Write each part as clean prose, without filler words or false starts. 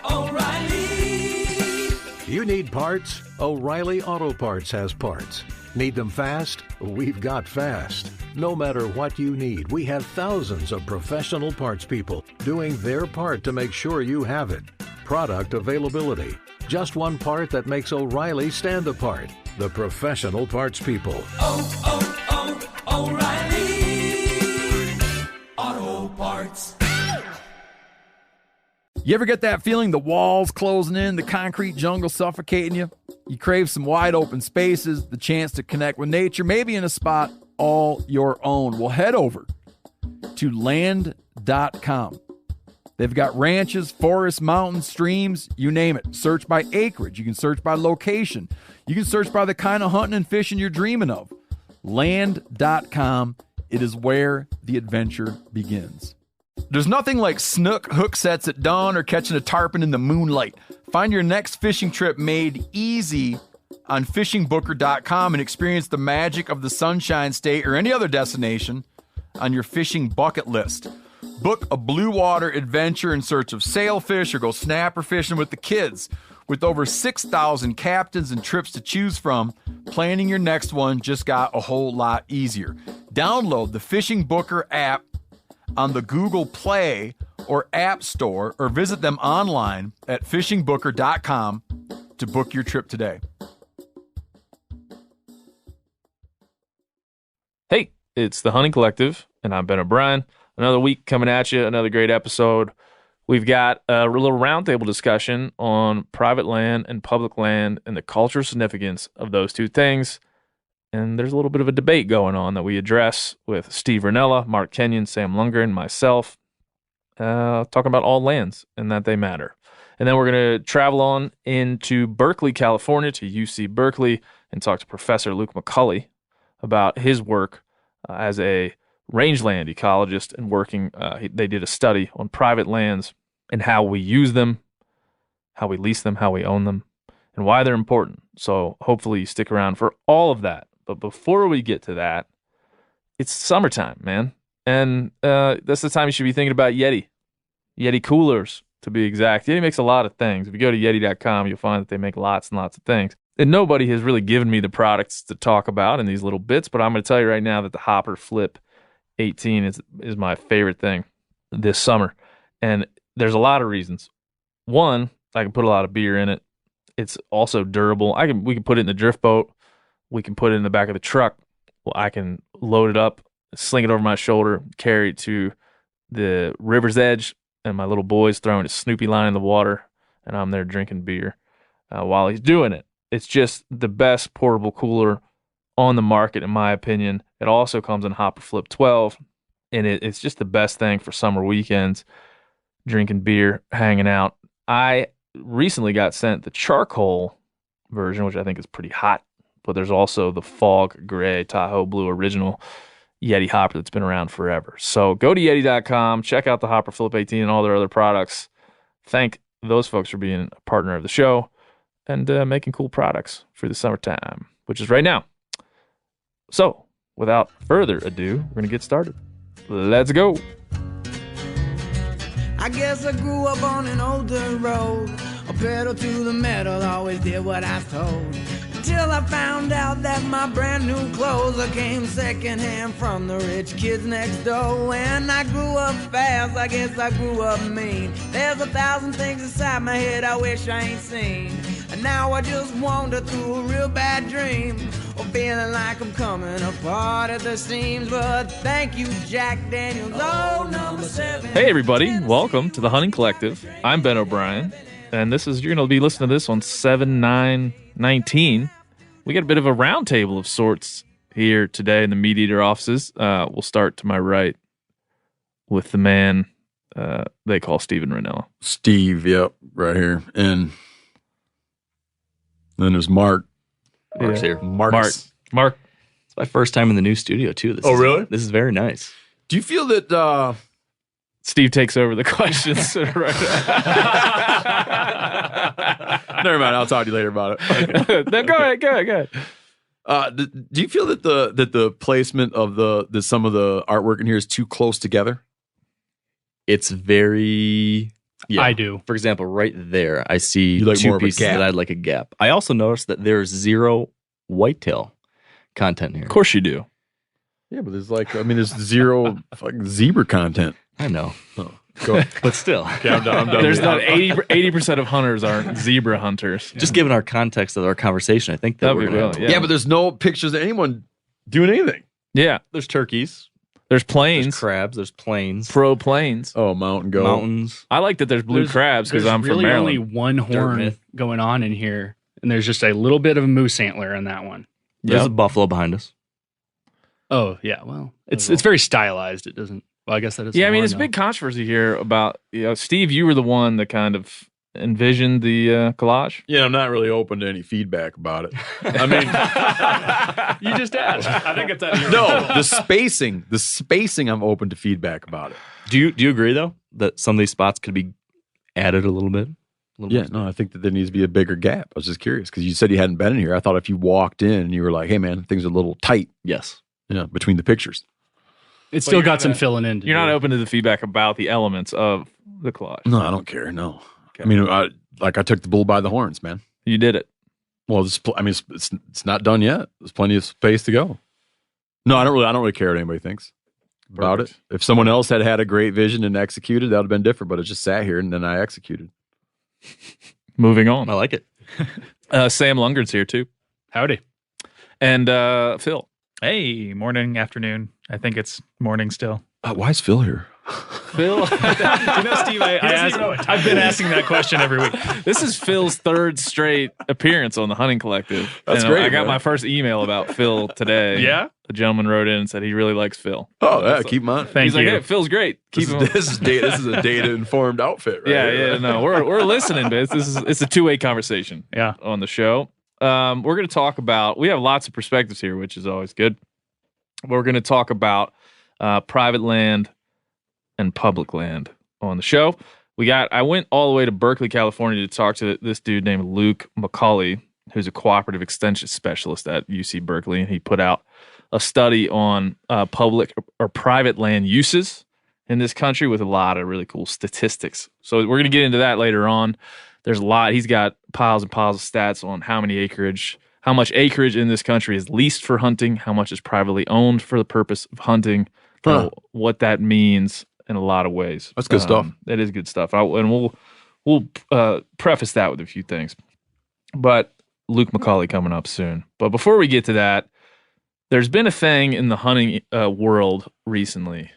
O'Reilly. You need parts? O'Reilly Auto Parts has parts. Need them fast? We've got fast. No matter what you need, we have thousands of professional parts people doing their part to make sure you have it. Product availability. Just one part that makes O'Reilly stand apart. The professional parts people. O'Reilly Auto Parts. You ever get that feeling the walls closing in, the concrete jungle suffocating you? You crave some wide open spaces, the chance to connect with nature, maybe in a spot all your own. Well, head over to land.com. They've got ranches, forests, mountains, streams, you name it. Search by acreage. You can search by location. You can search by the kind of hunting and fishing you're dreaming of. Land.com. It is where the adventure begins. There's nothing like snook hook sets at dawn or catching a tarpon in the moonlight. Find your next fishing trip made easy on fishingbooker.com and experience the magic of the Sunshine State or any other destination on your fishing bucket list. Book a blue water adventure in search of sailfish or go snapper fishing with the kids. With over 6,000 captains and trips to choose from, planning your next one just got a whole lot easier. Download the Fishing Booker app on the Google Play or App Store, or visit them online at fishingbooker.com to book your trip today. Hey, it's the Hunting Collective, and I'm Ben O'Brien. Another week coming at you, another great episode. We've got a little roundtable discussion on private land and public land and the cultural significance of those two things. And there's a little bit of a debate going on that we address with Steve Ranella, Mark Kenyon, Sam Lundgren, myself, talking about all lands and that they matter. And then we're going to travel on into Berkeley, California, to UC Berkeley, and talk to Professor Luke McCulley about his work as a rangeland ecologist and working. They did a study on private lands and how we use them, how we lease them, how we own them, and why they're important. So hopefully you stick around for all of that. But before we get to that, it's summertime, man. And that's the time you should be thinking about Yeti coolers, to be exact. Yeti makes a lot of things. If you go to Yeti.com, you'll find that they make lots and lots of things. And nobody has really given me the products to talk about in these little bits, but I'm going to tell you right now that the Hopper Flip 18 is my favorite thing this summer. And there's a lot of reasons. One, I can put a lot of beer in it. It's also durable. We can put it in the drift boat. We can put it in the back of the truck. Well, I can load it up, sling it over my shoulder, carry it to the river's edge, and my little boy's throwing a Snoopy line in the water, and I'm there drinking beer while he's doing it. It's just the best portable cooler on the market, in my opinion. It also comes in Hopper Flip 12, and it's just the best thing for summer weekends, drinking beer, hanging out. I recently got sent the charcoal version, which I think is pretty hot, but there's also the Fog Gray Tahoe Blue original Yeti hopper that's been around forever. So go to Yeti.com, check out the Hopper Flip 18 and all their other products. Thank those folks for being a partner of the show and making cool products for the summertime, which is right now. So without further ado, we're going to get started. Let's go. I guess I grew up on an older road. A pedal to the metal, always did what I was told. Until I found out that my brand new clothes came secondhand from the rich kids next door. When I grew up fast, I guess I grew up mean. There's 1,000 things inside my head I wish I ain't seen. And now I just wander through a real bad dream, or feeling like I'm coming apart at the seams. But thank you, Jack Daniels. Oh, number 7. Hey, everybody. Welcome to the Hunting Collective. I'm Ben O'Brien, and you're going to be listening to this on 7/9/19. We got a bit of a roundtable of sorts here today in the Meat Eater offices. We'll start to my right with the man they call Steven Ranella. Steve, yep, right here. And then there's Mark. Mark's here. Mark. It's my first time in the new studio, too. Really? This is very nice. Do you feel that Steve takes over the questions. Never mind. I'll talk to you later about it. Okay. No, go ahead. Do you feel that the placement of some of the artwork in here is too close together? It's very... Yeah. I do. For example, right there, I see You like two more of a pieces gap. that I'd like a gap. I also noticed that there's zero whitetail content here. Of course you do. Yeah, but there's zero fucking zebra content. I know, Go. but still, Okay, I'm done. There's not 80% of hunters aren't zebra hunters. just given our context of our conversation, I think that That'd we're be gonna real, have- yeah. Yeah, but there's no pictures of anyone doing anything. Yeah. There's turkeys, There's there's planes, crabs, there's plains, pro planes. Oh, mountain goat. mountains. I like that there's blue crabs because There's I'm from really Maryland. only one horn myth. going on in here, and there's just a little bit of a moose antler in that one. There's Yep. a buffalo behind us. Oh yeah, well, it's very stylized. It doesn't. Well, I guess that is. Yeah, I the mean, horn, it's a though. big controversy here about, Steve, you were the one that kind of envisioned the collage. Yeah, I'm not really open to any feedback about it. I mean, You just asked. I think it's out of your no, the spacing, I'm open to feedback about it. Do you agree though that some of these spots could be added a little bit? Yeah, no, I think that there needs to be a bigger gap. I was just curious because you said you hadn't been in here. I thought if you walked in and you were like, hey, man, things are a little tight, Yes. between the pictures. It's still you're got not some a- filling in. To You're not do. open to the feedback about the elements of the collage. No, I don't care. No. I mean, I took the bull by the horns, man. You did it. Well, it's not done yet. There's plenty of space to go. No, I don't really care what anybody thinks about it. If someone else had a great vision and executed, that would have been different. But it just sat here and then I executed. Moving on. I like it. Sam Lundgren's here too. Howdy. And Phil. Hey, morning, afternoon. I think it's morning still. Why is Phil here? Phil. Steve, I've been asking that question every week. This is Phil's third straight appearance on the Hunting Collective. That's And great, I got man. my first email about Phil today. Yeah? A gentleman wrote in and said he really likes Phil. Oh, yeah, keep him on. Thank He's you. like, hey, Phil's great. Keep him. This is a data informed outfit, right? Yeah, no, we're listening, but it's a two-way conversation. Yeah. On the show, we're going to talk about. We have lots of perspectives here, which is always good. We're going to talk about private land and public land on the show. I went all the way to Berkeley, California, to talk to this dude named Luke McCauley, who's a cooperative extension specialist at UC Berkeley, and he put out a study on public or private land uses in this country with a lot of really cool statistics. So we're going to get into that later on. There's a lot. He's got piles and piles of stats on how much acreage in this country is leased for hunting, how much is privately owned for the purpose of hunting, what that means in a lot of ways. That's good stuff. That is good stuff. And we'll preface that with a few things. But Luke McCauley coming up soon. But before we get to that, there's been a thing in the hunting world recently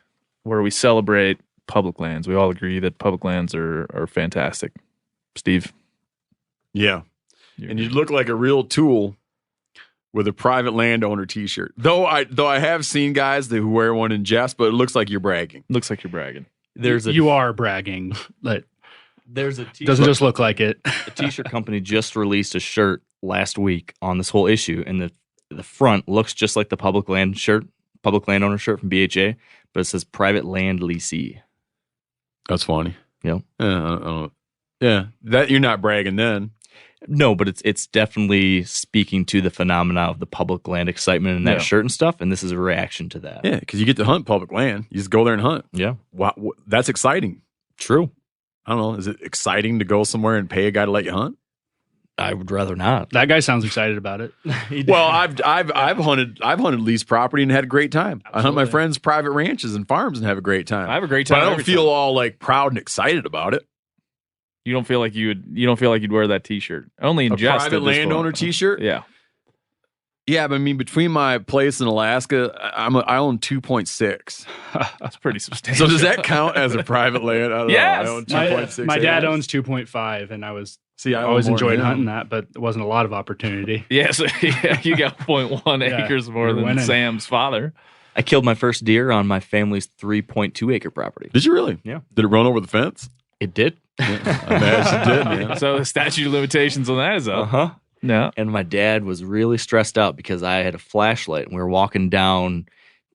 where we celebrate public lands. We all agree that public lands are fantastic. Steve? Yeah. And you look like a real tool with a private landowner T-shirt. Though I have seen guys who wear one in jest, but it looks like you're bragging. Looks like you're bragging. You are bragging. But There's a t-shirt. doesn't just look like it. A t-shirt company just released a shirt last week on this whole issue, and the front looks just like the public landowner shirt from BHA, but it says private land leasee. That's funny. Yep. Yeah, that you're not bragging then. No, but it's definitely speaking to the phenomena of the public land excitement in that shirt and stuff, and this is a reaction to that. Yeah, because you get to hunt public land. You just go there and hunt. Yeah. Wow, that's exciting. True. I don't know. Is it exciting to go somewhere and pay a guy to let you hunt? I would rather not. That guy sounds excited about it. Well, I've hunted leased property and had a great time. I hunt my friends' private ranches and farms and have a great time. I have a great time. But I don't every feel time. all like proud and excited about it. You don't feel like you'd wear that T-shirt. Only in A jest. private at this landowner point. T-shirt. Yeah. Yeah, but I mean, between my place in Alaska, I own 2.6. That's pretty substantial. So does that count as a private land? I don't Yes. know. I own My, 2.6. my dad acres. owns 2.5, and I I always own more enjoyed than him. hunting that, but there wasn't a lot of opportunity. Yeah, so you got 0.1 Yeah, acres more you're than winning. Sam's father. I killed my first deer on my family's 3.2 acre property. Did you really? Yeah. Did it run over the fence? It did. I imagine it did, man. So the statute of limitations on that is up. Uh-huh. No. And my dad was really stressed out because I had a flashlight and we were walking down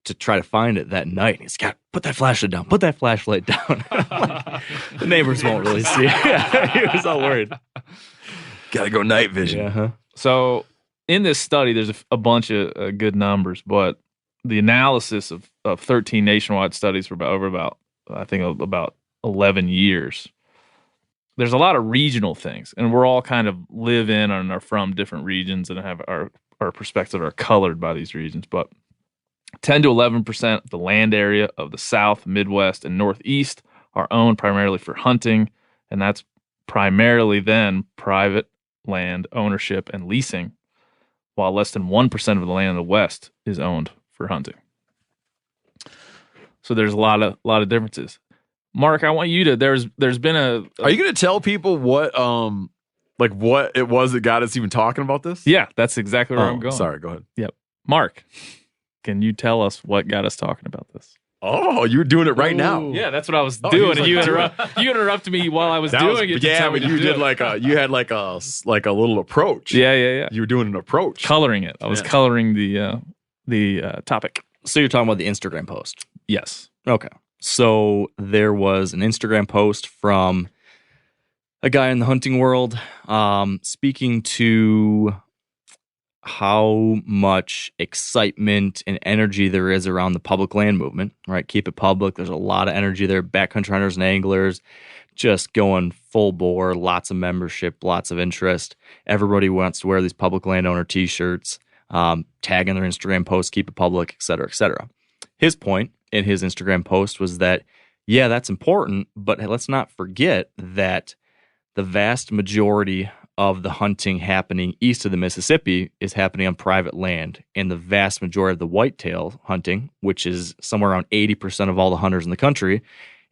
to try to find it that night. He's got, put that flashlight down. Put that flashlight down. The neighbors won't really see it. He was all worried. Got to go night vision. Yeah. Huh? So in this study, there's a bunch of good numbers, but the analysis of 13 nationwide studies for about 11 years there's a lot of regional things, and we're all kind of live in and are from different regions and have our perspectives are colored by these regions. But 10 to 11% of the land area of the South, Midwest, and Northeast are owned primarily for hunting, and that's primarily then private land ownership and leasing, while less than 1% of the land in the West is owned for hunting. So there's a lot of differences. Mark, I want you to. There's been a. Are you going to tell people what what it was that got us even talking about this? Yeah, that's exactly where I'm going. Sorry, go ahead. Yep, Mark, can you tell us what got us talking about this? Oh, you were doing it right now. Yeah, that's what I was doing, and you interrupted me while I was doing it. Yeah, but you did you had like a little approach. Yeah. You were doing an approach, coloring it. I was coloring the topic. So you're talking about the Instagram post? Yes. Okay. So there was an Instagram post from a guy in the hunting world speaking to how much excitement and energy there is around the public land movement, right? Keep it public. There's a lot of energy there. Backcountry hunters and anglers just going full bore, lots of membership, lots of interest. Everybody wants to wear these public landowner t-shirts, tagging their Instagram posts, keep it public, et cetera, et cetera. His point in his Instagram post was that, yeah, that's important, but let's not forget that the vast majority of the hunting happening east of the Mississippi is happening on private land, and the vast majority of the whitetail hunting, which is somewhere around 80% of all the hunters in the country,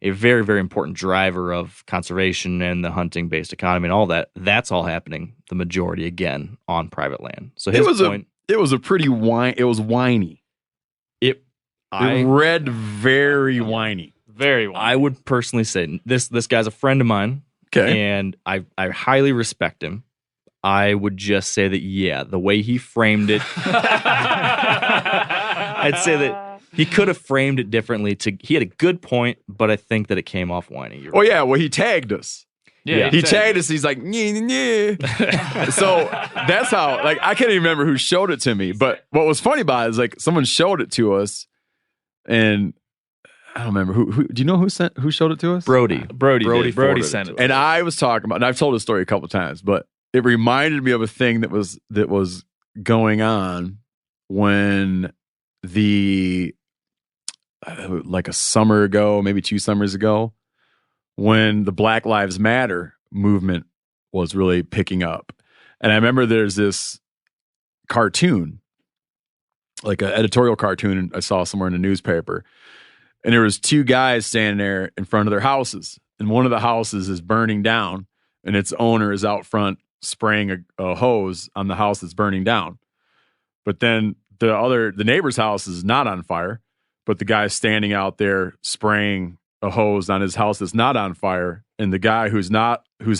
a very, very important driver of conservation and the hunting-based economy and all that, that's all happening, the majority, again, on private land. So his point... It was a pretty it was whiny. It read very whiny. Very whiny. I would personally say this guy's a friend of mine. Okay. And I highly respect him. I would just say that, yeah, the way he framed it, I'd say that he could have framed it differently. He had a good point, but I think that it came off whiny. Oh, yeah. Well, he tagged us. Yeah, he tagged us. He's like, yeah. So that's how, I can't even remember who showed it to me. But what was funny about it is, someone showed it to us, and I don't remember who. Do you know who showed it to us? Brody sent it. And I was talking about, and I've told this story a couple of times, but it reminded me of a thing that was going on when a summer ago, maybe 2 summers ago, when the Black Lives Matter movement was really picking up. And I remember there's this cartoon, like an editorial cartoon I saw somewhere in the newspaper. And there was 2 guys standing there in front of their houses. And one of the houses is burning down, and its owner is out front spraying a hose on the house that's burning down. But then the neighbor's house is not on fire, but the guy's standing out there spraying a hose on his house that's not on fire. And the guy whose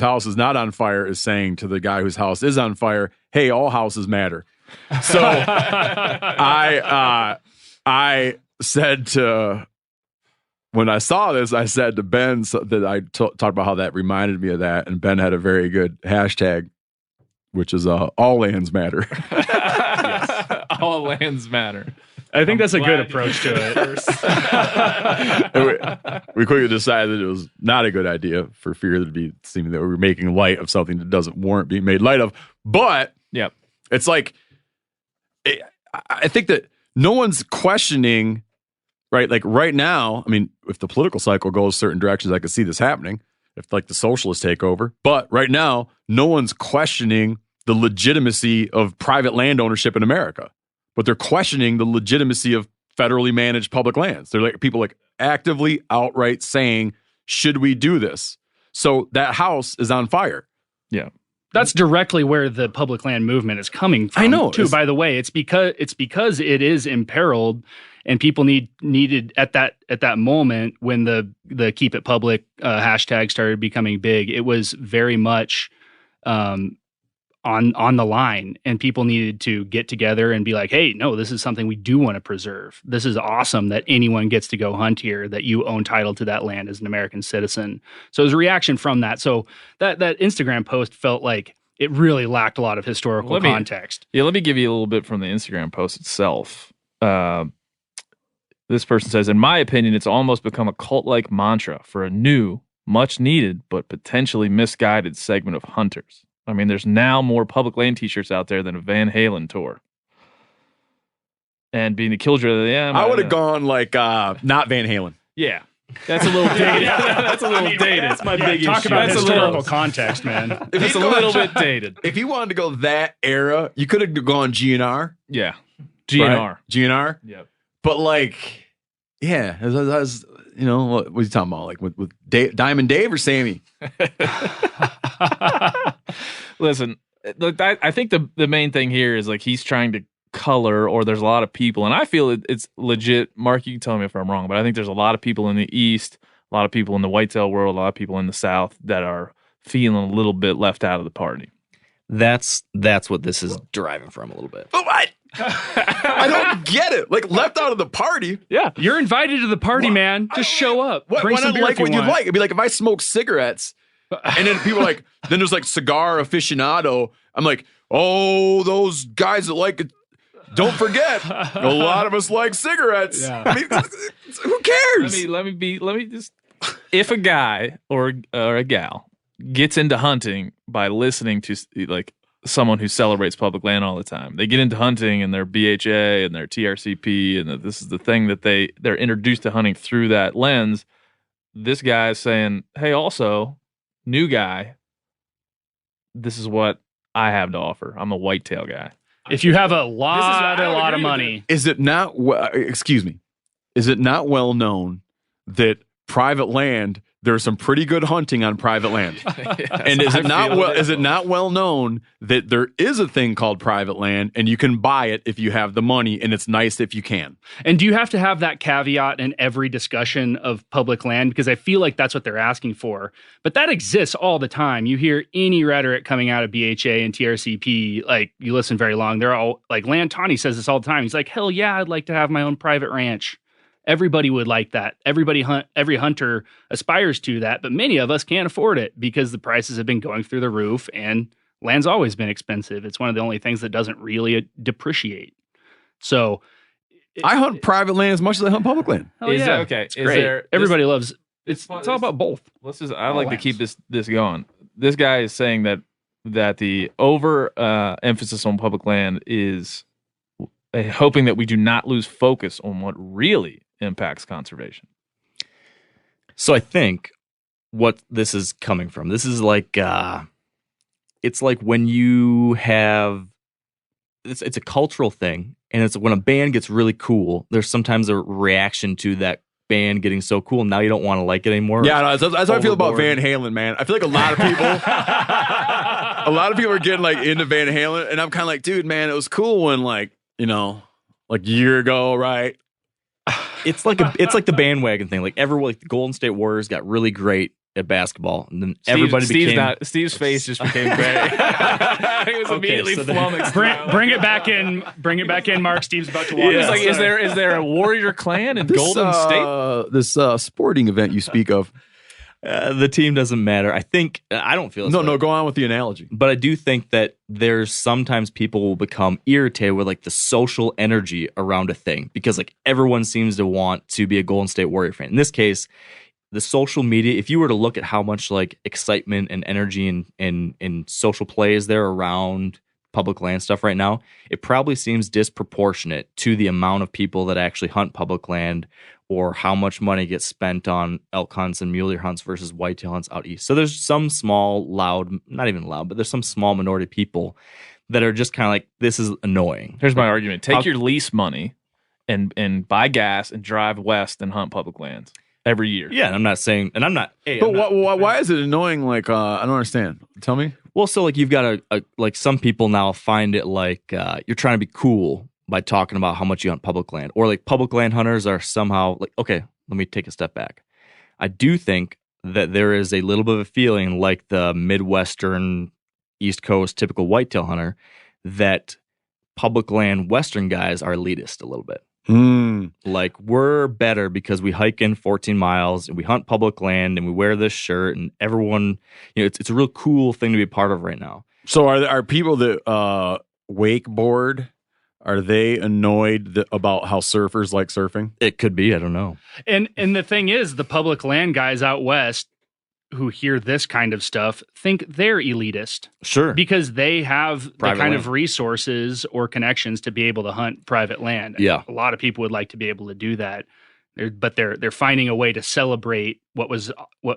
house is not on fire is saying to the guy whose house is on fire, "Hey, all houses matter." So I said to... When I saw this, I said to Ben that I talked about how that reminded me of that, and Ben had a very good hashtag, which is all lands matter. Yes. All lands matter. I think that's a good approach to it. we quickly decided that it was not a good idea for fear that it'd be seeming that we were making light of something that doesn't warrant being made light of. But it's I think that no one's questioning. Right, right now, I mean, if the political cycle goes certain directions, I could see this happening. If the socialists take over, but right now, no one's questioning the legitimacy of private land ownership in America, but they're questioning the legitimacy of federally managed public lands. They're people actively, outright saying, "Should we do this?" So that house is on fire. Yeah. That's directly where the public land movement is coming from. I know. Too, by the way, it's because it is imperiled. And people needed at that moment when the keep it public hashtag started becoming big, it was very much on the line, and people needed to get together and be like, "Hey, no, this is something we do want to preserve. This is awesome that anyone gets to go hunt here, that you own title to that land as an American citizen." So it was a reaction from that. So that Instagram post felt like it really lacked a lot of historical context. Let me give you a little bit from the Instagram post itself. This person says, "In my opinion, it's almost become a cult-like mantra for a new much needed but potentially misguided segment of hunters. I mean, there's now more public land t-shirts out there than a Van Halen tour. And being the killjoy, I would have gone like not Van Halen. Yeah. That's a little dated. That's a little dated. That's my big issue. Talk about historical context, man. It's a little bit dated. If you wanted to go that era, you could have gone GNR. Yeah. GNR. Right? GNR? Yep. But like, yeah, as you know, what are you talking about? Like with Diamond Dave or Sammy? Listen, look, I think the main thing here is like he's trying to color, or there's a lot of people, and I feel it's legit. Mark, you can tell me if I'm wrong, but I think there's a lot of people in the East, a lot of people in the whitetail world, a lot of people in the South that are feeling a little bit left out of the party. That's what this is deriving from a little bit. But what? I don't get it. Like left out of the party. Yeah, you're invited to the party, man. Just show up. Bring some beer like what you like. It'd be like if I smoke cigarettes, and then people are like, then there's like cigar aficionado. I'm like, oh, those guys that like it. Don't forget, a lot of us like cigarettes. Yeah. I mean, who cares? Let me just. If a guy or a gal gets into hunting by listening to like someone who celebrates public land all the time, they get into hunting and their BHA and their TRCP, and this is the thing that they're introduced to hunting through that lens. This guy is saying, "Hey, also, new guy, this is what I have to offer. I'm a whitetail guy." If you have a lot of money. Is it not, excuse me, is it not well known that private land, there's some pretty good hunting on private land? Yes, and is it not well known that there is a thing called private land and you can buy it if you have the money, and it's nice if you can? And do you have to have that caveat in every discussion of public land? Because I feel like that's what they're asking for. But that exists all the time. You hear any rhetoric coming out of BHA and TRCP, like you listen very long. They're all like, Lantani says this all the time. He's like, hell yeah, I'd like to have my own private ranch. Everybody would like that. Every hunter aspires to that, but many of us can't afford it because the prices have been going through the roof and land's always been expensive. It's one of the only things that doesn't really depreciate. So I hunt private land as much as I hunt public land. Hell yeah. Okay. It's great. Everybody loves it's all about both. I like to keep this going. This guy is saying that the over emphasis on public land is hoping that we do not lose focus on what really impacts conservation. So I think what this is coming from, this is like, it's like when you have, it's a cultural thing, and it's when a band gets really cool, there's sometimes a reaction to that band getting so cool, now you don't want to like it anymore. Yeah, no, that's how I feel about Van Halen, man. I feel like a lot of people are getting like into Van Halen, and I'm kind of like, dude, man, it was cool when like a year ago, right? It's like the bandwagon thing. Like the Golden State Warriors got really great at basketball, and then Steve's face just became gray. He was immediately flummoxed. Bring it back in. Bring it back in, Mark. Steve's about to walk. Yeah, like, is there a Warrior clan in Golden State? This sporting event you speak of. The team doesn't matter. I don't feel no. Go on with the analogy. But I do think that there's sometimes people will become irritated with like the social energy around a thing, because like everyone seems to want to be a Golden State Warrior fan. In this case, the social media, if you were to look at how much like excitement and energy and social play is there around public land stuff right now, it probably seems disproportionate to the amount of people that actually hunt public land, or how much money gets spent on elk hunts and mule deer hunts versus whitetail hunts out east. So there's some small, not even loud, but there's some small minority of people that are just kind of like, this is annoying. Here's my argument. Take your lease money and buy gas and drive west and hunt public lands every year. Yeah, and I'm not saying, and I'm not. Hey, but why is it annoying? Like, I don't understand. Tell me. Well, so like you've got like some people now find it like you're trying to be cool by talking about how much you hunt public land, or like public land hunters are somehow like, okay, let me take a step back. I do think that there is a little bit of a feeling like the Midwestern East Coast typical whitetail hunter that public land Western guys are elitist a little bit. Like we're better because we hike in 14 miles and we hunt public land and we wear this shirt, and everyone, it's a real cool thing to be a part of right now. So are people that wakeboard, are they annoyed about how surfers like surfing? It could be. I don't know. And the thing is, the public land guys out west who hear this kind of stuff think they're elitist. Sure. Because they have Private the kind land. of resources or connections to be able to hunt private land. Yeah. A lot of people would like to be able to do that. But they're finding a way to celebrate what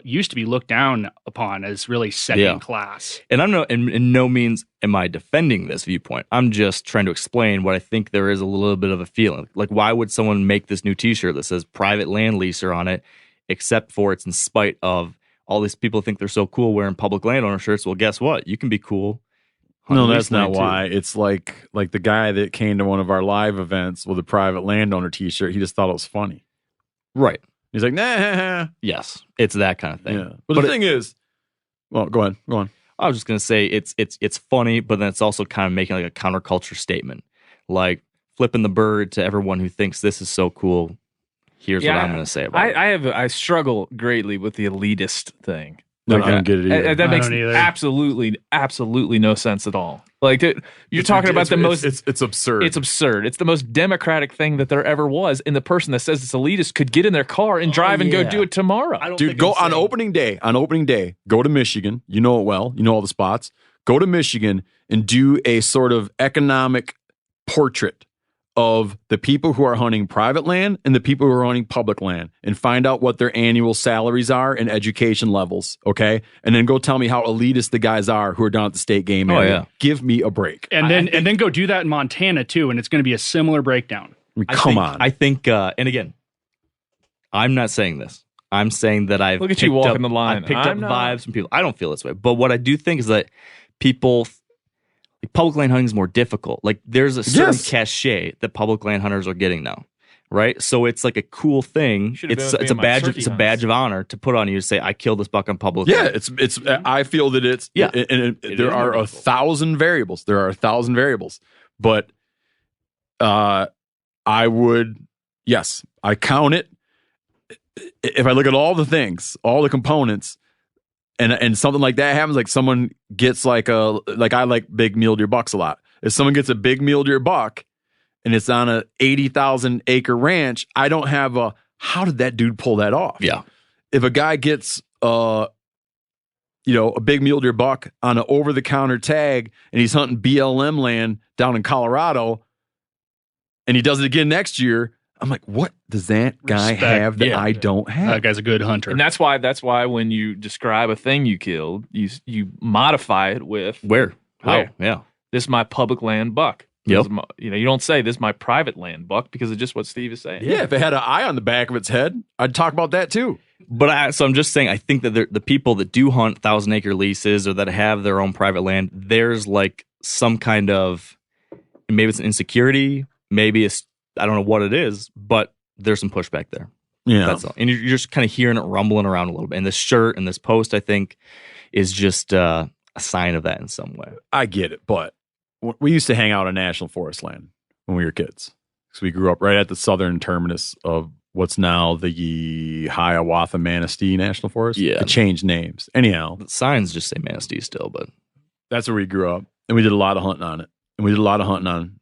used to be looked down upon as really second class. And I'm in no means am I defending this viewpoint. I'm just trying to explain what I think there is a little bit of a feeling. Like, why would someone make this new T-shirt that says private land leaser on it, except for it's in spite of all these people think they're so cool wearing public landowner shirts? Well, guess what? You can be cool. No, that's not why. It's like the guy that came to one of our live events with a private landowner T-shirt. He just thought it was funny. Right. He's like, nah. Yes, it's that kind of thing. Yeah. But the thing is, well, go on. I was just gonna say it's funny, but then it's also kind of making like a counterculture statement, like flipping the bird to everyone who thinks this is so cool. Here's what I'm gonna say about it. I struggle greatly with the elitist thing. I don't get it either. That makes absolutely no sense at all. Like, you're talking about the most... It's absurd. It's absurd. It's the most democratic thing that there ever was, and the person that says it's elitist could get in their car and drive and go do it tomorrow. Dude, go on opening day. On opening day, go to Michigan. You know it well. You know all the spots. Go to Michigan and do a sort of economic portrait of the people who are hunting private land and the people who are hunting public land, and find out what their annual salaries are and education levels, okay? And then go tell me how elitist the guys are who are down at the state game area. Yeah. Give me a break. And then go do that in Montana too, and it's going to be a similar breakdown. I mean, come on. I think, and again, I'm not saying this. I'm saying that I've Look at you walking the line. I picked up vibes from people. I don't feel this way. But what I do think is that people... public land hunting is more difficult. Like, there's a certain cachet that public land hunters are getting now, right? So it's like a cool thing. It's a badge of honor to put on you to say, I killed this buck on public land. It's I feel that it's there are 1,000 variables. There are 1,000 variables, but I count it. If I look at all the things, all the components, and something like that happens, like someone gets I like big mule deer bucks a lot. If someone gets a big mule deer buck and it's on a 80,000 acre ranch, I don't have how did that dude pull that off? Yeah. If a guy gets a big mule deer buck on an over the counter tag and he's hunting BLM land down in Colorado and he does it again next year, I'm like, what does that guy have that I don't have? That guy's a good hunter. And that's why when you describe a thing you killed, you modify it with where? How? Where? Yeah. This is my public land buck. Yep. You don't say this is my private land buck because of just what Steve is saying. Yeah, if it had an eye on the back of its head, I'd talk about that too. But so I'm just saying, I think that the people that do hunt 1,000-acre leases or that have their own private land, there's like some kind of, maybe it's an insecurity, maybe it's, I don't know what it is, but there's some pushback there. Yeah. That's all. And you're just kind of hearing it rumbling around a little bit. And this shirt and this post, I think, is just a sign of that in some way. I get it, but we used to hang out on national forest land when we were kids. So we grew up right at the southern terminus of what's now the Hiawatha Manistee National Forest. Yeah. It changed names. Anyhow. The signs just say Manistee still, but. That's where we grew up. And we did a lot of hunting on it. And we did a lot of hunting on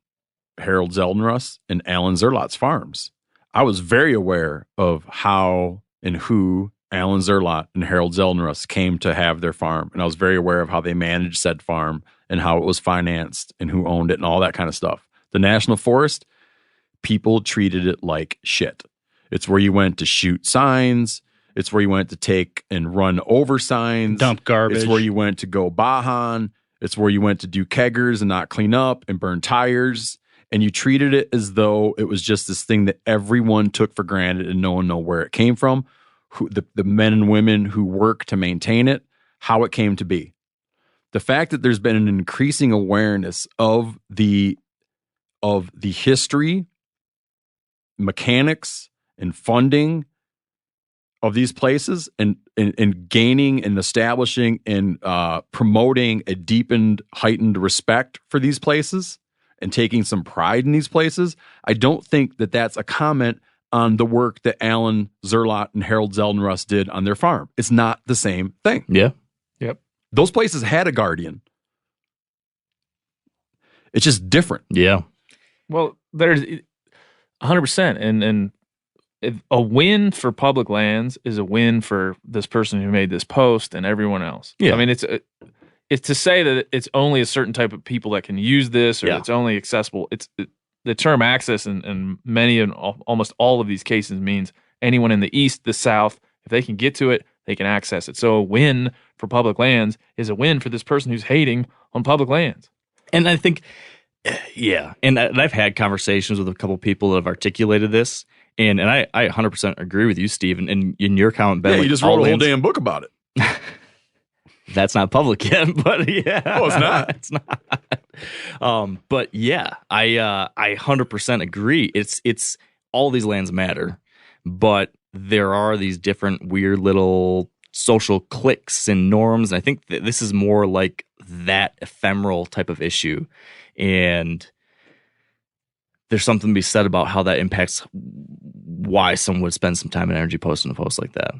Harold Zeldenruss and Alan Zerlott's farms. I was very aware of how and who Alan Zerlott and Harold Zeldenruss came to have their farm. And I was very aware of how they managed said farm and how it was financed and who owned it and all that kind of stuff. The National Forest, people treated it like shit. It's where you went to shoot signs. It's where you went to take and run over signs. Dump garbage. It's where you went to go bahan. It's where you went to do keggers and not clean up and burn tires. And you treated it as though it was just this thing that everyone took for granted and no one knew where it came from, who, the men and women who work to maintain it, how it came to be. The fact that there's been an increasing awareness of the history, mechanics, and funding of these places and gaining and establishing and promoting a deepened, heightened respect for these places and taking some pride in these places, I don't think that that's a comment on the work that Alan Zerlott and Harold Zeldenruss did on their farm. It's not the same thing. Yeah. Yep. Those places had a guardian. It's just different. Yeah. Well, there's 100%. And a win for public lands is a win for this person who made this post and everyone else. Yeah. I mean, it's to say that it's only a certain type of people that can use this, or it's only accessible. The term access in many and almost all of these cases means anyone in the East, the South, if they can get to it, they can access it. So a win for public lands is a win for this person who's hating on public lands. And I think, and I've had conversations with a couple people that have articulated this, and I 100% agree with you, Steve. And in your comment, Ben, you just wrote a whole damn book about it. That's not public yet, but yeah. Oh, it's not? It's not. But yeah, I 100% agree. It's all these lands matter, but there are these different weird little social cliques and norms. And I think that this is more like that ephemeral type of issue. And there's something to be said about how that impacts why someone would spend some time and energy posting a post like that.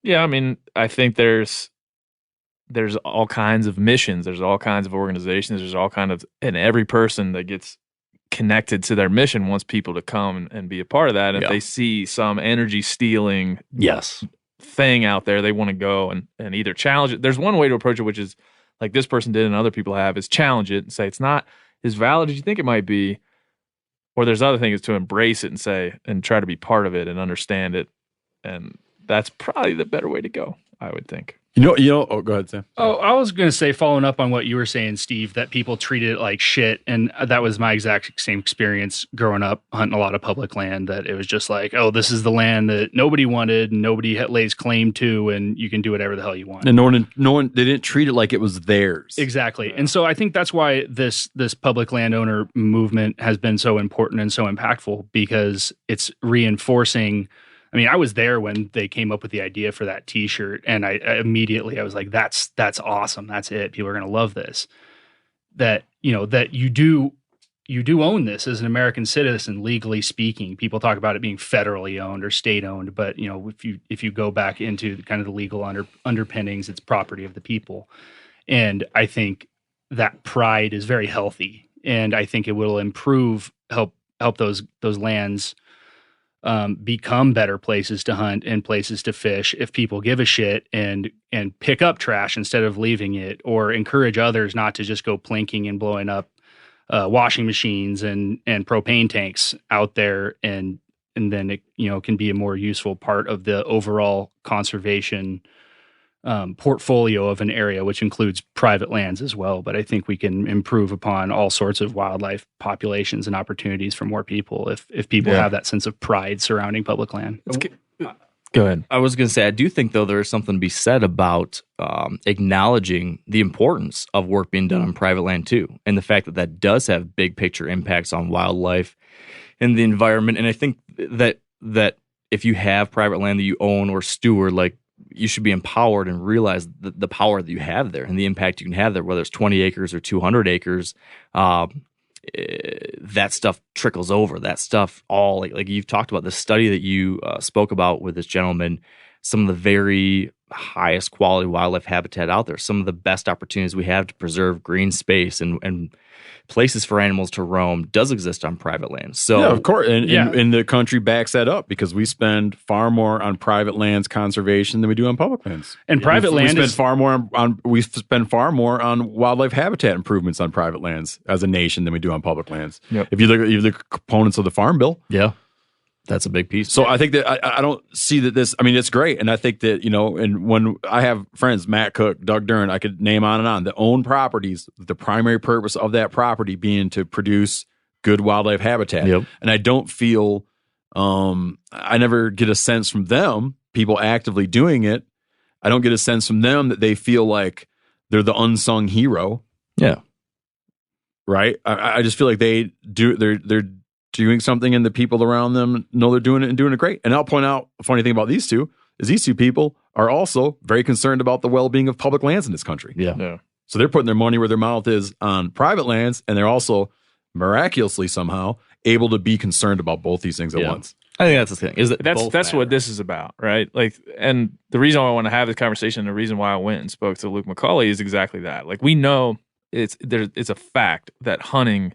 Yeah, I mean, I think there's all kinds of missions, there's all kinds of organizations, there's all kind of, and every person that gets connected to their mission wants people to come and be a part of that. And if they see some energy stealing thing out there, they want to go and either challenge it. There's one way to approach it, which is like this person did and other people have, is challenge it and say it's not as valid as you think it might be. Or there's other things to embrace it and say, and try to be part of it and understand it. And that's probably the better way to go, I would think. Oh, go ahead, Sam. Oh, I was going to say, following up on what you were saying, Steve, that people treated it like shit. And that was my exact same experience growing up hunting a lot of public land, that it was just like, oh, this is the land that nobody wanted and nobody lays claim to, and you can do whatever the hell you want. And no one, they didn't treat it like it was theirs. Exactly. And so I think that's why this public landowner movement has been so important and so impactful, because it's reinforcing. I mean, I was there when they came up with the idea for that T-shirt, and I immediately was like, "That's awesome. That's it. People are going to love this." That that you do own this as an American citizen, legally speaking. People talk about it being federally owned or state owned, but if you go back into kind of the legal underpinnings, it's property of the people, and I think that pride is very healthy, and I think it will help those lands become better places to hunt and places to fish if people give a shit and pick up trash instead of leaving it, or encourage others not to just go plinking and blowing up washing machines and propane tanks out there, and then it can be a more useful part of the overall conservation portfolio of an area, which includes private lands as well. But I think we can improve upon all sorts of wildlife populations and opportunities for more people if people have that sense of pride surrounding public land. Go ahead. I was going to say, I do think, though, there is something to be said about acknowledging the importance of work being done on private land, too, and the fact that does have big picture impacts on wildlife and the environment. And I think that if you have private land that you own or steward, like, you should be empowered and realize the power that you have there and the impact you can have there, whether it's 20 acres or 200 acres. That stuff trickles over. That stuff all like you've talked about, the study that you spoke about with this gentleman, some of the very highest quality wildlife habitat out there, some of the best opportunities we have to preserve green space and places for animals to roam does exist on private land. So yeah, of course. And the country backs that up, because we spend far more on private lands conservation than we do on public lands. And private land we spend far more on wildlife habitat improvements on private lands as a nation than we do on public lands. Yep. If you look at the components of the Farm Bill. Yeah. That's a big piece. So I think that I don't see that this, I mean, it's great. And I think that, and when I have friends, Matt Cook, Doug Dern, I could name on and on, that own properties, the primary purpose of that property being to produce good wildlife habitat. Yep. And I don't feel, I never get a sense from them, people actively doing it. I don't get a sense from them that they feel like they're the unsung hero. Yeah. Right? I just feel like they're doing something, and the people around them know they're doing it and doing it great. And I'll point out a funny thing about these two is these two people are also very concerned about the well-being of public lands in this country. Yeah. So they're putting their money where their mouth is on private lands, and they're also miraculously somehow able to be concerned about both these things at once. I think that's the thing. Is that that's what this is about, right? Like, and the reason why I want to have this conversation, the reason why I went and spoke to Luke McCauley is exactly that. Like, we know it's a fact that hunting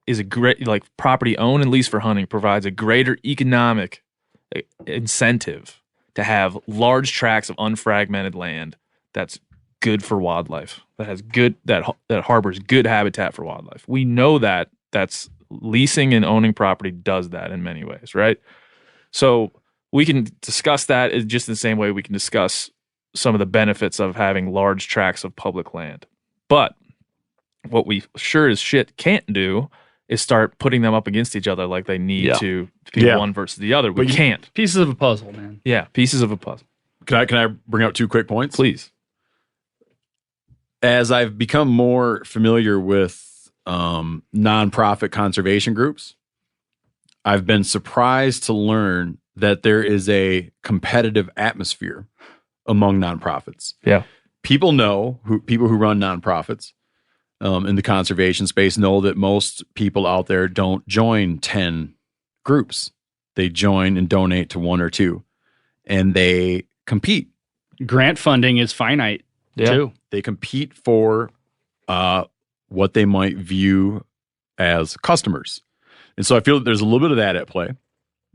is a great, like property owned and leased for hunting provides a greater economic incentive to have large tracts of unfragmented land that's good for wildlife, that has good, that harbors good habitat for wildlife. We know that that's leasing and owning property does that in many ways, right? So we can discuss that just in the same way we can discuss some of the benefits of having large tracts of public land. But what we sure as shit can't do is start putting them up against each other like they need to be one versus the other. We can't. Pieces of a puzzle, man. Yeah, pieces of a puzzle. Can I bring up 2 quick points? Please. As I've become more familiar with nonprofit conservation groups, I've been surprised to learn that there is a competitive atmosphere among nonprofits. Yeah. People who run nonprofits in the conservation space know that most people out there don't join 10 groups. They join and donate to 1 or 2, and they compete. Grant funding is finite too. They compete for what they might view as customers. And so I feel that there's a little bit of that at play,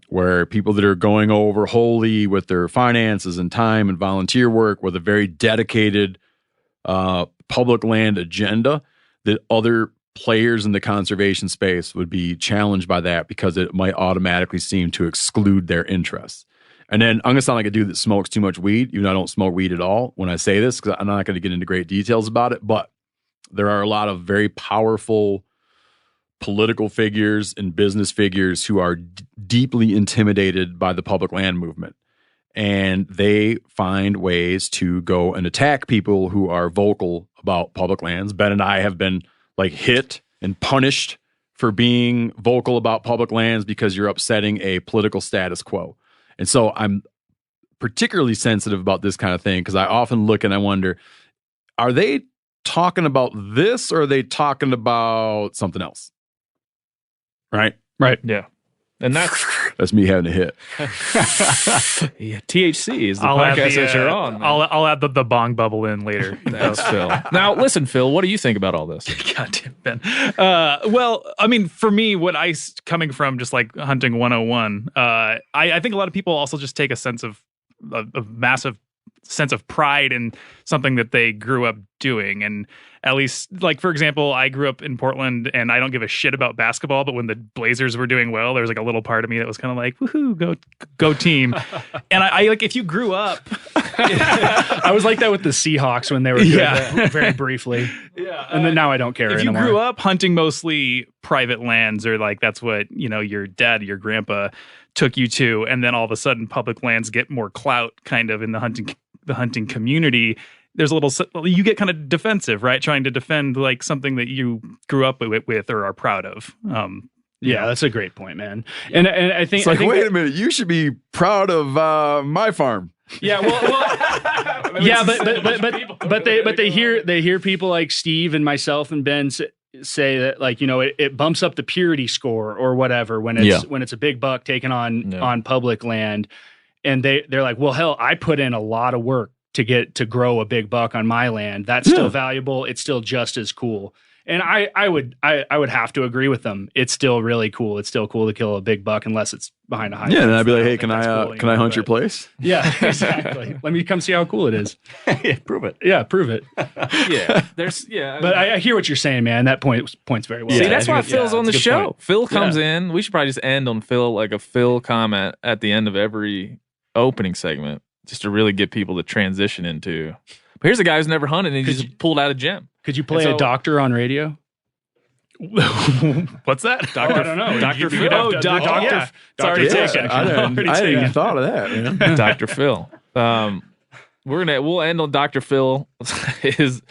where people that are going over wholly with their finances and time and volunteer work with a very dedicated public land agenda, that other players in the conservation space would be challenged by that because it might automatically seem to exclude their interests. And then I'm going to sound like a dude that smokes too much weed, even though I don't smoke weed at all when I say this, because I'm not going to get into great details about it. But there are a lot of very powerful political figures and business figures who are deeply intimidated by the public land movement. And they find ways to go and attack people who are vocal about public lands. Ben and I have been like hit and punished for being vocal about public lands because you're upsetting a political status quo. And so I'm particularly sensitive about this kind of thing because I often look and I wonder, are they talking about this or are they talking about something else? Right? Right. Yeah. And that's me having a hit. Yeah, THC is the podcast that you're on. I'll add the bong bubble in later. Thanks, Phil. Now, listen, Phil, what do you think about all this? Goddamn, Ben. Well, I mean, for me, coming from just like hunting 101, I think a lot of people also just take a massive sense of pride in something that they grew up doing. And at least, like, for example, I grew up in Portland and I don't give a shit about basketball, but when the Blazers were doing well, there was like a little part of me that was kind of like, woohoo, go team. And I like, if you grew up, I was like that with the Seahawks when they were good, very briefly. Yeah. And then now I don't care anymore. If you grew up hunting mostly private lands, or like that's what, your dad, your grandpa took you to, and then all of a sudden public lands get more clout kind of in the hunting community, there's you get kind of defensive, right? Trying to defend like something that you grew up with or are proud of. Yeah, that's a great point, man. And I think it's like, wait a minute, you should be proud of my farm. Yeah, well yeah, but they hear people like Steve and myself and Ben say that, like, it bumps up the purity score or whatever when it's a big buck taken on public land, and they're like, well, hell, I put in a lot of work to grow a big buck on my land. That's still valuable. It's still just as cool. And I would have to agree with them. It's still really cool. It's still cool to kill a big buck unless it's behind a high. Yeah, and I'd be like, hey, can I hunt your place? Yeah, exactly. Let me come see how cool it is. Yeah, prove it. Yeah, prove it. But I hear what you're saying, man. That points very well. See, that's why Phil's on the show. Point. Phil comes in. We should probably just end on Phil, like a Phil comment at the end of every opening segment, just to really get people to transition into. But here's a guy who's never hunted and he just pulled out a gem. Could you play a doctor on radio? What's that? I don't know. Dr. Phil. Doctor. Yeah. It's already taken. I hadn't even thought of that, man. Dr. Phil. We'll end on Dr. Phil, his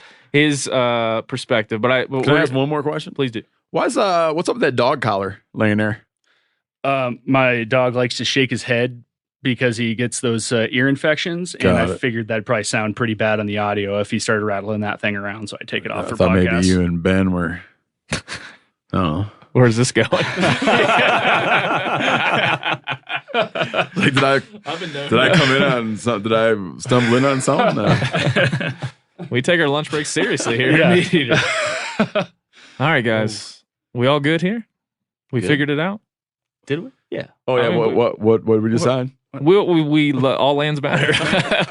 perspective. But can I ask one more question? Please do. What's up with that dog collar laying there? My dog likes to shake his head because he gets those ear infections, and I figured that'd probably sound pretty bad on the audio if he started rattling that thing around, so I take it off for thought podcast. Maybe you and Ben were. I don't know. Where's this going? Like, did I come in on something? Did I stumble in on something? No. We take our lunch break seriously here. Yeah. All right, guys. We all good here? We Good. figured it out? Did we? Yeah. Oh yeah, I mean, what did we decide? We all lands matter.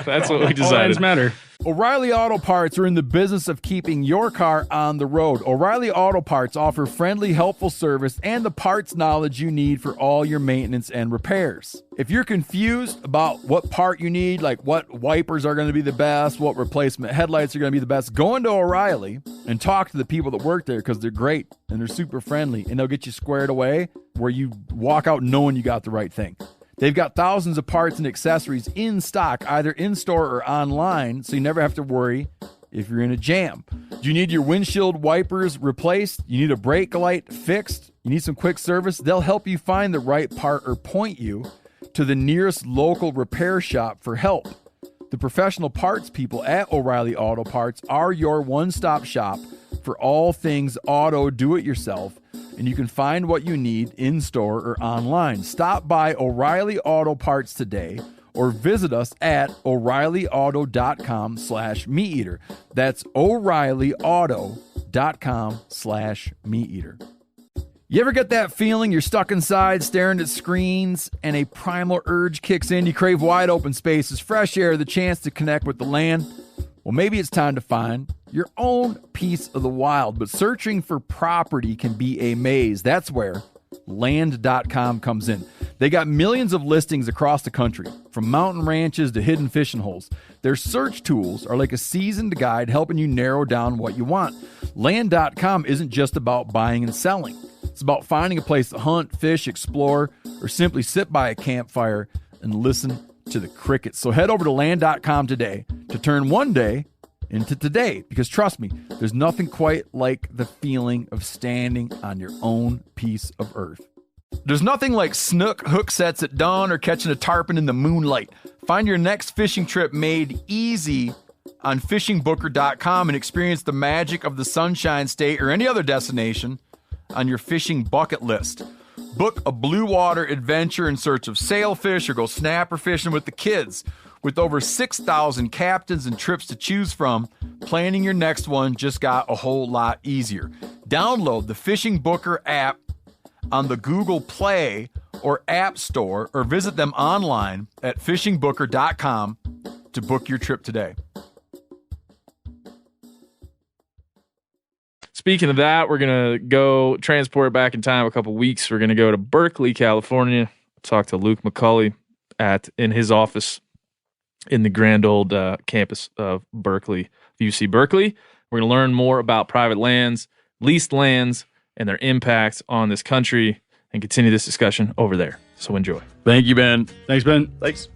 That's what we All decided. lives matter. O'Reilly Auto Parts are in the business of keeping your car on the road. O'Reilly Auto Parts offer friendly, helpful service and the parts knowledge you need for all your maintenance and repairs. If you're confused about what part you need, like what wipers are going to be the best, what replacement headlights are going to be the best, go into O'Reilly and talk to the people that work there because they're great and they're super friendly and they'll get you squared away where you walk out knowing you got the right thing. They've got thousands of parts and accessories in stock, either in-store or online, so you never have to worry if you're in a jam. Do you need your windshield wipers replaced? You need a brake light fixed? You need some quick service? They'll help you find the right part or point you to the nearest local repair shop for help. The professional parts people at O'Reilly Auto Parts are your one-stop shop for all things auto do-it-yourself, and you can find what you need in-store or online. Stop by O'Reilly Auto Parts today or visit us at O'ReillyAuto.com/MeatEater. That's O'ReillyAuto.com/MeatEater. You ever get that feeling you're stuck inside staring at screens and a primal urge kicks in? You crave wide open spaces, fresh air, the chance to connect with the land. Well, maybe it's time to find your own piece of the wild, but searching for property can be a maze. That's where Land.com comes in. They got millions of listings across the country, from mountain ranches to hidden fishing holes. Their search tools are like a seasoned guide helping you narrow down what you want. Land.com isn't just about buying and selling. It's about finding a place to hunt, fish, explore, or simply sit by a campfire and listen to the crickets. So head over to Land.com today to turn one day into today, because trust me, there's nothing quite like the feeling of standing on your own piece of earth. There's nothing like snook hook sets at dawn or catching a tarpon in the moonlight. Find your next fishing trip made easy on fishingbooker.com and experience the magic of the Sunshine State or any other destination on your fishing bucket list. Book a blue water adventure in search of sailfish or go snapper fishing with the kids. With over 6,000 captains and trips to choose from, planning your next one just got a whole lot easier. Download the Fishing Booker app on the Google Play or App Store or visit them online at fishingbooker.com to book your trip today. Speaking of that, we're going to go transport back in time a couple weeks. We're going to go to Berkeley, California, talk to Luke McCulley in his office in the grand old campus of Berkeley, UC Berkeley. We're going to learn more about private lands, leased lands, and their impact on this country and continue this discussion over there. So enjoy. Thank you, Ben. Thanks, Ben. Thanks.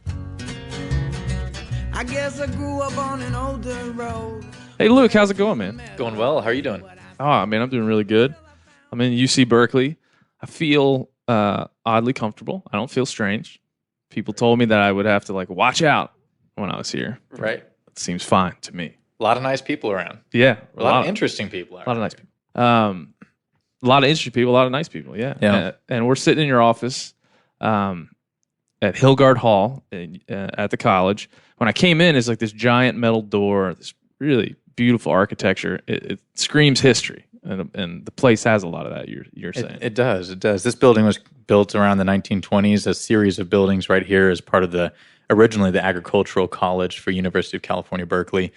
I guess I grew up on an older road. Hey, Luke, how's it going, man? Going well. How are you doing? Oh, man, I'm doing really good. I'm in UC Berkeley. I feel oddly comfortable. I don't feel strange. People told me that I would have to watch out when I was here. Right. It seems fine to me. A lot of nice people around. Yeah. A lot of interesting people around. A lot of nice people. A lot of interesting people, a lot of nice people, yeah. Yeah. And we're sitting in your office at Hillgard Hall at the college. When I came in, it's like this giant metal door, this really beautiful architecture. It screams history, and the place has a lot of that, you're saying. It does. It does. This building was built around the 1920s, a series of buildings right here as part of originally the Agricultural College for University of California, Berkeley.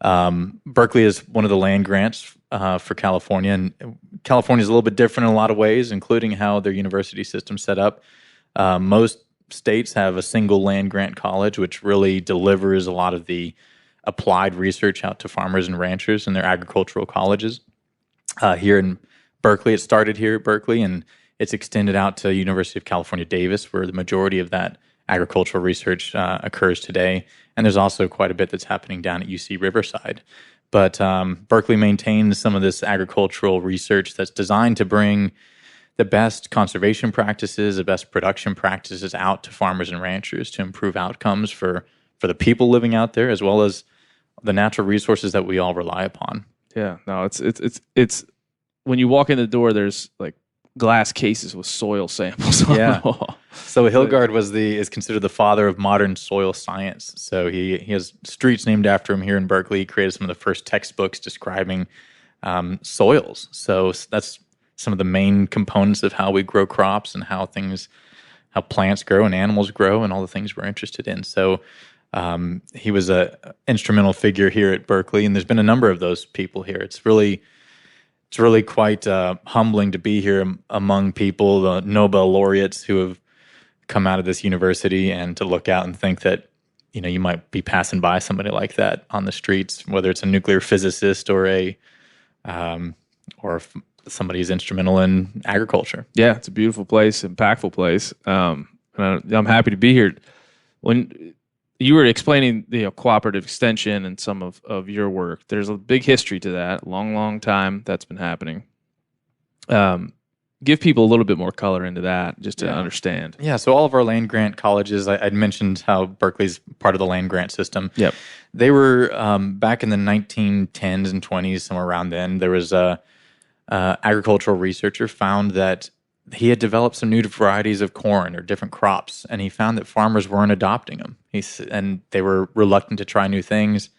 Berkeley is one of the land grants for California, and California is a little bit different in a lot of ways, including how their university system's set up. Most states have a single land grant college, which really delivers a lot of the applied research out to farmers and ranchers in their agricultural colleges. Here in Berkeley, it started here at Berkeley, and it's extended out to University of California, Davis, where the majority of that agricultural research occurs today. And there's also quite a bit that's happening down at UC Riverside. But Berkeley maintains some of this agricultural research that's designed to bring the best conservation practices, the best production practices out to farmers and ranchers to improve outcomes for the people living out there, as well as the natural resources that we all rely upon. Yeah, no, it's when you walk in the door, there's glass cases with soil samples on the wall. So Hillgard is considered the father of modern soil science. So he has streets named after him here in Berkeley. He created some of the first textbooks describing soils. So that's some of the main components of how we grow crops and how plants grow and animals grow and all the things we're interested in. So he was a instrumental figure here at Berkeley, and there's been a number of those people here. It's really quite humbling to be here among people, the Nobel laureates who have come out of this university, and to look out and think that, you might be passing by somebody like that on the streets, whether it's a nuclear physicist or somebody who's instrumental in agriculture. Yeah, it's a beautiful place, impactful place. And I'm happy to be here. When you were explaining the cooperative extension and some of your work, there's a big history to that, long time that's been happening. Give people a little bit more color into that, just to understand. Yeah, so all of our land grant colleges, I'd mentioned how Berkeley's part of the land grant system. Yep. They were, back in the 1910s and 20s, somewhere around then, there was a agricultural researcher found that he had developed some new varieties of corn or different crops, and he found that farmers weren't adopting them. And they were reluctant to try new things.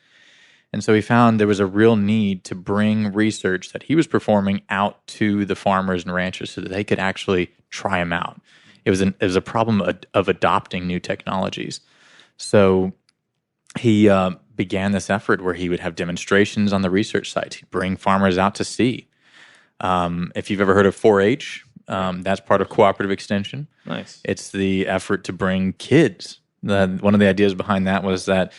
And so he found there was a real need to bring research that he was performing out to the farmers and ranchers so that they could actually try them out. It was a problem of adopting new technologies. So he began this effort where he would have demonstrations on the research sites. He'd bring farmers out to see. If you've ever heard of 4-H, that's part of cooperative extension. Nice. It's the effort to bring kids. One of the ideas behind that was that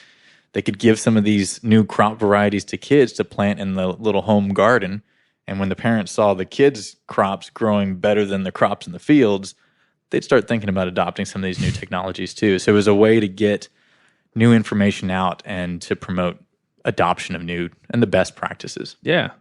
they could give some of these new crop varieties to kids to plant in the little home garden. And when the parents saw the kids' crops growing better than the crops in the fields, they'd start thinking about adopting some of these new technologies too. So it was a way to get new information out and to promote adoption of new and the best practices. Yeah.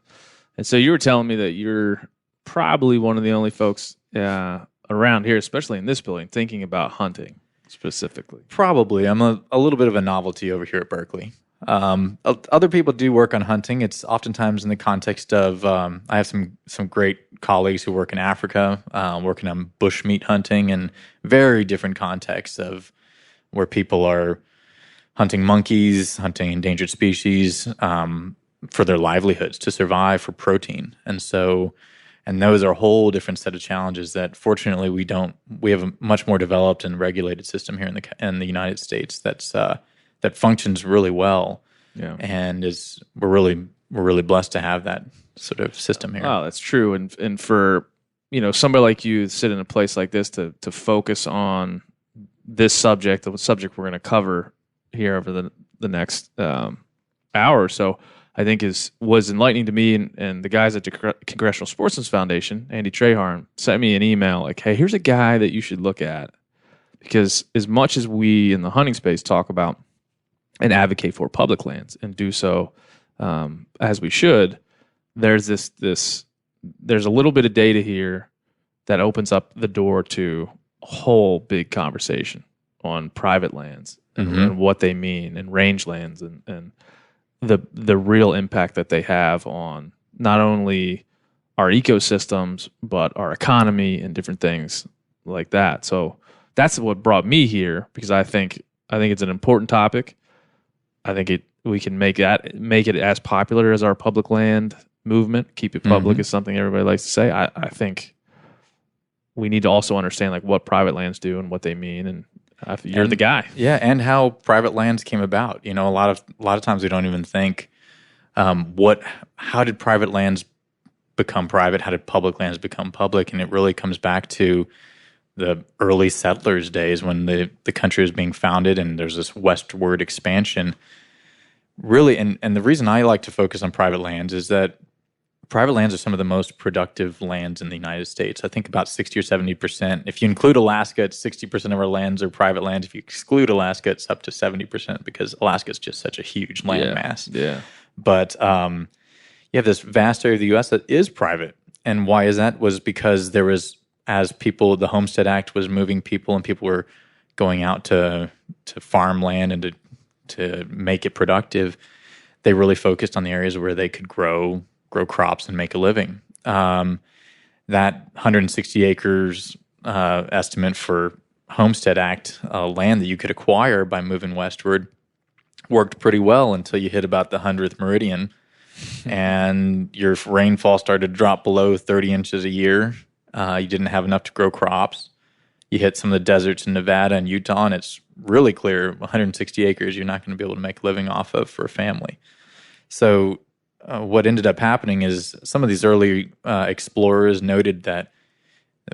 And so you were telling me that you're probably one of the only folks around here, especially in this building, thinking about hunting specifically. Probably. I'm a little bit of a novelty over here at Berkeley. Other people do work on hunting. It's oftentimes in the context of, I have some great colleagues who work in Africa, working on bushmeat hunting and very different contexts of where people are hunting monkeys, hunting endangered species, for their livelihoods, to survive, for protein. And those are a whole different set of challenges that fortunately we have a much more developed and regulated system here in the United States that functions really well. Yeah. And we're really blessed to have that sort of system here. Oh, that's true. And for, somebody like you sit in a place like this to focus on this subject, the subject we're going to cover here over the next hour or so, I think was enlightening to me, and the guys at the Congressional Sportsmen's Foundation, Andy Traharn, sent me an email like, hey, here's a guy that you should look at. Because as much as we in the hunting space talk about and advocate for public lands and do so as we should, there's there's a little bit of data here that opens up the door to a whole big conversation on private lands and what they mean, and rangelands and the real impact that they have on not only our ecosystems, but our economy and different things like that. So that's what brought me here, because I think it's an important topic. I think we can make it as popular as our public land movement. Keep it public is something everybody likes to say. I think we need to also understand like what private lands do and what they mean, and you're the guy. Yeah, and how private lands came about. A lot of times we don't even think how did private lands become private? How did public lands become public? And it really comes back to the early settlers' days when the country was being founded, and there's this westward expansion. Really, and the reason I like to focus on private lands is that private lands are some of the most productive lands in the United States. I think about 60 or 70%. If you include Alaska, it's 60% of our lands are private lands. If you exclude Alaska, it's up to 70%, because Alaska is just such a huge land mass. Yeah. But you have this vast area of the U.S. that is private. And why is that? Was because there was, the Homestead Act was moving people, and people were going out to farm land and to make it productive. They really focused on the areas where they could grow crops and make a living. That 160 acres estimate for Homestead Act land that you could acquire by moving westward worked pretty well until you hit about the 100th meridian, and your rainfall started to drop below 30 inches a year. You didn't have enough to grow crops. You hit some of the deserts in Nevada and Utah, and it's really clear 160 acres you're not going to be able to make a living off of for a family. So what ended up happening is some of these early explorers noted that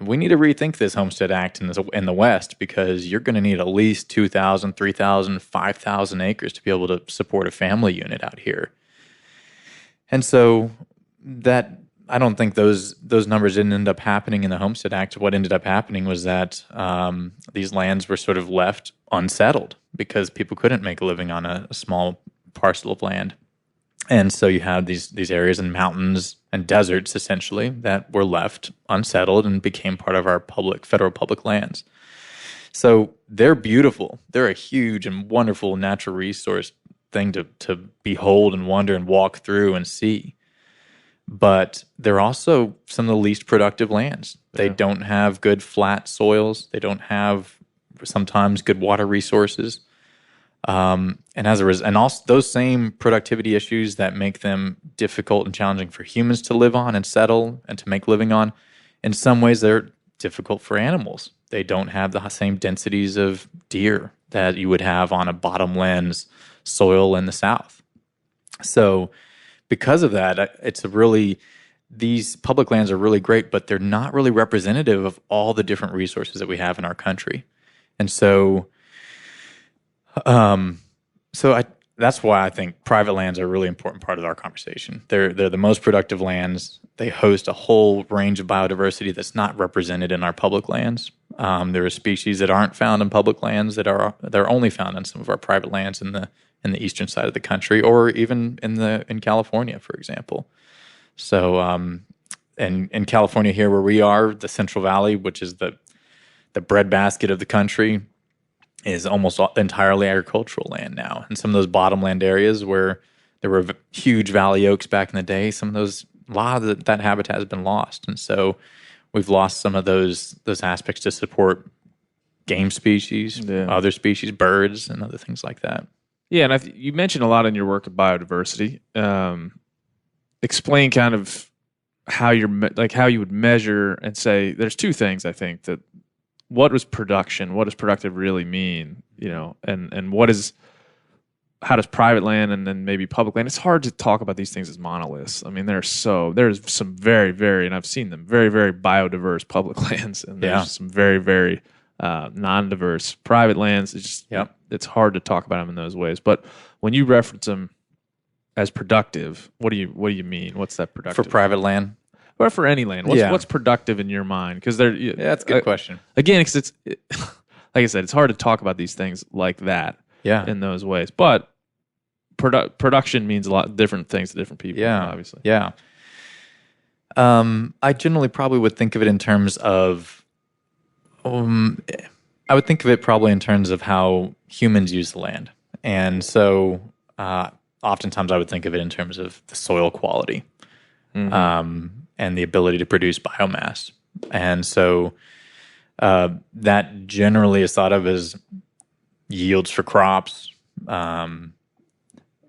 we need to rethink this Homestead Act in the West, because you're going to need at least 2,000, 3,000, 5,000 acres to be able to support a family unit out here. And so that, I don't think those numbers didn't end up happening in the Homestead Act. What ended up happening was that these lands were sort of left unsettled because people couldn't make a living on a small parcel of land. And so you had these areas and mountains and deserts, essentially, that were left unsettled and became part of our federal public lands. So they're beautiful. They're a huge and wonderful natural resource thing to behold and wonder and walk through and see. But they're also some of the least productive lands. They don't have good flat soils. They don't have sometimes good water resources. And as a result, and also those same productivity issues that make them difficult and challenging for humans to live on and settle and to make a living on, in some ways they're difficult for animals. They don't have the same densities of deer that you would have on a bottomlands soil in the South. So because of that, these public lands are really great, but they're not really representative of all the different resources that we have in our country. And so that's why I think private lands are a really important part of our conversation. They're the most productive lands. They host a whole range of biodiversity that's not represented in our public lands. There are species that aren't found in public lands they're only found on some of our private lands in the eastern side of the country, or even in California, for example. So, in California here where we are, the Central Valley, which is the breadbasket of the country, is almost entirely agricultural land now. And some of those bottomland areas where there were huge valley oaks back in the day, a lot of that habitat has been lost. And so we've lost some of those aspects to support game species, other species, birds, and other things like that. Yeah, and you mentioned a lot in your work of biodiversity. Explain kind of how you would measure and say there's two things, I think, that what does productive really mean, and how does private land and then maybe public land? It's hard to talk about these things as monoliths. I mean, there's some very, very, and I've seen them, very, very biodiverse public lands, and there's some very, very non-diverse private lands. It's hard to talk about them in those ways. But when you reference them as productive, what do you mean? What's that productive? For private land? Or for any land, what's productive in your mind? Because that's a good question. Again, because it's like I said, it's hard to talk about these things like that. In those ways, but production means a lot of different things to different people. Obviously. I generally probably would think of it in terms of. I would think of it probably in terms of how humans use the land, and so oftentimes I would think of it in terms of the soil quality. And the ability to produce biomass. And so that generally is thought of as yields for crops,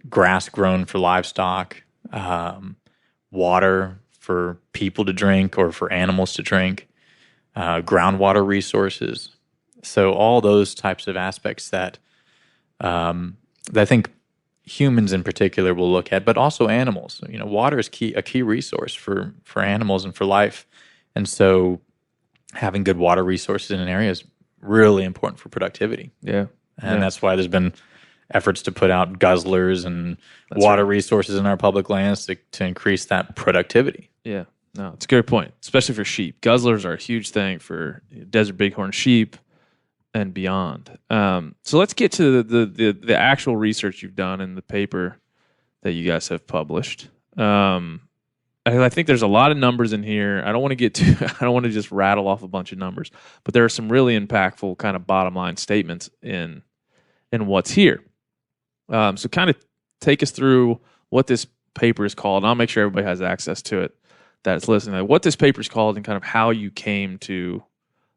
grass grown for livestock, water for people to drink or for animals to drink, groundwater resources. So all those types of aspects that I think humans in particular will look at, but also animals. Water is a key resource for animals and for life. And so having good water resources in an area is really important for productivity. That's why there's been efforts to put out guzzlers and water resources in our public lands to increase that productivity. Yeah. No, it's a good point, especially for sheep. Guzzlers are a huge thing for desert bighorn sheep and beyond. So let's get to the actual research you've done in the paper that you guys have published. I think there's a lot of numbers in here. I don't want to just rattle off a bunch of numbers, but there are some really impactful kind of bottom line statements in what's here. So kind of take us through what this paper is called. I'll make sure everybody has access to it that's listening. What this paper is called and kind of how you came to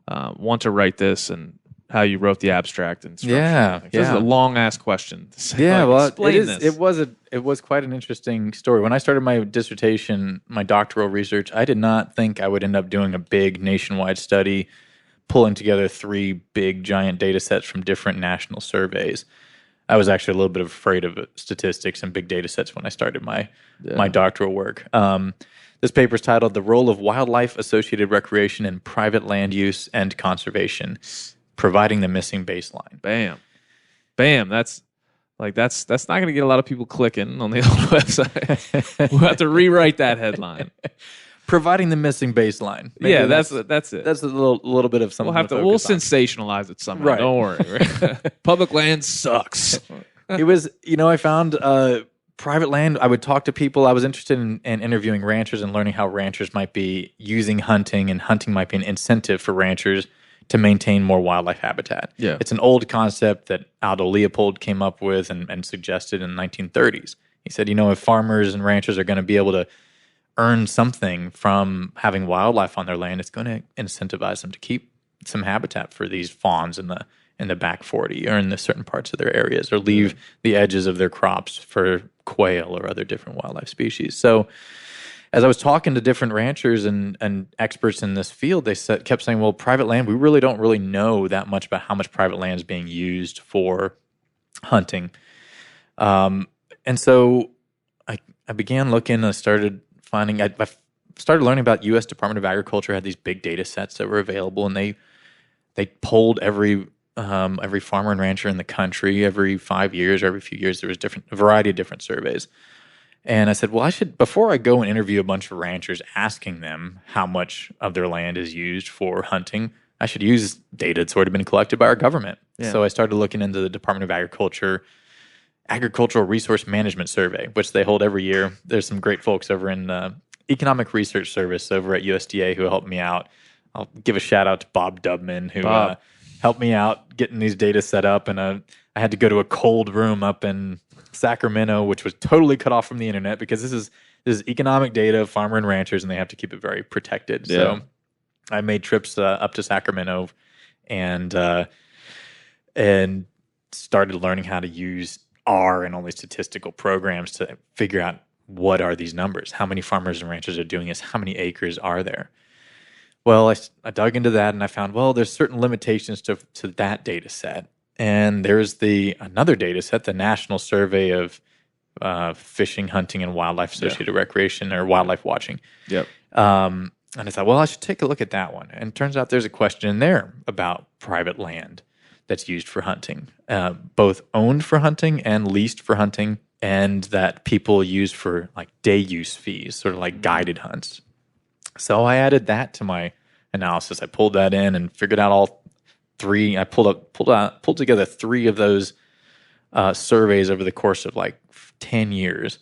want to write this and how you wrote the abstract and structure. Yeah, This is yeah. a long ass question. Yeah, well, explain this. it was quite an interesting story. When I started my dissertation, my doctoral research, I did not think I would end up doing a big nationwide study, pulling together 3 big giant data sets from different national surveys. I was actually a little bit afraid of statistics and big data sets when I started my doctoral work. This paper is titled "The Role of Wildlife Associated Recreation in Private Land Use and Conservation, Providing the Missing Baseline." Bam. That's not going to get a lot of people clicking on the old website. We'll have to rewrite that headline. Providing the missing baseline. Maybe Yeah, that's it. That's a little bit of something. We'll sensationalize it somehow. Right. Don't worry. Public land sucks. It was, I found private land. I would talk to people. I was interested in interviewing ranchers and learning how ranchers might be using hunting, and hunting might be an incentive for ranchers to maintain more wildlife habitat. Yeah. It's an old concept that Aldo Leopold came up with and suggested in the 1930s. He said, if farmers and ranchers are going to be able to earn something from having wildlife on their land, it's going to incentivize them to keep some habitat for these fawns in the back 40 or in the certain parts of their areas, or leave the edges of their crops for quail or other different wildlife species. So as I was talking to different ranchers and experts in this field, they kept saying, well, private land, we really don't really know that much about how much private land is being used for hunting. And so I began looking. I started finding, I started learning about U.S. Department of Agriculture had these big data sets that were available, and they polled every farmer and rancher in the country every 5 years or every few years. There was a variety of different surveys. And I said, well, before I go and interview a bunch of ranchers asking them how much of their land is used for hunting, I should use data that's already been collected by our government. Yeah. So I started looking into the Department of Agriculture Agricultural Resource Management Survey, which they hold every year. There's some great folks over in Economic Research Service over at USDA who helped me out. I'll give a shout out to Bob Dubman, who helped me out getting these data set up. And I had to go to a cold room up in Sacramento, which was totally cut off from the internet, because this is economic data of farmer and ranchers, and they have to keep it very protected. Yeah. So I made trips up to Sacramento and started learning how to use R and all these statistical programs to figure out what are these numbers, how many farmers and ranchers are doing this, how many acres are there. Well, I dug into that and I found, well, there's certain limitations to that data set. And there's another data set, the National Survey of Fishing, Hunting, and Wildlife Associated Recreation, or Wildlife Watching. Yep. And I thought, well, I should take a look at that one. And it turns out there's a question in there about private land that's used for hunting, both owned for hunting and leased for hunting, and that people use for like day use fees, sort of like guided hunts. So I added that to my analysis. I pulled that in and figured out all 3. I pulled together 3 of those surveys over the course of like 10 years,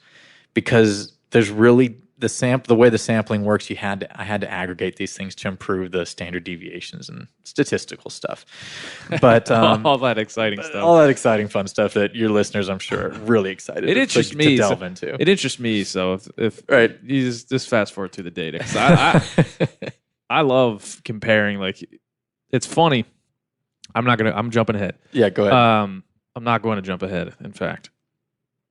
because there's really the way the sampling works. I had to aggregate these things to improve the standard deviations and statistical stuff. But all that exciting stuff, all that exciting fun stuff that your listeners, I'm sure, are really excited. It interests me to delve into. It interests me. So if right, you just fast forward through the data, 'cause I love comparing. Like, it's funny. I'm jumping ahead. Yeah, go ahead. I'm not going to jump ahead. In fact,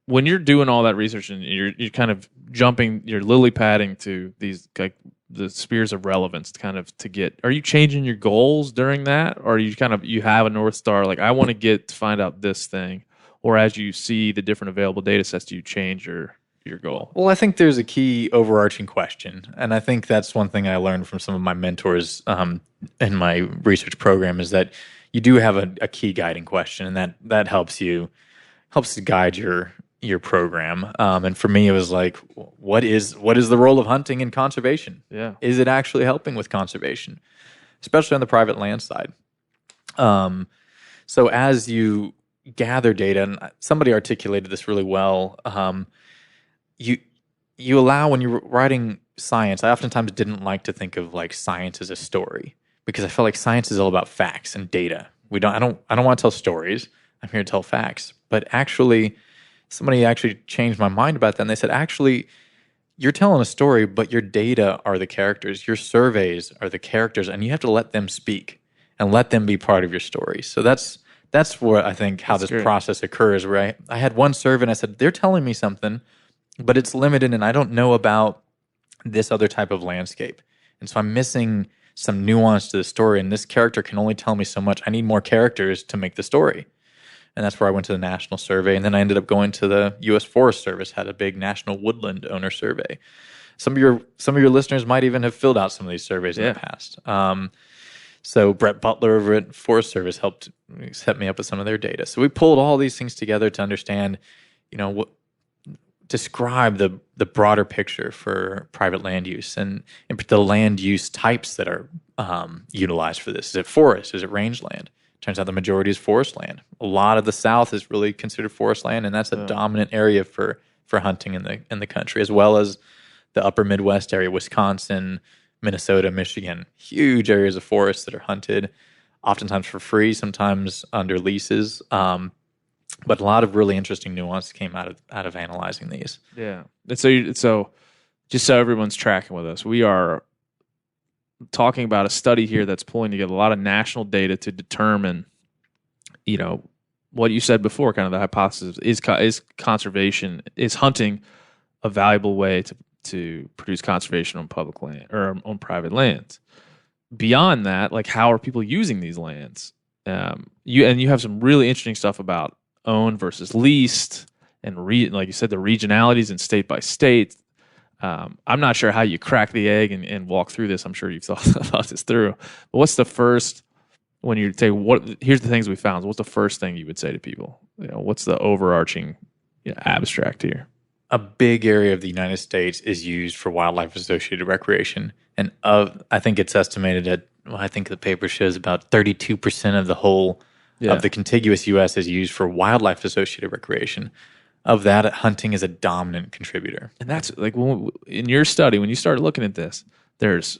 when you're doing all that research and you're kind of jumping, you're lily padding to these like the spheres of relevance, to get. Are you changing your goals during that, or are you have a North Star? Like, I want to find out this thing, or as you see the different available data sets, do you change your goal? Well, I think there's a key overarching question, and I think that's one thing I learned from some of my mentors in my research program, is that you do have a key guiding question, and that helps to guide your program. And for me, it was like, what is the role of hunting in conservation? Yeah. Is it actually helping with conservation, especially on the private land side? So as you gather data, and somebody articulated this really well, you allow, when you're writing science, I oftentimes didn't like to think of like science as a story, because I felt like science is all about facts and data. I don't want to tell stories. I'm here to tell facts. But actually, somebody actually changed my mind about that, and they said, actually, you're telling a story, but your data are the characters. Your surveys are the characters, and you have to let them speak. and let them be part of your story. So that's where I think how this process occurs, where I had one survey and I said, they're telling me something, but it's limited and I don't know about this other type of landscape. And so I'm missing some nuance to the story, and this character can only tell me so much. I need more characters to make the story. And that's where I went to the national survey. And then I ended up going to the U.S. Forest Service, had a big national woodland owner survey. Some of your listeners might even have filled out some of these surveys in the past. So Brett Butler over at Forest Service helped set me up with some of their data. So we pulled all these things together to understand, describe the broader picture for private land use and the land use types that are utilized for this. Is it forest? Is it rangeland? Turns out the majority is forest land. A lot of the South is really considered forest land, and that's a dominant area for hunting in the country, as well as the upper Midwest area, Wisconsin, Minnesota, Michigan. Huge areas of forest that are hunted, oftentimes for free, sometimes under leases. But a lot of really interesting nuance came out of analyzing these. Yeah. So just so everyone's tracking with us, we are talking about a study here that's pulling together a lot of national data to determine, what you said before, kind of the hypothesis is conservation, is hunting a valuable way to produce conservation on public land or on private lands. Beyond that, like, how are people using these lands? You have some really interesting stuff about owned versus leased, and like you said, the regionalities and state by state. I'm not sure how you crack the egg and walk through this. I'm sure you've thought this through. But what's the first, when you say, here's the things we found, what's the first thing you would say to people? What's the overarching abstract here? A big area of the United States is used for wildlife associated recreation. And I think it's estimated at, I think the paper shows about 32% of the whole of the contiguous U.S. is used for wildlife associated recreation. Of that, hunting is a dominant contributor. And that's like, in your study, when you started looking at this, it's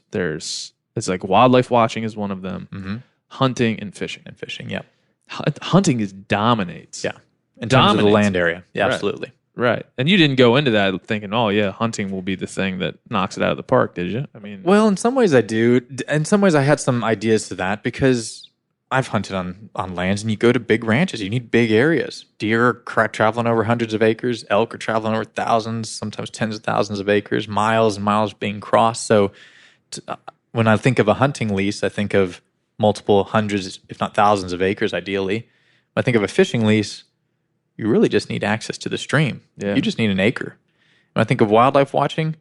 like wildlife watching is one of them, hunting and fishing. Yeah. Hunting dominates. Yeah. In terms of the land area. Yeah, right. Absolutely. Right. And you didn't go into that thinking, oh, yeah, hunting will be the thing that knocks it out of the park, did you? I mean, well, in some ways I do. In some ways I had some ideas to that because I've hunted on lands, and you go to big ranches, you need big areas. Deer are traveling over hundreds of acres. Elk are traveling over thousands, sometimes tens of thousands of acres, miles and miles being crossed. So when I think of a hunting lease, I think of multiple hundreds, if not thousands of acres, ideally. When I think of a fishing lease, you really just need access to the stream. Yeah. You just need an acre. When I think of wildlife watching,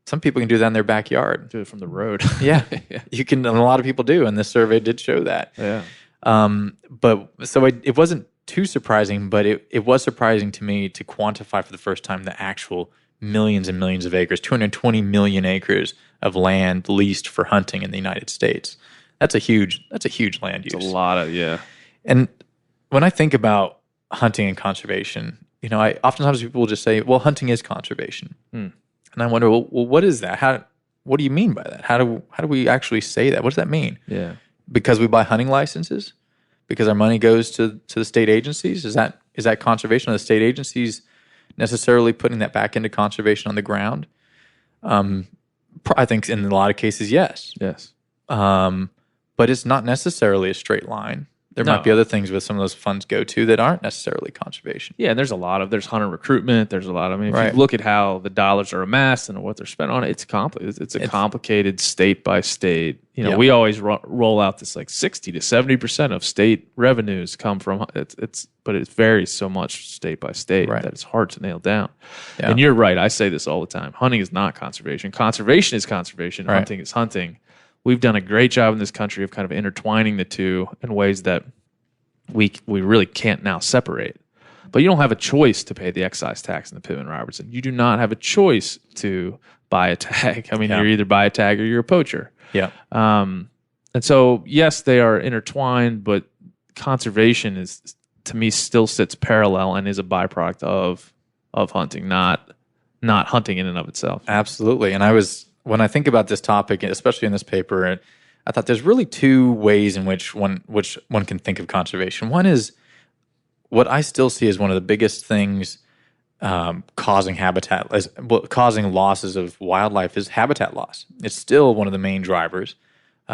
some people can do that in their backyard. Do it from the road. Yeah. You can, and a lot of people do, and this survey did show that. Yeah. But so it wasn't too surprising, but it was surprising to me to quantify for the first time the actual millions and millions of acres, 220 million acres of land leased for hunting in the United States. That's a huge land use. It's a lot of, yeah. And when I think about hunting and conservation, oftentimes people will just say, well, hunting is conservation. And I wonder, well, what is that? What do you mean by that? How do we actually say that? What does that mean? Yeah. Because we buy hunting licenses? Because our money goes to the state agencies? Is that conservation? Are the state agencies necessarily putting that back into conservation on the ground? I think in a lot of cases, yes. Yes. But it's not necessarily a straight line. There might be other things where some of those funds go to that aren't necessarily conservation. Yeah, and there's hunter recruitment. There's a lot. I mean, if you look at how the dollars are amassed and what they're spent on, it's complicated. It's a complicated state by state. We always roll out this like 60 to 70% of state revenues come from but it varies so much state by state that it's hard to nail down. Yeah. And you're right. I say this all the time. Hunting is not conservation. Conservation is conservation. Right. Hunting is hunting. We've done a great job in this country of kind of intertwining the two in ways that we really can't now separate. But you don't have a choice to pay the excise tax in the Pittman-Robertson. You do not have a choice to buy a tag. I mean, you're either buy a tag or you're a poacher. Yeah. And so, yes, they are intertwined, but conservation is, to me, still sits parallel and is a byproduct of hunting, not hunting in and of itself. Absolutely. And when I think about this topic, especially in this paper, I thought there's really two ways in which one can think of conservation. One is what I still see as one of the biggest things causing losses of wildlife is habitat loss. It's still one of the main drivers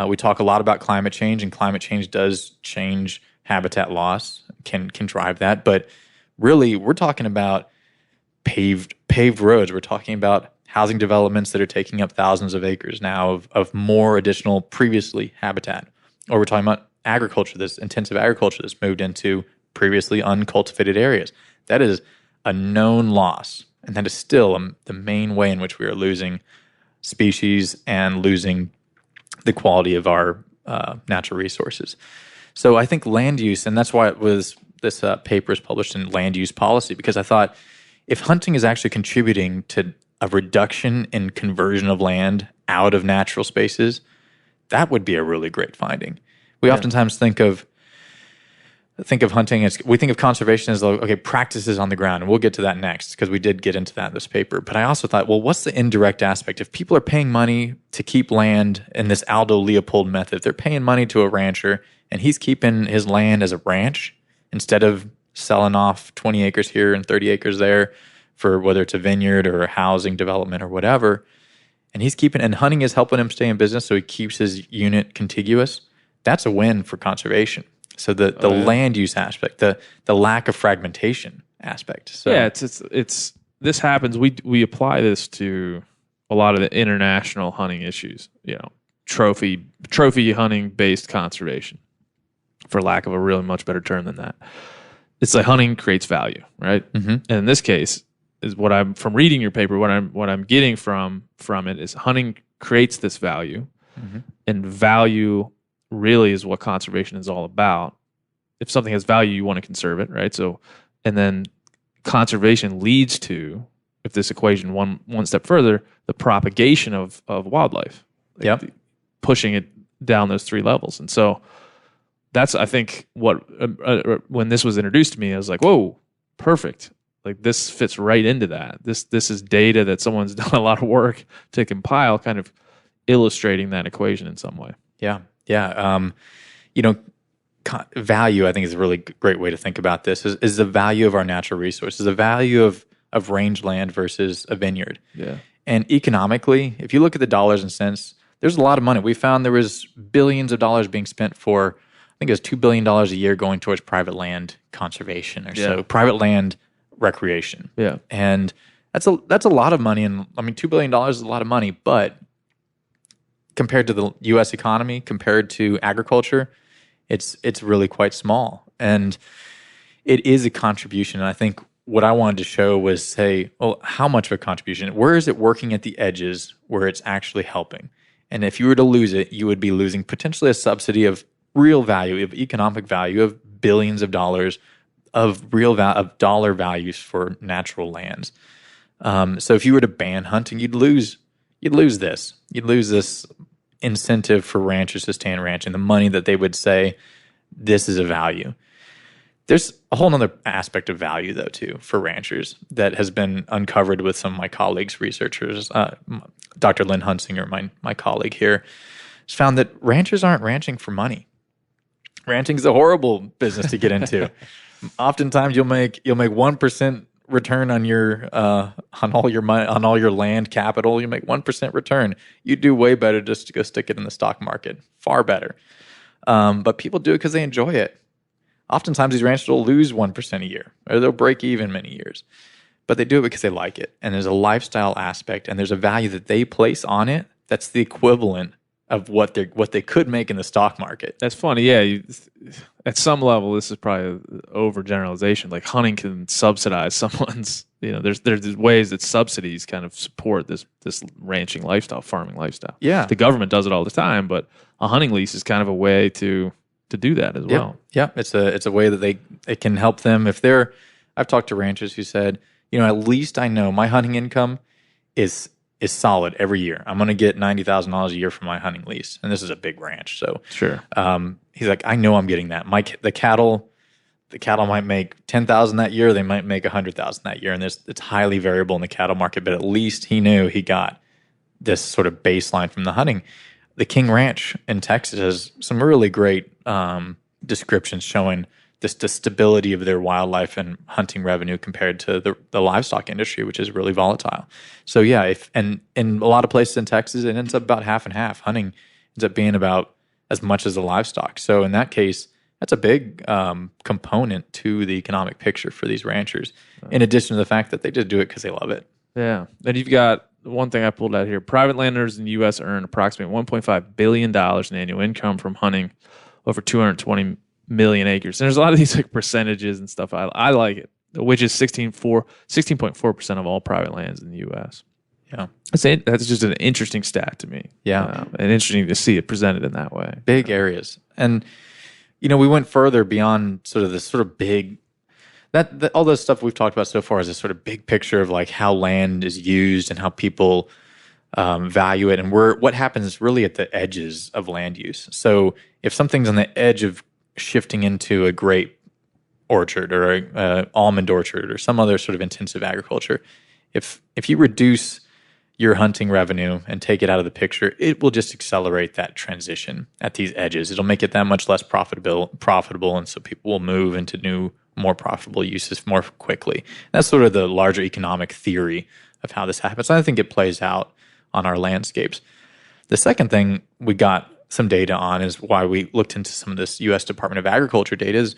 We talk a lot about climate change, and climate change does change habitat loss, can drive that. But really, we're talking about paved roads. We're talking about housing developments that are taking up thousands of acres now of more additional previously habitat. Or we're talking about agriculture, this intensive agriculture that's moved into previously uncultivated areas. That is a known loss, and that is still the main way in which we are losing species and losing the quality of our natural resources. So I think land use, and that's why this paper is published in Land Use Policy, because I thought if hunting is actually contributing to a reduction in conversion of land out of natural spaces, that would be a really great finding. We oftentimes think of hunting as, we think of conservation as like, okay, practices on the ground, and we'll get to that next because we did get into that in this paper. But I also thought, well, what's the indirect aspect? If people are paying money to keep land in this Aldo Leopold method, they're paying money to a rancher and he's keeping his land as a ranch instead of selling off 20 acres here and 30 acres there for whether it's a vineyard or a housing development or whatever. And and hunting is helping him stay in business, so he keeps his unit contiguous. That's a win for conservation. So the land use aspect, the lack of fragmentation aspect. So yeah, it's this happens. We apply this to a lot of the international hunting issues. You know, trophy hunting based conservation, for lack of a really much better term than that. It's like hunting creates value, right? Mm-hmm. And in this case, is what I'm from reading your paper. What I'm getting from it is hunting creates this value, and value really is what conservation is all about. If something has value, you want to conserve it, right? So, and then conservation leads to, if this equation one step further, the propagation of wildlife. Pushing it down those three levels. And so that's, I think, what when this was introduced to me, I was like, whoa, perfect. Like this fits right into that. This is data that someone's done a lot of work to compile, kind of illustrating that equation in some way. Yeah. Value, I think, is a really great way to think about this. Is the value of our natural resources, the value of rangeland versus a vineyard. Yeah. And economically, if you look at the dollars and cents, there's a lot of money. We found there was billions of dollars being spent for, I think it was $2 billion a year going towards private land conservation or so, private land recreation. Yeah. And that's a lot of money. And I mean, $2 billion is a lot of money, but compared to the U.S. economy, compared to agriculture, it's really quite small. And it is a contribution. And I think what I wanted to show was say, well, how much of a contribution? Where is it working at the edges where it's actually helping? And if you were to lose it, you would be losing potentially a subsidy of real value, of economic value, of billions of dollars, of of dollar values for natural lands. So if you were to ban hunting, you'd lose this. You'd lose this incentive for ranchers to stay in ranching, the money that they would say, this is a value. There's a whole other aspect of value, though, too, for ranchers that has been uncovered with some of my colleagues, researchers. Dr. Lynn Hunsinger, my colleague here, has found that ranchers aren't ranching for money. Ranching is a horrible business to get into. Oftentimes, you'll make 1% return on your on all your land capital. You make 1% return. You do way better just to go stick it in the stock market. Far better. But people do it because they enjoy it. Oftentimes, these ranchers will lose 1% a year, or they'll break even many years. But they do it because they like it, and there's a lifestyle aspect, and there's a value that they place on it that's the equivalent of what they could make in the stock market. That's funny. Yeah, at some level, this is probably an overgeneralization. Like hunting can subsidize someone's. There's ways that subsidies kind of support this ranching lifestyle, farming lifestyle. Yeah, the government does it all the time, but a hunting lease is kind of a way to do that as well. Yeah, it's a way that it can help them if they're. I've talked to ranchers who said, at least I know my hunting income is solid every year. I'm going to get $90,000 a year from my hunting lease, and this is a big ranch. So sure, he's like, I know I'm getting that. The cattle might make $10,000 that year. They might make $100,000 that year, and it's highly variable in the cattle market. But at least he knew he got this sort of baseline from the hunting. The King Ranch in Texas has some really great descriptions showing the stability of their wildlife and hunting revenue compared to the livestock industry, which is really volatile. So yeah, and in a lot of places in Texas, it ends up about half and half. Hunting ends up being about as much as the livestock. So in that case, that's a big component to the economic picture for these ranchers, in addition to the fact that they just do it because they love it. Yeah. And you've got one thing I pulled out here. Private landowners in the U.S. earn approximately $1.5 billion in annual income from hunting over 220 million acres. And there's a lot of these like percentages and stuff. I like it, which is 16.4% of all private lands in the U.S. Yeah. That's just an interesting stat to me. Yeah. And interesting to see it presented in that way. Big areas. And, we went further beyond sort of this sort of big, that all this stuff we've talked about so far is a sort of big picture of like how land is used and how people value it, and what happens really at the edges of land use. So if something's on the edge of shifting into a grape orchard or a almond orchard or some other sort of intensive agriculture, if you reduce your hunting revenue and take it out of the picture, it will just accelerate that transition at these edges. It'll make it that much less profitable, and so people will move into new, more profitable uses more quickly. That's sort of the larger economic theory of how this happens. I think it plays out on our landscapes. The second thing we got some data on is why we looked into some of this U.S. Department of Agriculture data is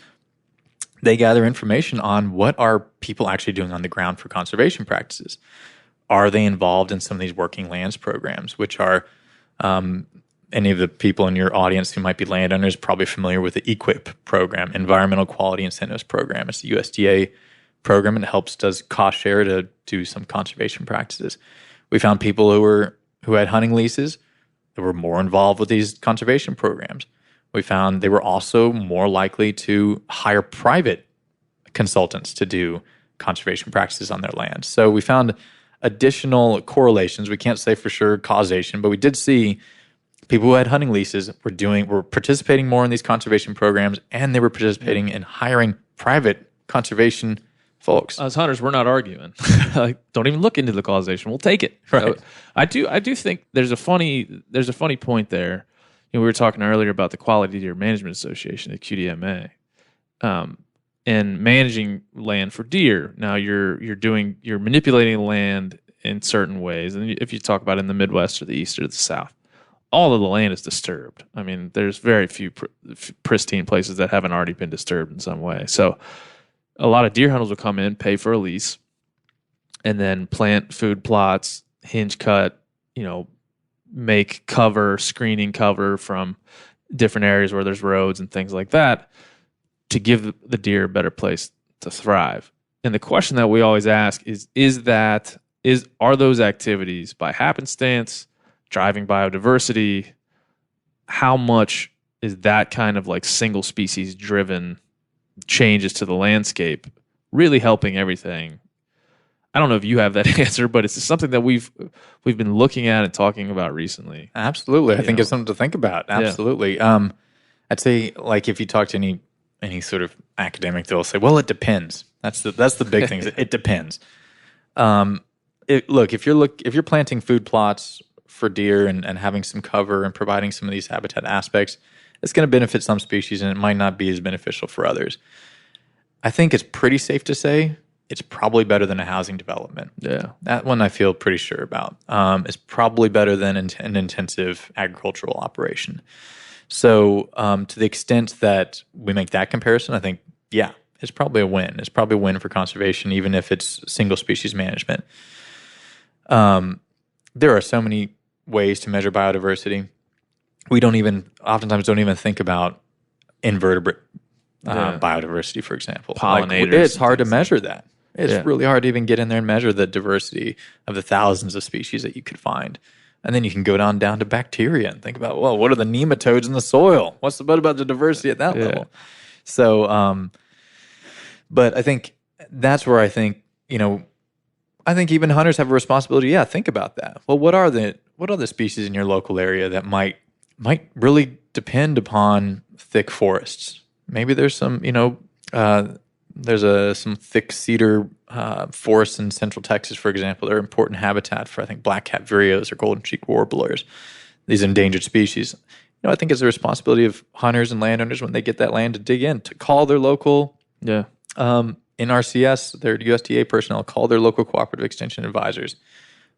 they gather information on what are people actually doing on the ground for conservation practices. Are they involved in some of these working lands programs, which are any of the people in your audience who might be landowners probably familiar with the EQIP program, Environmental Quality Incentives Program. It's a USDA program and does cost share to do some conservation practices. We found people who had hunting leases that were more involved with these conservation programs. We found they were also more likely to hire private consultants to do conservation practices on their land. So we found additional correlations. We can't say for sure causation, but we did see people who had hunting leases were participating more in these conservation programs, and they were participating in hiring private conservation folks. As hunters, we're not arguing. Like, don't even look into the causation. We'll take it. Right. I do think there's a funny point there. We were talking earlier about the Quality Deer Management Association, the QDMA, and managing land for deer. Now you're manipulating land in certain ways, and if you talk about in the Midwest or the East or the South, all of the land is disturbed. I mean, there's very few pristine places that haven't already been disturbed in some way. So a lot of deer hunters will come in, pay for a lease, and then plant food plots, hinge cut, make screening cover from different areas where there's roads and things like that to give the deer a better place to thrive. And the question that we always ask are those activities by happenstance, driving biodiversity? How much is that kind of like single species driven changes to the landscape really helping everything? I don't know if you have that answer, but it's something that we've been looking at and talking about recently. Absolutely. I think it's something to think about. Absolutely. Yeah. I'd say, like, if you talk to any sort of academic, they'll say, well, it depends. That's the big thing. It depends. If you're planting food plots for deer and having some cover and providing some of these habitat aspects, it's going to benefit some species and it might not be as beneficial for others. I think it's pretty safe to say it's probably better than a housing development. Yeah. That one I feel pretty sure about. It's probably better than an intensive agricultural operation. So to the extent that we make that comparison, I think, yeah, it's probably a win. It's probably a win for conservation, even if it's single species management. There are so many ways to measure biodiversity. We oftentimes don't even think about invertebrate biodiversity, for example. Pollinators. It's hard to measure that. It's really hard to even get in there and measure the diversity of the thousands of species that you could find. And then you can go down to bacteria and think about, well, what are the nematodes in the soil? What's about the diversity at that level? So, but I think that's where I think even hunters have a responsibility. Yeah, think about that. Well, what are the species in your local area that might really depend upon thick forests? Maybe there's some, some thick cedar forests in central Texas, for example. They're important habitat for, I think, black-cap vireos or golden-cheeked warblers, these endangered species. I think it's the responsibility of hunters and landowners when they get that land to dig in, to call their local NRCS, their USDA personnel, call their local cooperative extension advisors,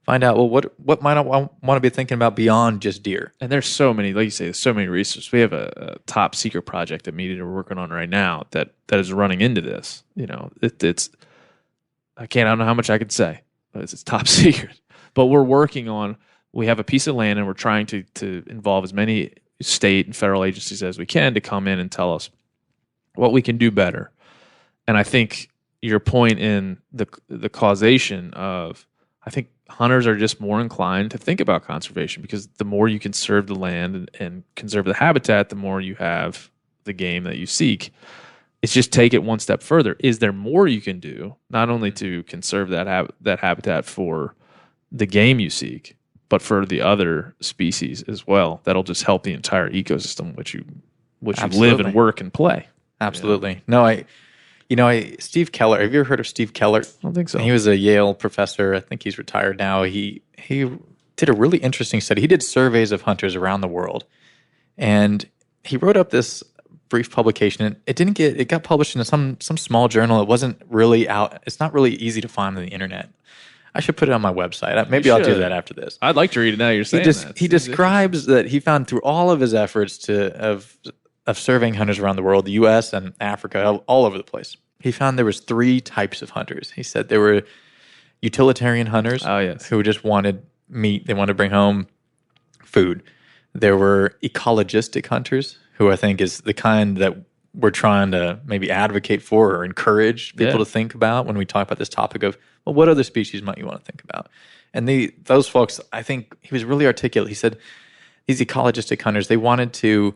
Find out, well, what might I want to be thinking about beyond just deer? And there's so many, like you say, there's so many resources. We have a top secret project at Media we're working on right now that is running into this. It's I don't know how much I could say. It's top secret. But we're working on, we have a piece of land and we're trying to involve as many state and federal agencies as we can to come in and tell us what we can do better. And I think your point in the causation of, I think hunters are just more inclined to think about conservation because the more you conserve the land and conserve the habitat, the more you have the game that you seek. It's just take it one step further. Is there more you can do, not only to conserve that habitat for the game you seek, but for the other species as well? That'll just help the entire ecosystem which you live and work and play. Absolutely. No, Steve Keller. Have you ever heard of Steve Keller? I don't think so. He was a Yale professor. I think he's retired now. He did a really interesting study. He did surveys of hunters around the world, and he wrote up this brief publication. It got published in some small journal. It wasn't really out. It's not really easy to find on the internet. I should put it on my website. Maybe I'll do that after this. I'd like to read it now. You're saying that. He describes that he found through all of his efforts of surveying hunters around the world, the U.S. and Africa, all over the place. He found there was 3 types of hunters. He said there were utilitarian hunters who just wanted meat. They wanted to bring home food. There were ecologistic hunters, who I think is the kind that we're trying to maybe advocate for or encourage people to think about when we talk about this topic of, well, what other species might you want to think about? And those folks, I think he was really articulate. He said these ecologistic hunters, they wanted to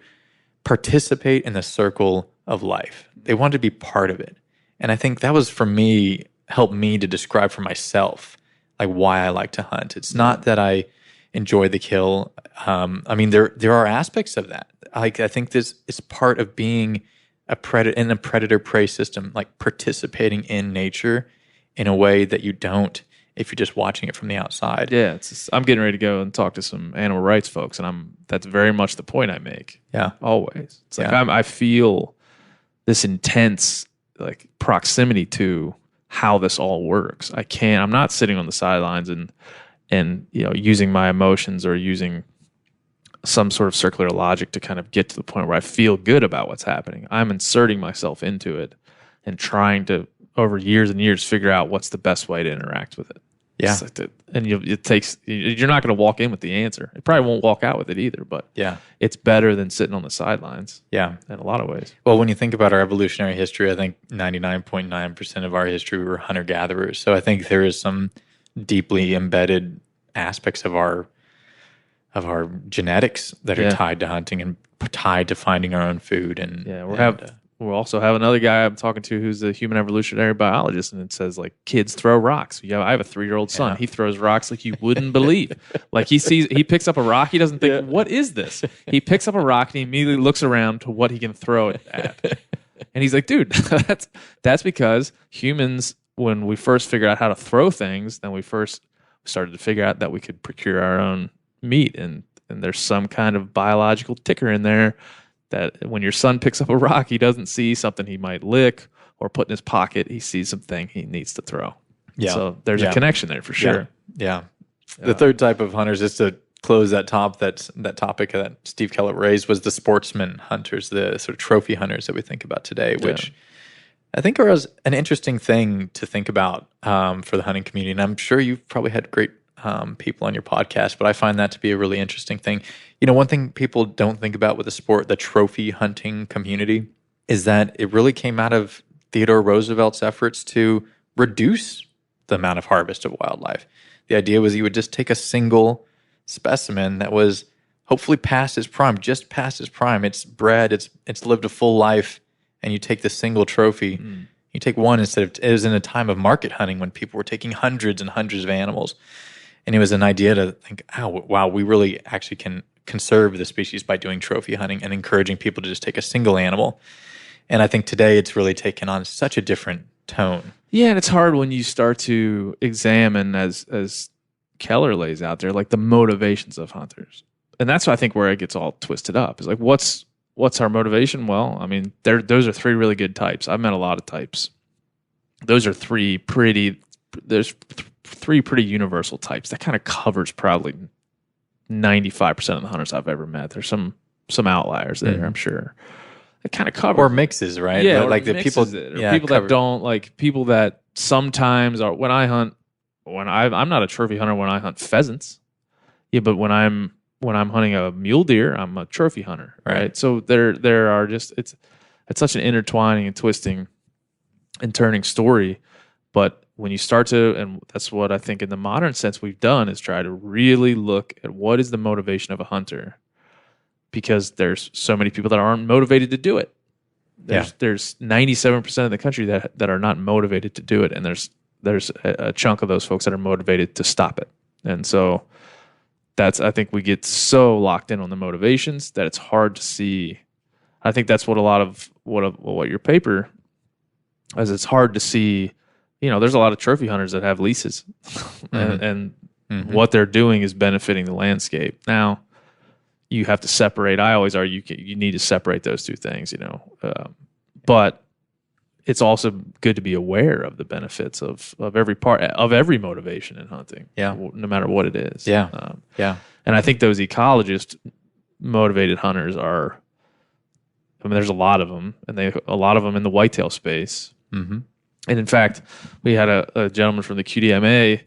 participate in the circle of life. They wanted to be part of it. And I think that was, for me, helped me to describe for myself like why I like to hunt. It's not that I enjoy the kill. I mean, there are aspects of that. I think this is part of being a predator in a predator-prey system, like participating in nature in a way that you don't if you're just watching it from the outside. Yeah, I'm getting ready to go and talk to some animal rights folks, and that's very much the point I make. Yeah, always. It's like I feel this intense like proximity to how this all works. I'm not sitting on the sidelines and using my emotions or using some sort of circular logic to kind of get to the point where I feel good about what's happening. I'm inserting myself into it and trying to, over years and years, figure out what's the best way to interact with it. Yeah. And you're not going to walk in with the answer. It probably won't walk out with it either, but it's better than sitting on the sidelines. Yeah. In a lot of ways. Well, when you think about our evolutionary history, I think 99.9% of our history we were hunter-gatherers. So I think there is some deeply embedded aspects of our genetics that are tied to hunting and tied to finding our own food. And we'll also have another guy I'm talking to who's a human evolutionary biologist, and it says like kids throw rocks. I have a 3-year-old son. He throws rocks like you wouldn't believe. Like he picks up a rock. He doesn't think, what is this? He picks up a rock and he immediately looks around to what he can throw it at. And he's like, dude, that's because humans, when we first figured out how to throw things, then we first started to figure out that we could procure our own meat, and there's some kind of biological ticker in there that when your son picks up a rock, he doesn't see something he might lick or put in his pocket. He sees something he needs to throw. Yeah. So there's a connection there for sure. Yeah. The third type of hunters, just to close that topic that Steve Keller raised, was the sportsman hunters, the sort of trophy hunters that we think about today, which I think are an interesting thing to think about for the hunting community. And I'm sure you've probably had great people on your podcast, but I find that to be a really interesting thing. One thing people don't think about with the trophy hunting community is that it really came out of Theodore Roosevelt's efforts to reduce the amount of harvest of wildlife. The idea was you would just take a single specimen that was hopefully past its prime, just past its prime. It's bred, it's lived a full life, and you take the single trophy. You take one instead of, it was in a time of market hunting when people were taking hundreds and hundreds of animals. And it was an idea to think, oh, wow, we really actually can conserve the species by doing trophy hunting and encouraging people to just take a single animal. And I think today it's really taken on such a different tone. Yeah, and it's hard when you start to examine, as Keller lays out there, like the motivations of hunters. And that's, I think, where it gets all twisted up. Is like, what's our motivation? Well, I mean, those are 3 really good types. I've met a lot of types. Those are 3 there's three pretty universal types. That kind of covers probably 95% of the hunters I've ever met. There's some outliers there, I'm sure. It kind of covers or mixes, right? Yeah, like the people, people that don't like people that sometimes are. When I hunt, I'm not a trophy hunter when I hunt pheasants. Yeah, but when I'm hunting a mule deer, I'm a trophy hunter, right? So there are just it's such an intertwining and twisting and turning story. But when you start to, and that's what I think in the modern sense we've done, is try to really look at what is the motivation of a hunter, because there's so many people that aren't motivated to do it. There's 97% of the country that are not motivated to do it, and there's a chunk of those folks that are motivated to stop it. And so I think we get so locked in on the motivations that it's hard to see. I think that's what a lot of what your paper is. It's hard to see. There's a lot of trophy hunters that have leases, and what they're doing is benefiting the landscape. Now, you have to separate. I always argue you need to separate those two things. But it's also good to be aware of the benefits of every part of every motivation in hunting. Yeah, no matter what it is. Yeah, And I think those ecologist motivated hunters are. I mean, there's a lot of them, and a lot of them in the whitetail space. Mm-hmm. And in fact, we had a gentleman from the QDMA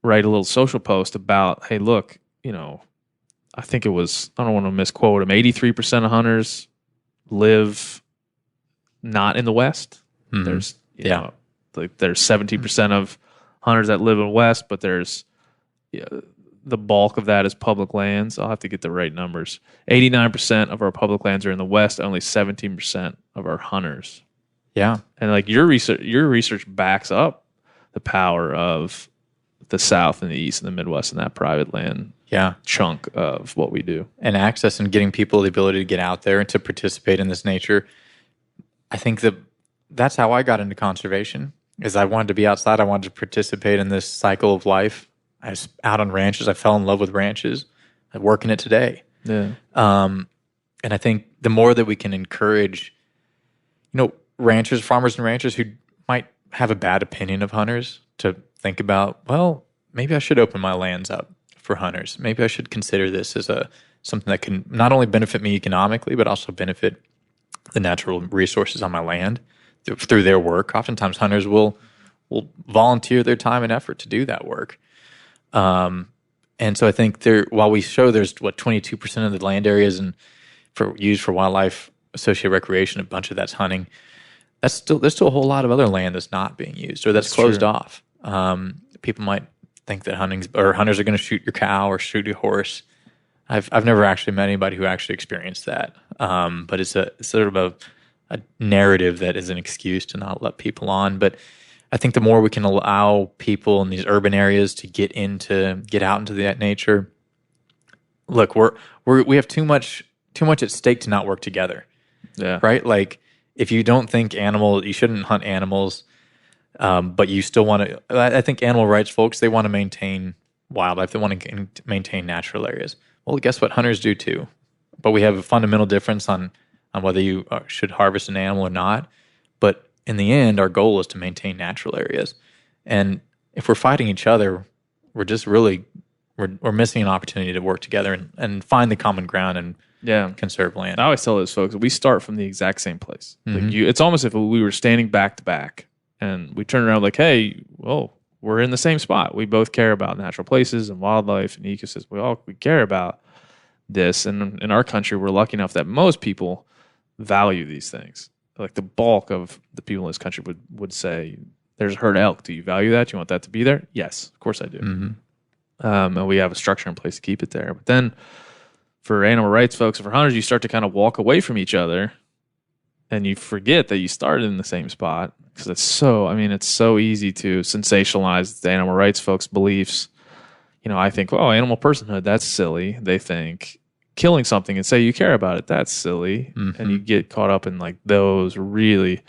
write a little social post about, hey, look, I think it was, I don't want to misquote him, 83% of hunters live not in the West. Mm-hmm. There's, there's 17% of hunters that live in the West, but there's the bulk of that is public lands. I'll have to get the right numbers. 89% of our public lands are in the West, only 17% of our hunters. Yeah. And like your research backs up the power of the South and the East and the Midwest and that private land chunk of what we do. And access and getting people the ability to get out there and to participate in this nature. I think that's how I got into conservation, is I wanted to be outside. I wanted to participate in this cycle of life. I was out on ranches. I fell in love with ranches. I work in it today. Yeah. And I think the more that we can encourage, ranchers, farmers and ranchers who might have a bad opinion of hunters to think about, well, maybe I should open my lands up for hunters. Maybe I should consider this as something that can not only benefit me economically, but also benefit the natural resources on my land through their work. Oftentimes hunters will volunteer their time and effort to do that work. And so I think while we show there's 22% of the land areas used for wildlife associated recreation, a bunch of that's hunting. There's still a whole lot of other land that's not being used or that's closed off. People might think that hunters are going to shoot your cow or shoot your horse. I've never actually met anybody who actually experienced that. But it's sort of a narrative that is an excuse to not let people on. But I think the more we can allow people in these urban areas to get out into that nature. Look, we have too much at stake to not work together. Yeah. Right? Like, if you don't think you shouldn't hunt animals, but you still want to, I think animal rights folks, they want to maintain wildlife. They want to maintain natural areas. Well, guess what? Hunters do too. But we have a fundamental difference on whether you should harvest an animal or not. But in the end, our goal is to maintain natural areas. And if we're fighting each other, we're just really, we're missing an opportunity to work together and find the common ground and conserve land. I always tell those folks, we start from the exact same place. Mm-hmm. Like it's almost if we were standing back to back and we turn around like, hey, well, we're in the same spot. We both care about natural places and wildlife and ecosystems. We care about this. And in our country, we're lucky enough that most people value these things. Like the bulk of the people in this country would say, there's a herd of elk. Do you value that? Do you want that to be there? Yes, of course I do. Mm-hmm. And we have a structure in place to keep it there. But then for animal rights folks and for hunters, you start to kind of walk away from each other and you forget that you started in the same spot because it's so easy to sensationalize the animal rights folks' beliefs. I think, animal personhood, that's silly. They think killing something and say you care about it, that's silly. Mm-hmm. And you get caught up in like those really,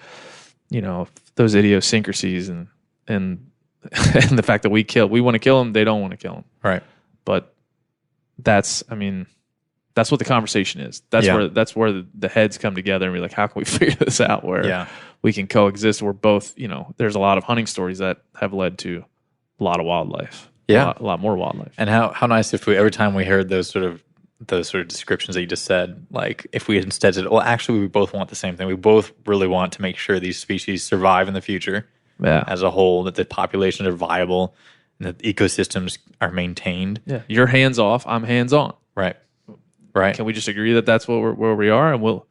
those idiosyncrasies and the fact that we want to kill them, they don't want to kill them. Right. But that's what the conversation is. That's where the heads come together and be like, how can we figure this out where we can coexist? We're both, there's a lot of hunting stories that have led to a lot of wildlife. Yeah. A lot more wildlife. And how nice if every time we heard those sort of descriptions that you just said, like if we instead said, well, actually, we both want the same thing. We both really want to make sure these species survive in the future as a whole, that the populations are viable, and that ecosystems are maintained. Yeah, you're hands off, I'm hands on. Right. Can we just agree that that's where we are? And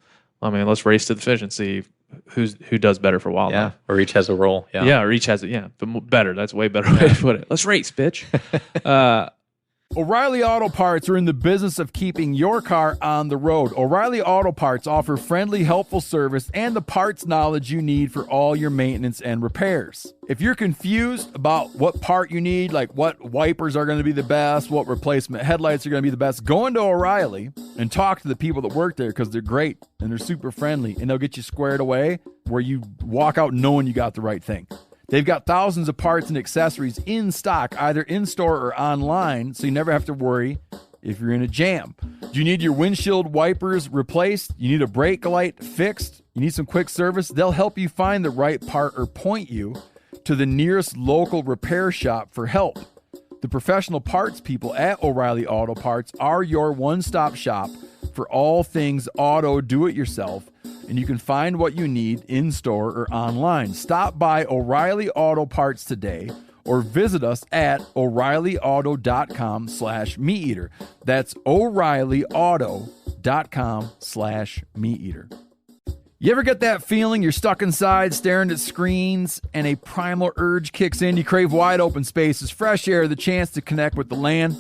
let's race to the finish and see who does better for wildlife. Yeah, or each has a role. Yeah, or each has it. Yeah, better. That's a way better way to put it. Let's race, bitch. O'Reilly Auto Parts are in the business of keeping your car on the road. O'Reilly Auto Parts offer friendly, helpful service and the parts knowledge you need for all your maintenance and repairs. If you're confused about what part you need, like what wipers are going to be the best, what replacement headlights are going to be the best, go into O'Reilly and talk to the people that work there, because they're great and they're super friendly, and they'll get you squared away where you walk out knowing you got the right thing. They've got thousands of parts and accessories in stock, either in-store or online, so you never have to worry if you're in a jam. Do you need your windshield wipers replaced? You need a brake light fixed? You need some quick service? They'll help you find the right part or point you to the nearest local repair shop for help. The professional parts people at O'Reilly Auto Parts are your one-stop shop for all things auto do-it-yourself, and you can find what you need in-store or online. Stop by O'Reilly Auto Parts today or visit us at O'ReillyAuto.com/MeatEater. That's O'ReillyAuto.com/MeatEater. You ever get that feeling you're stuck inside staring at screens and a primal urge kicks in? You crave wide open spaces, fresh air, the chance to connect with the land.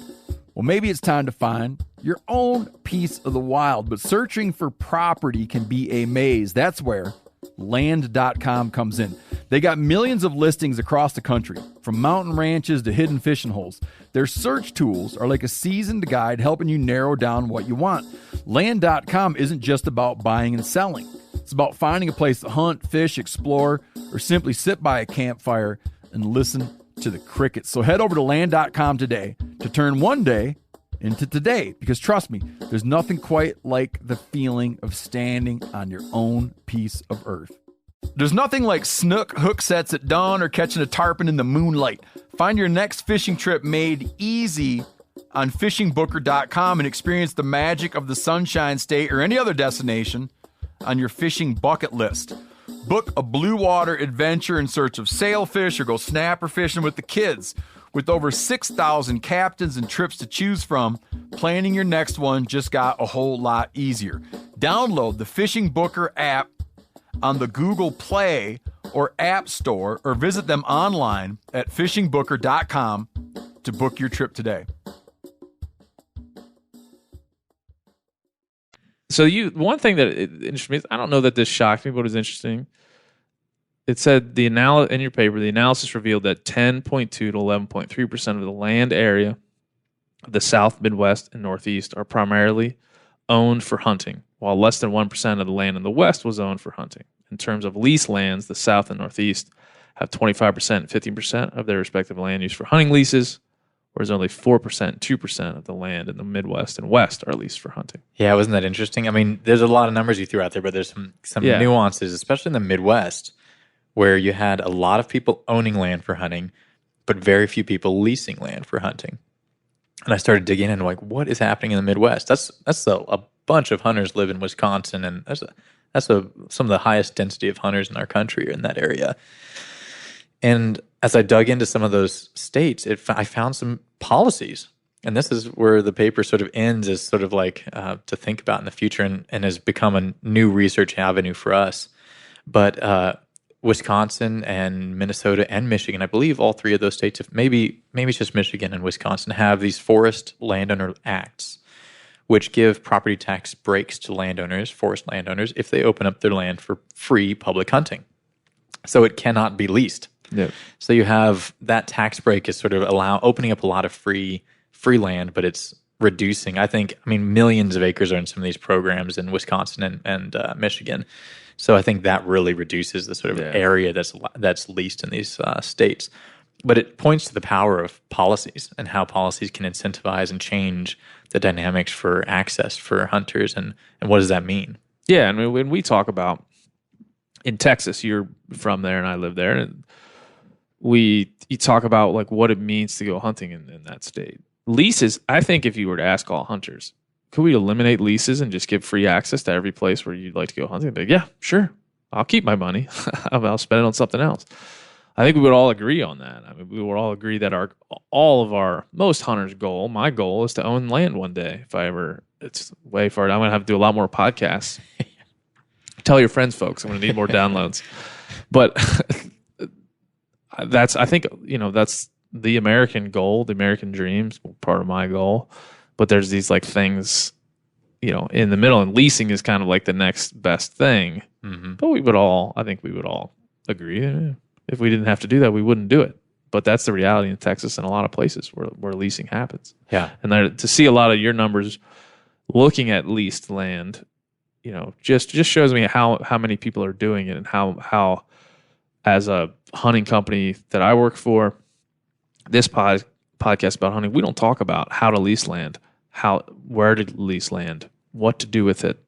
Well, maybe it's time to find your own piece of the wild, but searching for property can be a maze. That's where Land.com comes in. They got millions of listings across the country, from mountain ranches to hidden fishing holes. Their search tools are like a seasoned guide helping you narrow down what you want. Land.com isn't just about buying and selling. It's about finding a place to hunt, fish, explore, or simply sit by a campfire and listen to the crickets. So head over to Land.com today to turn one day into today, because trust me, there's nothing quite like the feeling of standing on your own piece of earth. There's nothing like snook hook sets at dawn or catching a tarpon in the moonlight. Find your next fishing trip made easy on fishingbooker.com and experience the magic of the Sunshine State or any other destination on your fishing bucket list. Book a blue water adventure in search of sailfish or go snapper fishing with the kids. With over 6,000 captains and trips to choose from, planning your next one just got a whole lot easier. Download the Fishing Booker app on the Google Play or App Store, or visit them online at fishingbooker.com to book your trip today. So one thing that interests me, I don't know that this shocked me, but it was interesting. It said in your paper, the analysis revealed that 10.2 to 11.3% of the land area of the South, Midwest, and Northeast are primarily owned for hunting, while less than 1% of the land in the West was owned for hunting. In terms of lease lands, the South and Northeast have 25% and 15% of their respective land use for hunting leases, whereas only 4% and 2% of the land in the Midwest and West are leased for hunting. Yeah, wasn't that interesting? I mean, there's a lot of numbers you threw out there, but there's some nuances, especially in the Midwest, where you had a lot of people owning land for hunting, but very few people leasing land for hunting. And I started digging in, like, what is happening in the Midwest? That's a bunch of hunters live in Wisconsin, and that's some of the highest density of hunters in our country are in that area. And as I dug into some of those states, I found some policies. And this is where the paper sort of ends, as sort of like to think about in the future, and has become a new research avenue for us. But Wisconsin and Minnesota and Michigan, I believe all three of those states, maybe it's just Michigan and Wisconsin, have these forest landowner acts, which give property tax breaks to landowners, forest landowners, if they open up their land for free public hunting. So it cannot be leased. Yep. So you have that tax break is sort of opening up a lot of free land, but it's reducing. I mean, millions of acres are in some of these programs in Wisconsin and Michigan. So I think that really reduces the sort of area that's leased in these states. But it points to the power of policies and how policies can incentivize and change the dynamics for access for hunters, and what does that mean? Yeah, I mean, when we talk about in Texas, you're from there and I live there, and you talk about like what it means to go hunting in that state. Leases, I think if you were to ask all hunters, could we eliminate leases and just give free access to every place where you'd like to go hunting? They'd be like, yeah, sure. I'll keep my money. I'll spend it on something else. I think we would all agree on that. I mean, we would all agree that most hunters' goal, my goal, is to own land one day. It's way far. I'm going to have to do a lot more podcasts. Tell your friends, folks. I'm going to need more downloads. But that's the American goal, the American dreams, part of my goal. But there's these like things, in the middle, and leasing is kind of like the next best thing. Mm-hmm. But I think we would all agree. If we didn't have to do that, we wouldn't do it. But that's the reality in Texas and a lot of places where leasing happens. Yeah. And to see a lot of your numbers looking at leased land, just shows me how many people are doing it, and how as a hunting company that I work for, this podcast about hunting, we don't talk about how to lease land, where to lease land, what to do with it,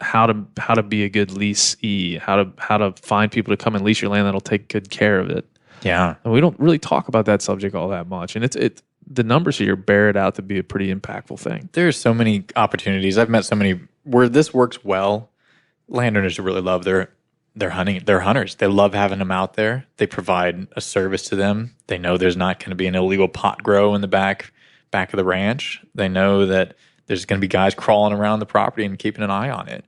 how to be a good leasee, how to find people to come and lease your land that'll take good care of it. Yeah. And we don't really talk about that subject all that much. And the numbers here bear it out to be a pretty impactful thing. There's so many opportunities. I've met so many where this works well. Landowners really love their hunting. They're hunters. They love having them out there. They provide a service to them. They know there's not going to be an illegal pot grow in the back of the ranch. They know that there's going to be guys crawling around the property and keeping an eye on it.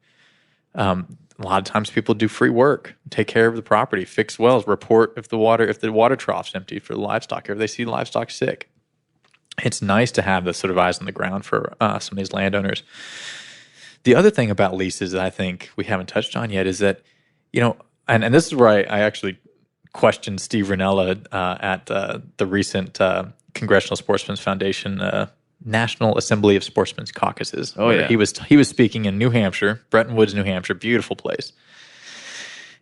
A lot of times people do free work, take care of the property, fix wells, report if the water trough's empty for the livestock, or if they see livestock sick. It's nice to have the sort of eyes on the ground for some of these landowners. The other thing about leases that I think we haven't touched on yet is that, and this is where I actually questioned Steve Rinella at the recent Congressional Sportsmen's Foundation National Assembly of Sportsmen's Caucuses. Oh yeah, he was speaking in New Hampshire, Bretton Woods, New Hampshire, beautiful place,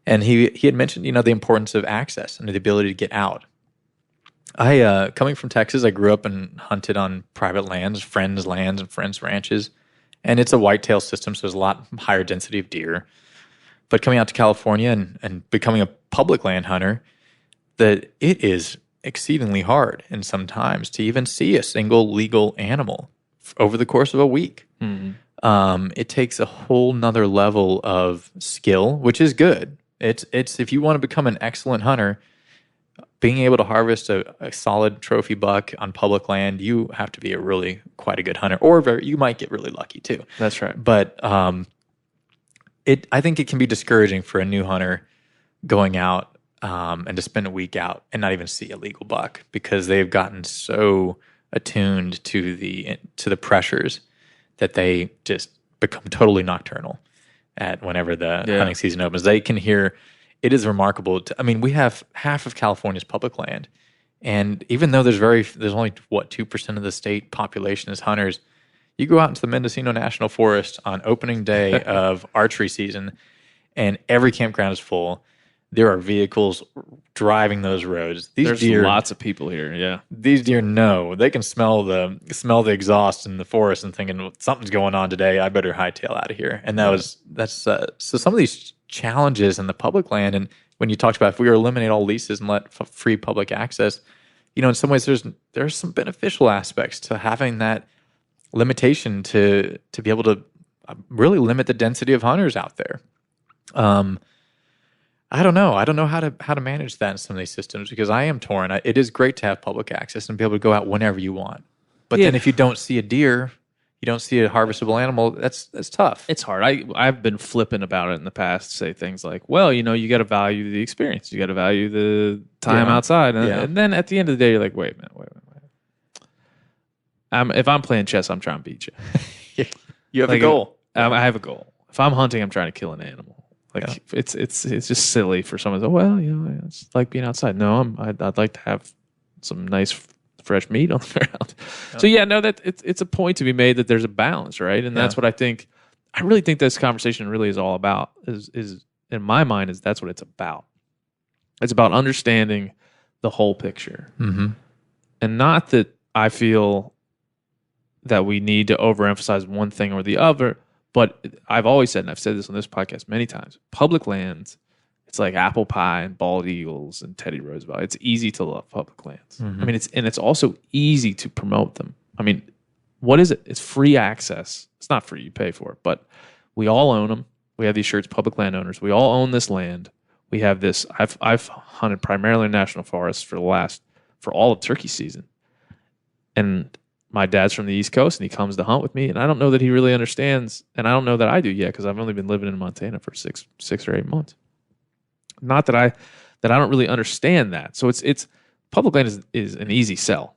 and he had mentioned the importance of access and the ability to get out. I coming from Texas, I grew up and hunted on private lands, friends' lands, and friends' ranches, and it's a whitetail system, so there's a lot higher density of deer. But coming out to California and becoming a public land hunter, that it is exceedingly hard, and sometimes to even see a single legal animal over the course of a week. Mm-hmm. It takes a whole nother level of skill, which is good. It's if you want to become an excellent hunter, being able to harvest a solid trophy buck on public land, you have to be quite a good hunter, or you might get really lucky too. That's right. But I think it can be discouraging for a new hunter going out and to spend a week out and not even see a legal buck, because they've gotten so attuned to the pressures that they just become totally nocturnal at whenever the hunting season opens. They can hear. It is remarkable. We have half of California's public land, and even though there's only 2% of the state population is hunters, you go out into the Mendocino National Forest on opening day of archery season, and every campground is full. There are vehicles driving those roads. There's lots of people here. Yeah, these deer know they can smell the exhaust in the forest and thinking something's going on today. I better hightail out of here. And so some of these challenges in the public land. And when you talked about if we were to eliminate all leases and let free public access, in some ways there's some beneficial aspects to having that limitation to be able to really limit the density of hunters out there. I don't know how to manage that in some of these systems, because I am torn. It is great to have public access and be able to go out whenever you want. But then if you don't see a deer, you don't see a harvestable animal, that's tough. It's hard. I've been flippant about it in the past, say things like, well, you got to value the experience. You got to value the time outside. And then at the end of the day, you're like, wait a minute. If I'm playing chess, I'm trying to beat you. You have a goal. I have a goal. If I'm hunting, I'm trying to kill an animal. It's just silly for someone to say, well, it's like being outside. No, I'd like to have some nice fresh meat on the ground. So that it's a point to be made that there's a balance, right? And that's what I really think this conversation really is all about. Is in my mind that's what it's about. It's about understanding the whole picture, and not that I feel that we need to overemphasize one thing or the other. But I've always said, and I've said this on this podcast many times, public lands It's like apple pie and bald eagles and Teddy Roosevelt. It's easy to love public lands. I mean, it's also easy to promote them. I mean, what is it? It's free access. It's not free, you pay for it, but we all own them. We have these shirts, public landowners. We all own this land. We have this. I've hunted primarily in national forests for all of turkey season, and my dad's from the East Coast, and he comes to hunt with me, and I don't know that he really understands, and I don't know that I do yet because I've only been living in Montana for six or 8 months. Not that I don't really understand that. So it's public land is an easy sell.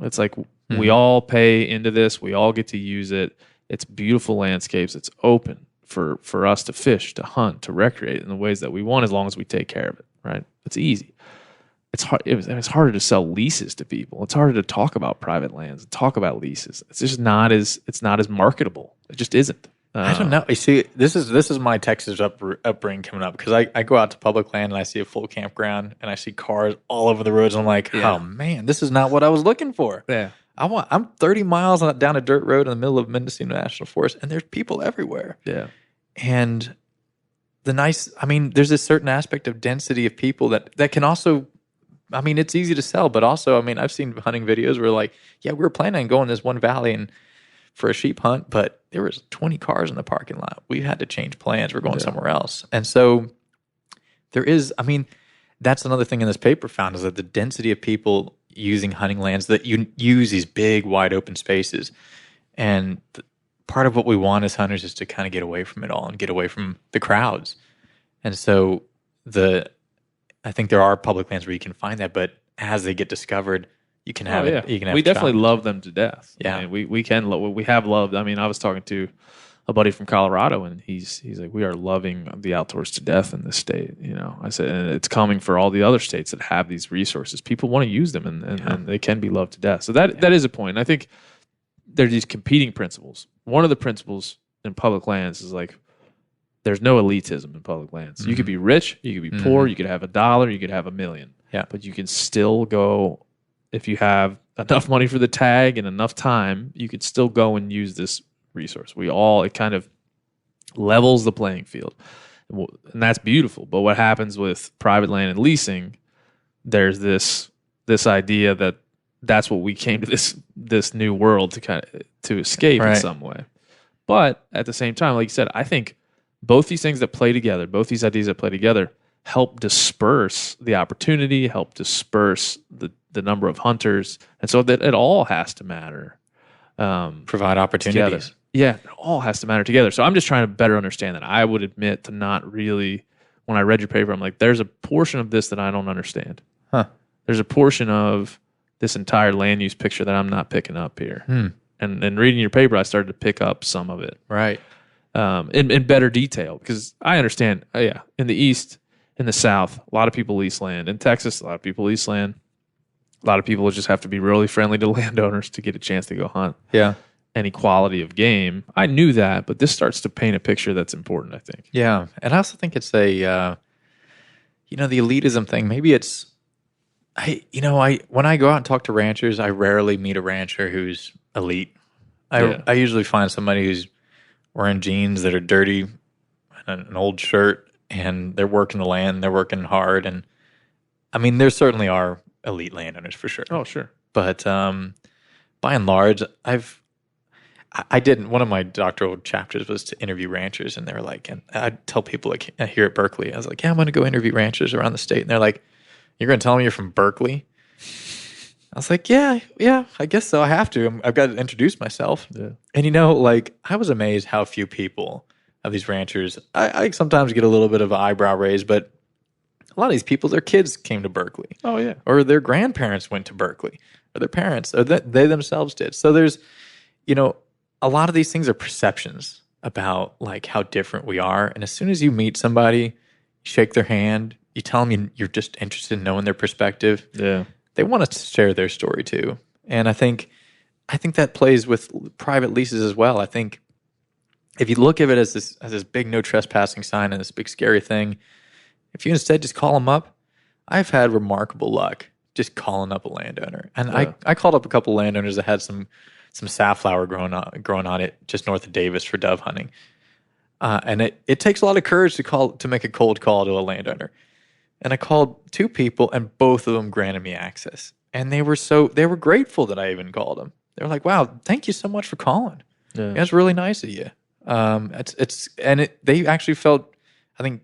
It's like we all pay into this. We all get to use it. It's beautiful landscapes. It's open for us to fish, to hunt, to recreate in the ways that we want, as long as we take care of it. Right? It's easy. It's hard. It's harder to sell leases to people. It's harder to talk about private lands and talk about leases. It's just not as marketable. It just isn't. I don't know. You see, this is my Texas upbringing coming up, because I go out to public land and I see a full campground and I see cars all over the roads. And I'm like, oh man, this is not what I was looking for. Yeah. I'm 30 miles down a dirt road in the middle of Mendocino National Forest, and there's people everywhere. Yeah. And there's a certain aspect of density of people that can also, it's easy to sell, but also, I've seen hunting videos where like, yeah, we were planning on going this one valley and for a sheep hunt, but there was 20 cars in the parking lot. We had to change plans. We're going somewhere else. And so there is, that's another thing in this paper found, is that the density of people using hunting lands, that you use these big, wide open spaces. And part of what we want as hunters is to kind of get away from it all and get away from the crowds. And so I think there are public lands where you can find that, but as they get discovered, you can have it. You can have we definitely challenge. love them to death. Yeah, we have loved. I was talking to a buddy from Colorado, and he's like, we are loving the outdoors to death in this state. I said, and it's coming for all the other states that have these resources. People want to use them, and they can be loved to death. So that is a point. And I think there's these competing principles. One of the principles in public lands is like, there's no elitism in public lands. You could be rich, you could be poor, you could have $1, you could have $1 million. Yeah, but you can still go. If you have enough money for the tag and enough time, you could still go and use this resource. It kind of levels the playing field. And that's beautiful. But what happens with private land and leasing, there's this idea that that's what we came to this new world to escape in some way. But at the same time, like you said, I think both these things that play together, both these ideas that play together, help disperse the opportunity, help disperse the number of hunters, and so that it all has to matter. Provide opportunities. Together. Yeah, it all has to matter together. So I'm just trying to better understand that. I would admit to not really, when I read your paper, I'm like, there's a portion of this that I don't understand. There's a portion of this entire land use picture that I'm not picking up here. And reading your paper, I started to pick up some of it. Right. In better detail, because I understand, in the East, in the South, a lot of people lease land. In Texas, a lot of people lease land. A lot of people just have to be really friendly to landowners to get a chance to go hunt. Yeah. Any quality of game. I knew that, but this starts to paint a picture that's important, I think. Yeah. And I also think it's the elitism thing. Maybe it's, when I go out and talk to ranchers, I rarely meet a rancher who's elite. I usually find somebody who's wearing jeans that are dirty and an old shirt, and they're working the land, they're working hard. And there certainly are elite landowners for sure. Oh, sure. But by and large, I did, one of my doctoral chapters was to interview ranchers, and they were like, and I'd tell people like here at Berkeley, I was like, yeah, I'm going to go interview ranchers around the state. And they're like, you're going to tell me you're from Berkeley? I was like, yeah, I guess so. I have to. I've got to introduce myself. Yeah. And I was amazed how few people of these ranchers, I sometimes get a little bit of an eyebrow raise, but a lot of these people, their kids came to Berkeley. Oh, yeah. Or their grandparents went to Berkeley, or their parents, or they themselves did. So there's, a lot of these things are perceptions about like how different we are. And as soon as you meet somebody, you shake their hand, you tell them you're just interested in knowing their perspective. Yeah. They want to share their story too. And I think that plays with private leases as well. I think if you look at it as this big no trespassing sign and this big scary thing, if you instead just call them up, I've had remarkable luck just calling up a landowner. And I called up a couple of landowners that had some safflower growing on it just north of Davis for dove hunting. And it takes a lot of courage to make a cold call to a landowner. And I called 2 people, and both of them granted me access. And they were grateful that I even called them. They were like, "Wow, thank you so much for calling. Yeah. That's really nice of you." They actually felt, I think,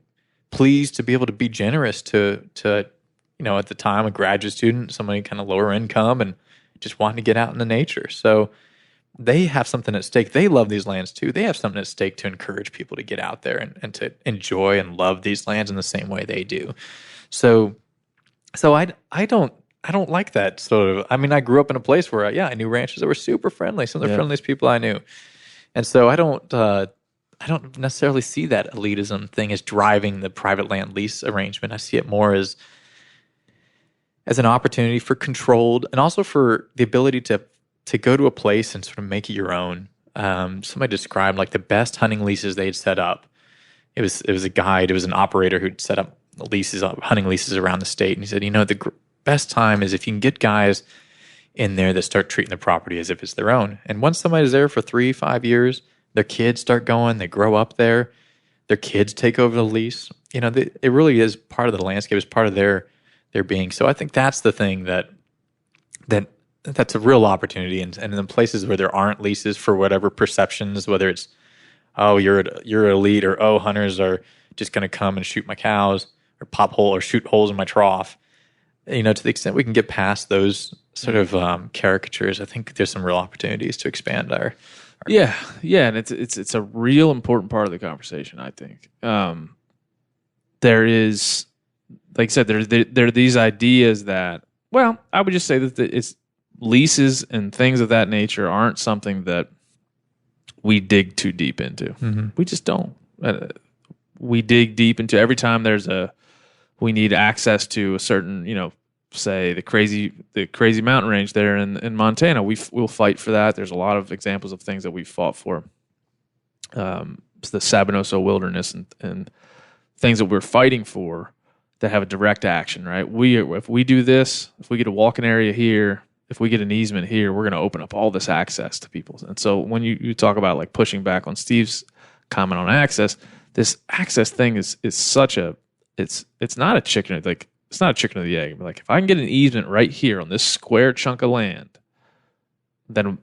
pleased to be able to be generous to at the time, a graduate student, somebody kind of lower income, and just wanting to get out into nature. So they have something at stake. They love these lands too. They have something at stake to encourage people to get out there and to enjoy and love these lands in the same way they do. So I don't like that sort of. I mean, I grew up in a place where I knew ranchers that were super friendly. Some of the friendliest people I knew, and so I don't necessarily see that elitism thing as driving the private land lease arrangement. I see it more as an opportunity for controlled, and also for the ability to go to a place and sort of make it your own. Somebody described like the best hunting leases they'd set up. It was a guide. It was an operator who'd set up hunting leases around the state. And he said, the best time is if you can get guys in there that start treating the property as if it's their own. And once somebody's there for 3-5 years, their kids start going, they grow up there, their kids take over the lease. It really is part of the landscape, it's part of their being. So I think that's the thing that's a real opportunity. And in the places where there aren't leases for whatever perceptions, whether it's, oh, you're elite, or, oh, hunters are just going to come and shoot my cows or shoot holes in my trough. To the extent we can get past those sort of caricatures, I think there's some real opportunities to expand our Yeah, and it's a real important part of the conversation, I think. There is, like I said, there are these ideas that, well, I would just say that it's leases and things of that nature aren't something that we dig too deep into. Mm-hmm. We just don't. We dig deep into every time we need access to a certain, say the crazy mountain range there in Montana. We'll fight for that. There's a lot of examples of things that we've fought for. The Sabinoso Wilderness and things that we're fighting for that have a direct action, right? If we do this, if we get a walking area here, if we get an easement here, we're going to open up all this access to people. And so when you talk about like pushing back on Steve's comment on access, this access thing is such a, it's not a chicken, like it's not a chicken or the egg. Like if I can get an easement right here on this square chunk of land, then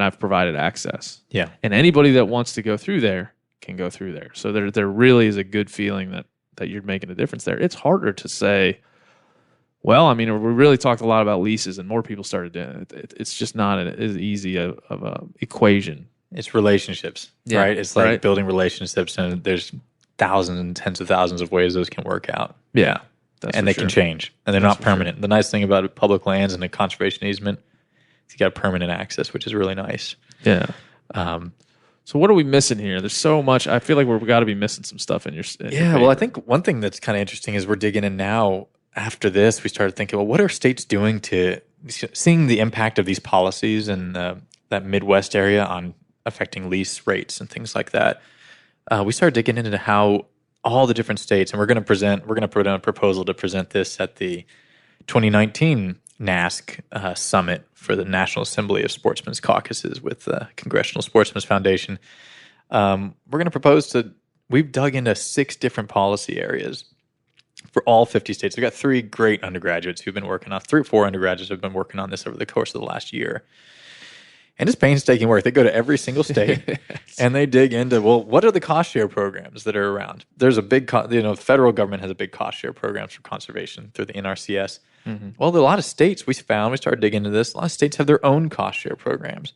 I've provided access. Yeah. And anybody that wants to go through there can go through there. So there really is a good feeling that you're making a difference there. It's harder to say, well, I mean, we really talked a lot about leases and more people started doing it. It's just not as easy of a equation. It's relationships, right? It's like building relationships, and there's thousands and tens of thousands of ways those can work out. Yeah. And they can change, and they're not permanent. Sure. The nice thing about public lands and a conservation easement is you got permanent access, which is really nice. Yeah. So what are we missing here? There's so much. I feel like we've got to be missing some stuff in your well, I think one thing that's kind of interesting is we're digging in now. After this, we started thinking, well, what are states doing to seeing the impact of these policies in that Midwest area on affecting lease rates and things like that? We started digging into how all the different states, and we're going to put in a proposal to present this at the 2019 NASC summit for the National Assembly of Sportsmen's Caucuses with the Congressional Sportsmen's Foundation. We're going to propose we've dug into 6 different policy areas for all 50 states. We've got 3 great undergraduates who've been working on, 3 or 4 undergraduates who've been working on this over the course of the last year. And it's painstaking work. They go to every single state and they dig into, well, what are the cost share programs that are around? There's a big, the federal government has a big cost share programs for conservation through the NRCS. Mm-hmm. Well, a lot of states we started digging into this. A lot of states have their own cost share programs.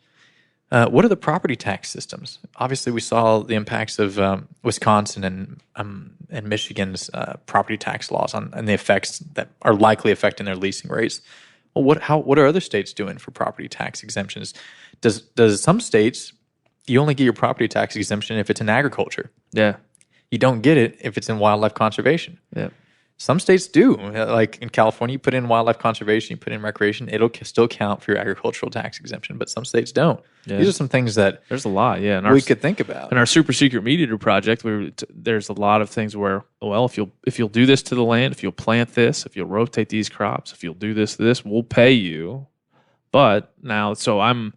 What are the property tax systems? Obviously, we saw the impacts of Wisconsin and Michigan's property tax laws and the effects that are likely affecting their leasing rates. Well, what are other states doing for property tax exemptions? Does some states, you only get your property tax exemption if it's in agriculture? Yeah. You don't get it if it's in wildlife conservation. Yeah. Some states do. Like in California, you put in wildlife conservation, you put in recreation, it'll still count for your agricultural tax exemption, but some states don't. Yeah. These are some things that there's a lot, we could think about. In our super secret meat eater project, there's a lot of things where, well, if you'll do this to the land, if you'll plant this, if you'll rotate these crops, if you'll do this, we'll pay you. But now, I'm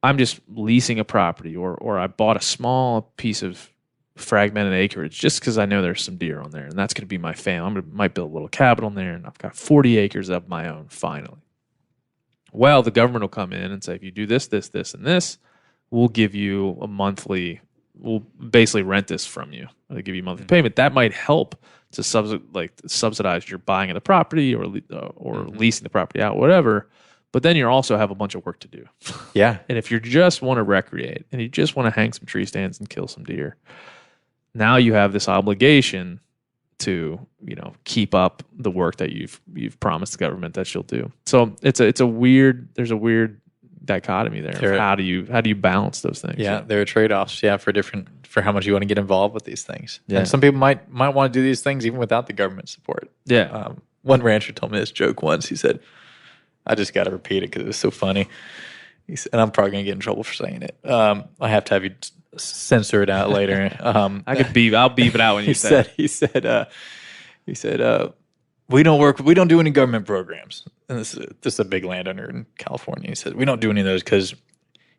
I'm just leasing a property, or I bought a small piece of fragmented acreage just because I know there's some deer on there, and that's going to be my family. Might build a little cabin on there, and I've got 40 acres of my own finally. Well, the government will come in and say, if you do this, this, this, and this, we'll give you a monthly. We'll basically rent this from you. They'll give you a monthly payment. That might help to subsidize your buying of the property or leasing the property out, whatever. But then you also have a bunch of work to do. Yeah. And if you just want to recreate and you just want to hang some tree stands and kill some deer, now you have this obligation to, keep up the work that you've promised the government that you'll do. So there's a weird dichotomy there. Of how do you balance those things? Yeah, there are trade-offs. Yeah, for how much you want to get involved with these things. Yeah. And some people might want to do these things even without the government support. Yeah. One rancher told me this joke once. He said, I just got to repeat it because it was so funny. He said, and I'm probably going to get in trouble for saying it. I have to have you censor it out later. I'll beep it out when you say it. He said, we don't do any government programs. And this is a big landowner in California. He said, we don't do any of those because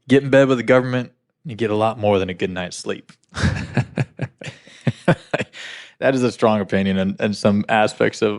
get in bed with the government, you get a lot more than a good night's sleep. That is a strong opinion in some aspects of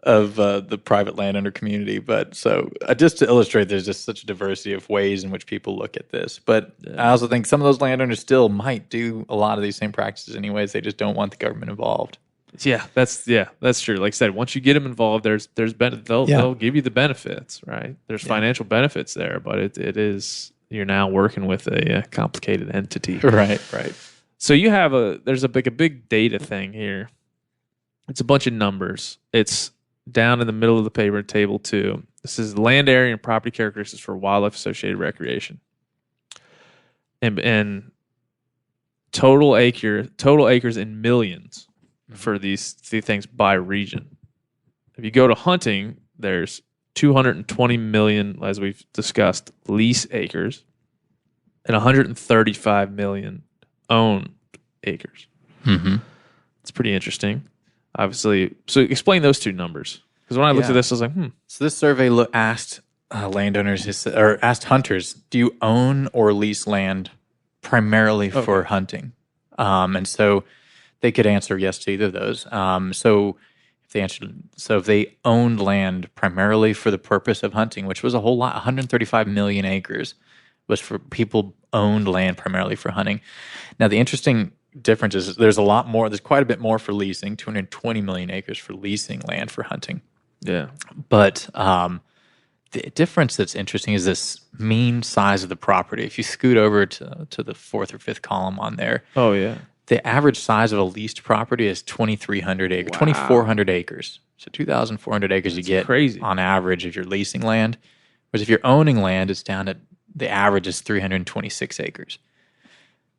the private landowner community. But so just to illustrate, there's just such a diversity of ways in which people look at this. But I also think some of those landowners still might do a lot of these same practices anyways. They just don't want the government involved. Yeah, that's true. Like I said, once you get them involved, they'll give you the benefits, right? There's financial benefits there, but it is, you're now working with a complicated entity. Right. So there's a big data thing here. It's a bunch of numbers. It's down in the middle of the paper, table 2. This is land area and property characteristics for wildlife associated recreation. And total acres in millions for these things by region. If you go to hunting, there's 220 million, as we've discussed, lease acres and 135 million owned acres. Mm-hmm. It's pretty interesting. Obviously, so explain those two numbers. Because when I looked at this, I was like, So this survey asked landowners, or asked hunters, do you own or lease land primarily for hunting? And so they could answer yes to either of those. So if they owned land primarily for the purpose of hunting, which was a whole lot, 135 million acres was for people owned land primarily for hunting. Now the interesting difference is there's a lot more. There's quite a bit more for leasing. 220 million acres for leasing land for hunting. Yeah, but the difference that's interesting is this mean size of the property. If you scoot over to the 4th or 5th column on there, the average size of a leased property is 2,300 acres, 2,400 acres. So 2,400 acres you get crazy on average if you're leasing land. Whereas if you're owning land, it's down at the average is 326 acres.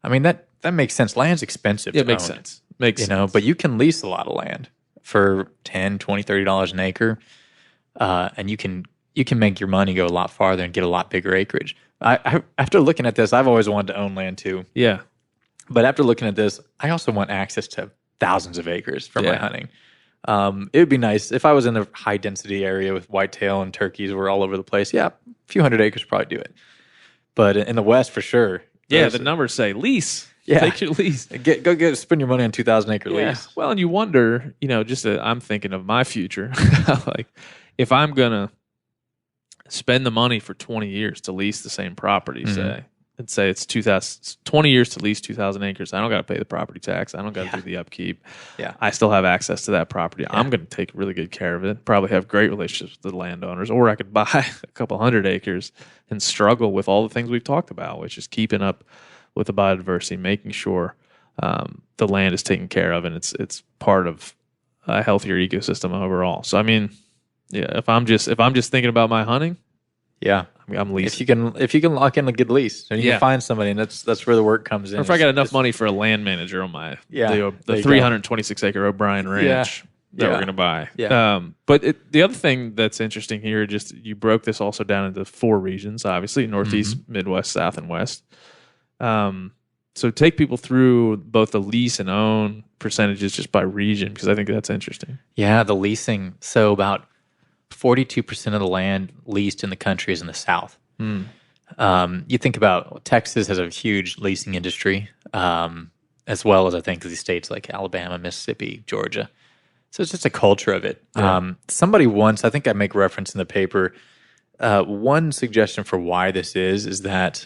I mean that makes sense. Land's expensive. It makes sense. But you can lease a lot of land for $10, $20, $30 an acre, and you can make your money go a lot farther and get a lot bigger acreage. After looking at this, I've always wanted to own land too. Yeah. But after looking at this, I also want access to thousands of acres for my hunting. It would be nice if I was in a high density area with whitetail and turkeys were all over the place. Yeah, a few hundred acres would probably do it. But in the West, for sure. Yeah, the numbers say lease. Yeah. Take your lease. Spend your money on 2,000 acre lease. Well, and you wonder, I'm thinking of my future. Like, if I'm going to spend the money for 20 years to lease the same property, say it's 20 years to lease 2,000 acres. I don't got to pay the property tax. I don't got to do the upkeep. Yeah. I still have access to that property. I'm going to take really good care of it. Probably have great relationships with the landowners. Or I could buy a couple hundred acres and struggle with all the things we've talked about, which is keeping up with the biodiversity, making sure the land is taken care of and it's part of a healthier ecosystem overall. So I mean, if I'm just thinking about my hunting, I'm leasing. If you can lock in a good lease, and you can find somebody, and that's where the work comes in. Or if I got enough money for a land manager on my the 326 acre O'Brien Ranch that we're going to buy. Yeah. But the other thing that's interesting here, just you broke this also down into 4 regions, obviously Northeast, Midwest, South, and West. So take people through both the lease and own percentages just by region, because I think that's interesting. Yeah, the leasing. So about 42% of the land leased in the country is in the South. You think about Texas has a huge leasing industry, as well as I think these states like Alabama, Mississippi, Georgia. So it's just a culture of it. Somebody once, I think I make reference in the paper, one suggestion for why this is that,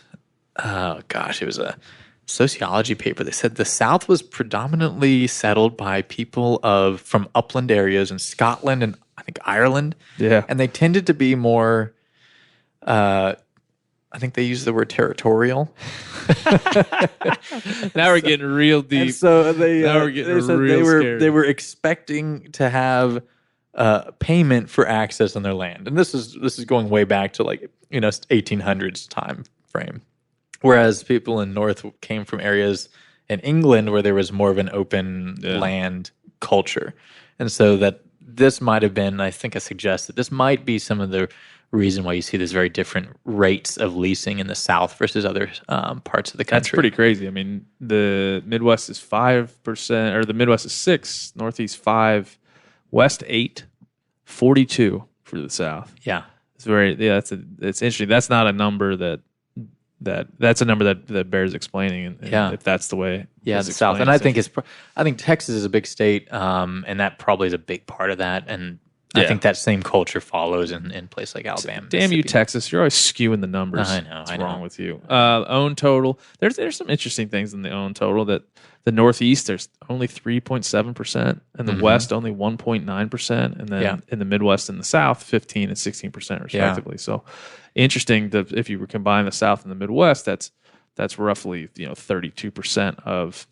it was a sociology paper. They said the South was predominantly settled by people from upland areas in Scotland and I think Ireland. Yeah. And they tended to be more, I think they use the word territorial. Now we're getting real deep. And so they, now we're getting they said real scary. they were expecting to have payment for access on their land, and this is going way back to 1800s time frame. Whereas people in North came from areas in England where there was more of an open land culture, and so that this might have been, I think I suggest that this might be some of the reason why you see these very different rates of leasing in the South versus other parts of the country. That's pretty crazy. I mean, the Midwest is 5%, or the Midwest is 6, Northeast 5, West 8, 42 for the South. Yeah, it's it's interesting. That's not a number that's a number that bears explaining. And if that's the way, the it's South. And explained. I think Texas is a big state, and that probably is a big part of that. And I think that same culture follows in places like Alabama. Damn you, Texas! You're always skewing the numbers. I know. What's wrong with you? Own total. There's some interesting things in the own total. That the Northeast there's only 3.7%, and the West only 1.9%, and then in the Midwest and the South 15 and 16% respectively. So interesting that if you combine the South and the Midwest, that's roughly 32% of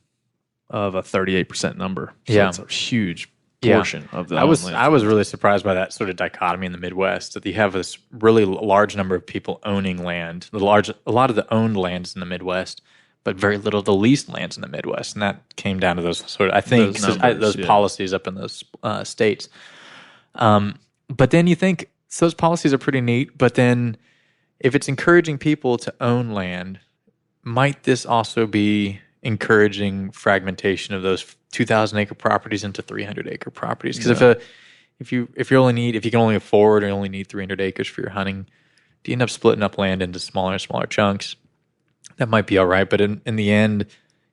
a 38% number. So it's a huge portion of the. I was really surprised by that sort of dichotomy in the Midwest, that you have this really large number of people owning land, a lot of the owned lands in the Midwest, but very little of the leased lands in the Midwest, and that came down to those sort of those policies up in those states. But then you think those policies are pretty neat, but then if it's encouraging people to own land, might this also be encouraging fragmentation of those 2,000 acre properties into 300 acre properties? Because if you can only afford or you only need 300 acres for your hunting, do you end up splitting up land into smaller and smaller chunks? That might be all right, but in the end,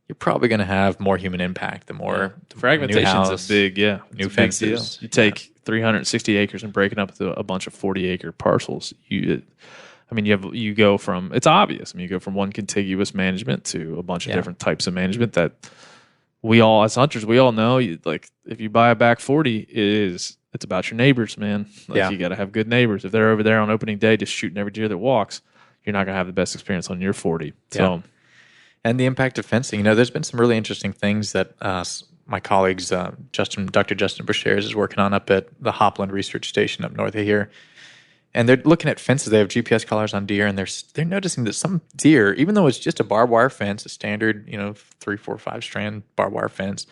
you're probably going to have more human impact. The more fragmentation is a big new fences. You take 360 acres and break it up into a bunch of 40 acre parcels. You go from, it's obvious. You go from one contiguous management to a bunch of different types of management that we all, as hunters, we all know. If you buy a back 40, it's about your neighbors, man. You got to have good neighbors. If they're over there on opening day just shooting every deer that walks, you're not going to have the best experience on your 40. So, and the impact of fencing. There's been some really interesting things that my colleagues, Dr. Justin Brashares is working on up at the Hopland Research Station up north of here. And they're looking at fences. They have GPS collars on deer, and they're noticing that some deer, even though it's just a barbed wire fence, a standard 3, 4, 5 strand barbed wire fence,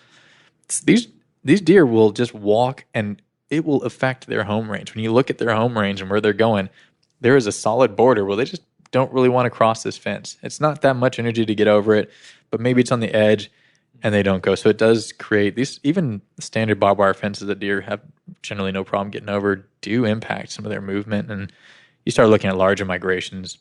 these deer will just walk, and it will affect their home range. When you look at their home range and where they're going, there is a solid border where they just don't really want to cross this fence. It's not that much energy to get over it, but maybe it's on the edge, and they don't go. So it does create these, even standard barbed wire fences that deer have generally no problem getting over, do impact some of their movement. And you start looking at larger migrations,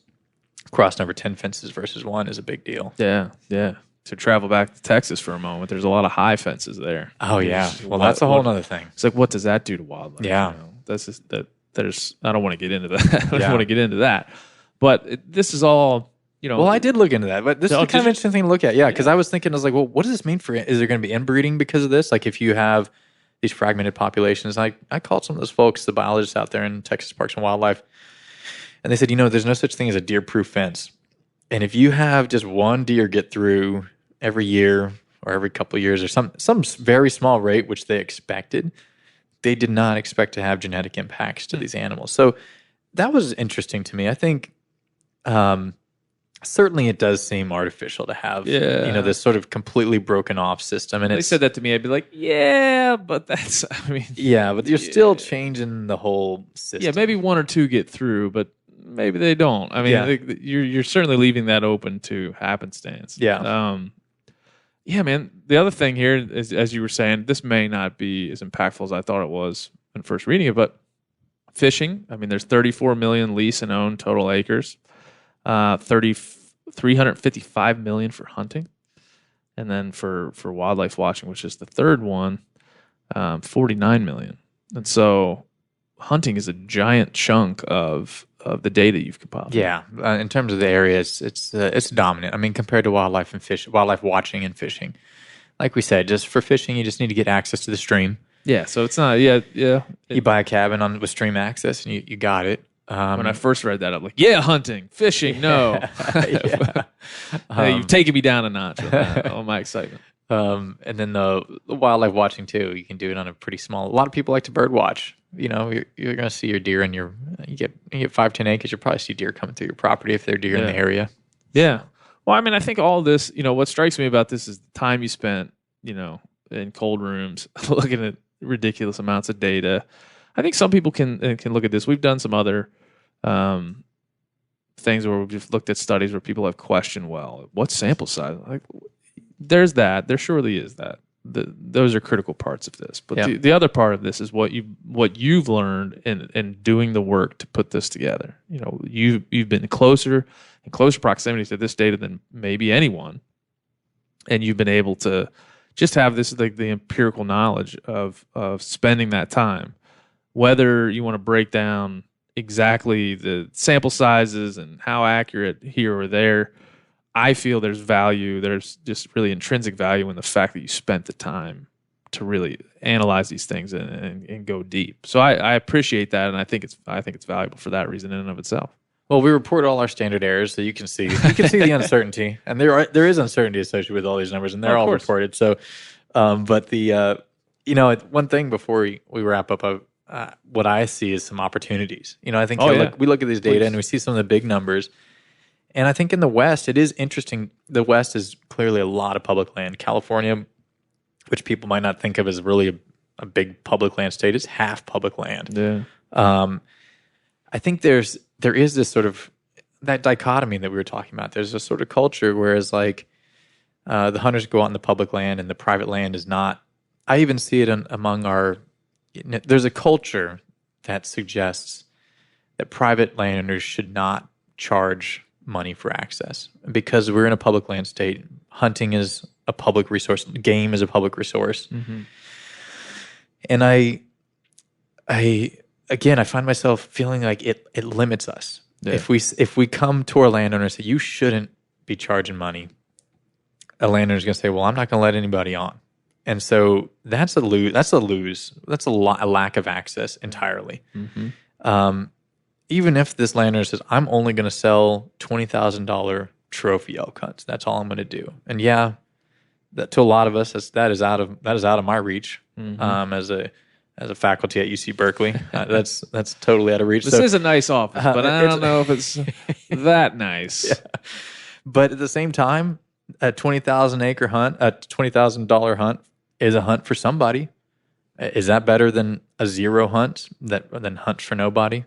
crossing over 10 fences versus 1 is a big deal. Yeah. To travel back to Texas for a moment, there's a lot of high fences there. Oh, yeah. Well, that's a whole other thing. It's like, what does that do to wildlife? Yeah. That's just that. I don't want to get into that. I don't want to get into that. But this is all, Well, I did look into that, but this is kind of interesting thing to look at. Yeah, because I was thinking, well, what does this mean is there going to be inbreeding because of this? Like if you have these fragmented populations, I called some of those folks, the biologists out there in Texas Parks and Wildlife, and they said, there's no such thing as a deer-proof fence. And if you have just one deer get through every year or every couple of years or some very small rate, which they expected, they did not expect to have genetic impacts to these animals. So that was interesting to me. I think certainly it does seem artificial to have this sort of completely broken off system. And they said that to me, I'd be like, yeah, but that's, yeah, but you're still changing the whole system. Yeah, maybe 1 or 2 get through, but maybe they don't. You're certainly leaving that open to happenstance. Yeah. Yeah, man. The other thing here is, as you were saying, this may not be as impactful as I thought it was in first reading it, but fishing. There's 34 million lease and owned total acres. $355 million for hunting, and then for wildlife watching, which is the third one, $49 million. And so hunting is a giant chunk of the data you've compiled. Yeah, in terms of the areas, it's dominant. I mean, compared to wildlife watching and fishing. Like we said, just for fishing, you just need to get access to the stream. Yeah, so it's not. Yeah. You buy a cabin with stream access, and you got it. When I first read that, I'm like, yeah, hunting, fishing, no. You've taken me down a notch with that, all my excitement. And then the wildlife watching too, you can do it on a pretty small. A lot of people like to bird watch. You know, you're going to see your deer in you get 5-10 acres. You'll probably see deer coming through your property if they're deer in the area. Yeah. Well, I mean, I think all this, what strikes me about this is the time you spent, in cold rooms looking at ridiculous amounts of data. I think some people can look at this. We've done some other things where we've just looked at studies where people have questioned, well, what's sample size? Like, there's that. There surely is that. Those are critical parts of this. But the other part of this is what you've learned in doing the work to put this together. You've been in closer proximity to this data than maybe anyone, and you've been able to just have this, like, the empirical knowledge of spending that time. Whether you want to break down exactly the sample sizes and how accurate here or there, I feel there's value. There's just really intrinsic value in the fact that you spent the time to really analyze these things and go deep. So I appreciate that, and I think it's valuable for that reason in and of itself. Well, we report all our standard errors, so you can see the uncertainty, and there is uncertainty associated with all these numbers, and they're all reported. So, but the one thing before we wrap up, what I see is some opportunities. I think we look at these data and we see some of the big numbers. And I think in the West, it is interesting. The West is clearly a lot of public land. California, which people might not think of as really a big public land state, is half public land. Yeah. I think there is this sort of that dichotomy that we were talking about. There's a sort of culture whereas like the hunters go out in the public land and the private land is not. I even see it among our. There's a culture that suggests that private landowners should not charge money for access because we're in a public land state. Hunting is a public resource. Game is a public resource. Mm-hmm. And I find myself feeling like it limits us. Yeah. If we come to our landowner and say you shouldn't be charging money, a landowner's going to say, well, I'm not going to let anybody on. And so that's a lose. That's a lack of access entirely. Mm-hmm. Even if this landowner says, I'm only going to sell $20,000 trophy elk hunts. That's all I'm going to do. And that to a lot of us, that is out of my reach. Mm-hmm. As a faculty at UC Berkeley, that's totally out of reach. This is a nice office, but I don't know if it's that nice. Yeah. But at the same time, a $20,000 hunt, a $20,000 hunt is a hunt for somebody. Is that better than a zero hunt than hunt for nobody?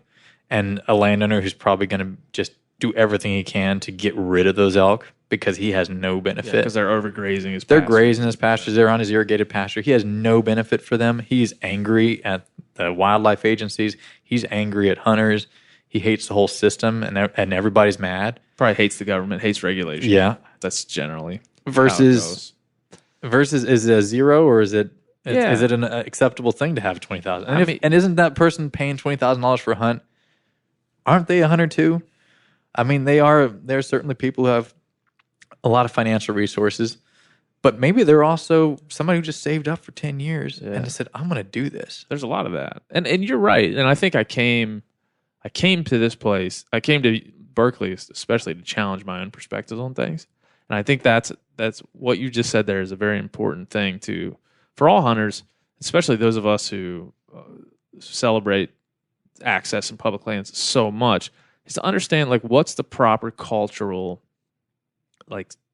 And a landowner who's probably going to just do everything he can to get rid of those elk because he has no benefit. Because they're overgrazing his They're grazing his pastures. They're on his irrigated pasture. He has no benefit for them. He's angry at the wildlife agencies. He's angry at hunters. He hates the whole system, and everybody's mad. Probably hates the government, hates regulation. Yeah. That's generally versus is it a zero or is it an acceptable thing to have 20,000? And isn't that person paying $20,000 for a hunt? Aren't they a hunter too? I mean, there's certainly people who have a lot of financial resources, but maybe they're also somebody who just saved up for 10 years and said, I'm going to do this. There's a lot of that. And you're right. And I think I came to this place. I came to Berkeley especially to challenge my own perspectives on things. And I think that's what you just said there is a very important thing for all hunters, especially those of us who celebrate access in public lands so much, is to understand like what's the proper cultural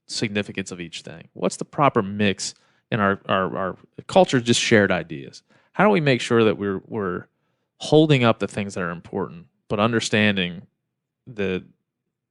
significance of each thing. What's the proper mix in our culture? Just shared ideas. How do we make sure that we're holding up the things that are important, but understanding that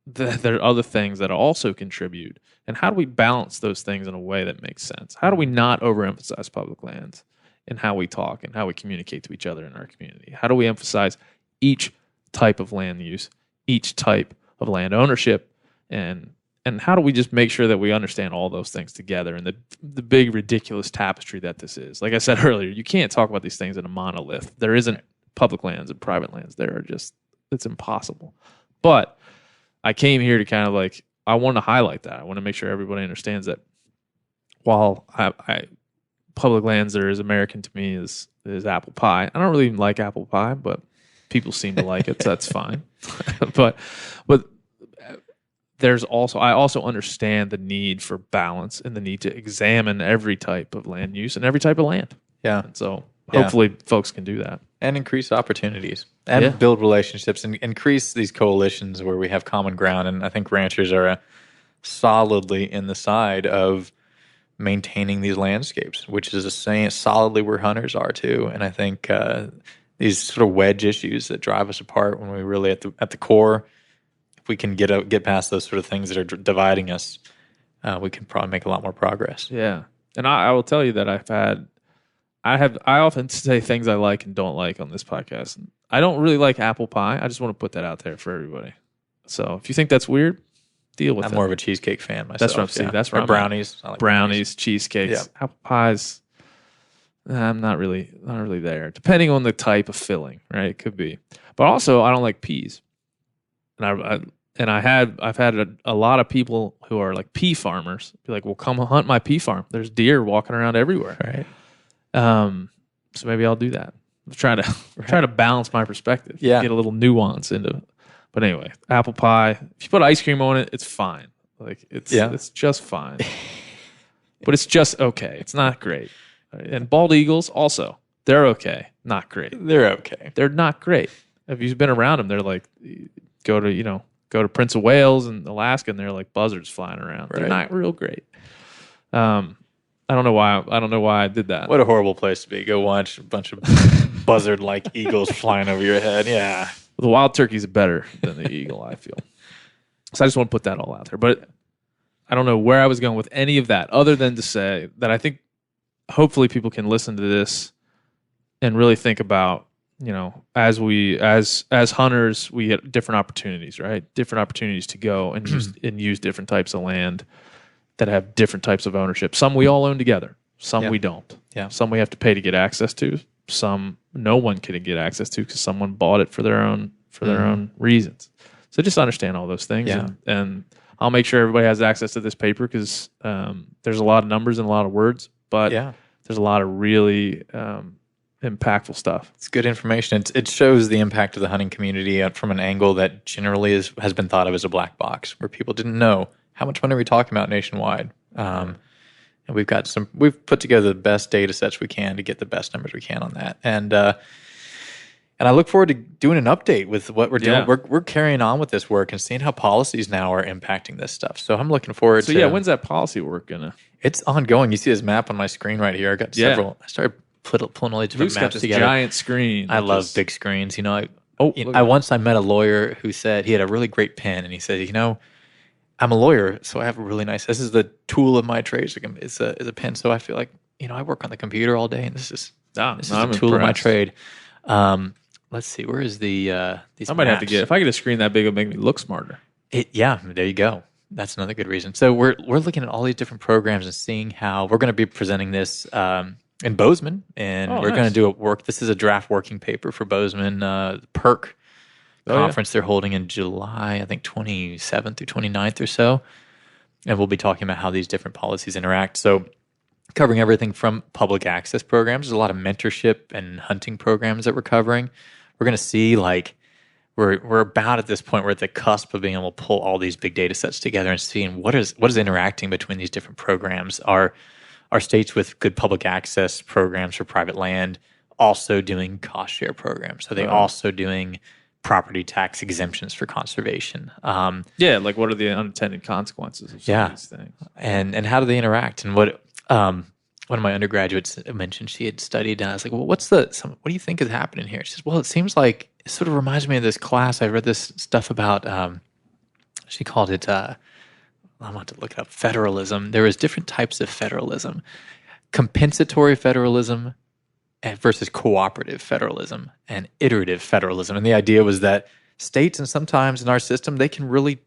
there are other things that also contribute? And how do we balance those things in a way that makes sense? How do we not overemphasize public lands in how we talk and how we communicate to each other in our community? How do we emphasize each type of land use, each type land ownership, and how do we just make sure that we understand all those things together and the big ridiculous tapestry that this is. Like I said earlier, you can't talk about these things in a monolith. There isn't public lands and private lands. It's impossible. But I came here to kind of like, I want to highlight that. I want to make sure everybody understands that while public lands are as American to me as apple pie. I don't really like apple pie, but people seem to like it, so that's fine. but I also understand the need for balance and the need to examine every type of land use and every type of land. Yeah. And so hopefully folks can do that. And increase opportunities and build relationships and increase these coalitions where we have common ground. And I think ranchers are solidly in the side of maintaining these landscapes, which is a saying solidly where hunters are too. And I think these sort of wedge issues that drive us apart when we really at the core, if we can get past those sort of things that are dividing us, we can probably make a lot more progress. Yeah. And I will tell you that I often say things I like and don't like on this podcast. I don't really like apple pie. I just want to put that out there for everybody. So if you think that's weird, deal with it. I'm more of a cheesecake fan myself. That's what I'm saying. That's right. Brownies. I like brownies, cheesecakes, apple pies. I'm not really there. Depending on the type of filling, right? It could be. But also, I don't like peas. And I've had a lot of people who are like pea farmers be like, "Well, come hunt my pea farm. There's deer walking around everywhere." Right. So maybe I'll do that. I'm trying to balance my perspective. Yeah. Get a little nuance into it. But anyway, apple pie. If you put ice cream on it, it's fine. Like it's just fine. But it's just okay. It's not great. And bald eagles also, they're okay. Not great. They're okay. They're not great. If you've been around them, they're like go to Prince of Wales and Alaska, and they're like buzzards flying around. Right. They're not real great. I don't know why I did that. What a horrible place to be. Go watch a bunch of buzzard-like eagles flying over your head. Yeah. The wild turkey's better than the eagle, I feel. So I just want to put that all out there. But I don't know where I was going with any of that, other than to say that I think hopefully people can listen to this and really think about, as hunters, we get different opportunities, right? Different opportunities to go and use different types of land that have different types of ownership. Some we all own together. Some we don't. Yeah. Some we have to pay to get access to. Some no one can get access to because someone bought it for their own reasons. So just understand all those things, and I'll make sure everybody has access to this paper because there's a lot of numbers and a lot of words, but there's a lot of really impactful stuff. It's good information. It shows the impact of the hunting community from an angle that generally has been thought of as a black box, where people didn't know how much money are we talking about nationwide. And we've put together the best data sets we can to get the best numbers we can on that. And I look forward to doing an update with what we're doing. We're carrying on with this work and seeing how policies now are impacting this stuff. So I'm looking forward to. So when's that policy work gonna? It's ongoing. You see this map on my screen right here. I got several. I started pulling all these different maps got together. Giant screen. I love big screens. I once met a lawyer who said he had a really great pen, and he said, I'm a lawyer, so I have a really nice. This is the tool of my trade. It's a pen. So I feel like I work on the computer all day, and this is the tool of my trade. Let's see. Where is the? These I might have to maps? if I get a screen that big, it'll make me look smarter. There you go. That's another good reason. So we're looking at all these different programs and seeing how we're going to be presenting this in Bozeman, and we're going to do a work. This is a draft working paper for Bozeman PERC conference they're holding in July, I think 27th through 29th or so. And we'll be talking about how these different policies interact. So covering everything from public access programs. There's a lot of mentorship and hunting programs that we're covering. We're going to see we're about at this point, we're at the cusp of being able to pull all these big data sets together and seeing what is interacting between these different programs. Are states with good public access programs for private land also doing cost share programs? Are they also doing property tax exemptions for conservation? Like what are the unintended consequences of some of these things? And how do they interact? And what one of my undergraduates mentioned she had studied, and I was like, well, what do you think is happening here? She says, well, it seems like it sort of reminds me of this class. I read this stuff about, she called it, I want to look it up, federalism. There was different types of federalism. Compensatory federalism versus cooperative federalism and iterative federalism. And the idea was that states and sometimes in our system, they can really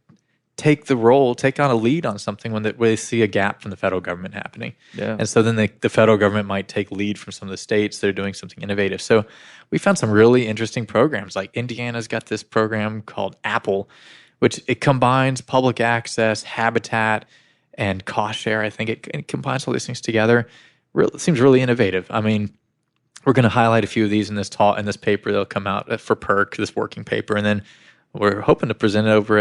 take on a lead on something when they see a gap from the federal government happening. Yeah. And so then the federal government might take lead from some of the states that are doing something innovative. So we found some really interesting programs. Like Indiana's got this program called Apple, which it combines public access, habitat, and cost share. I think it combines all these things together. It seems really innovative. I mean, we're going to highlight a few of these in this paper that'll come out for PERC, this working paper, and then we're hoping to present it over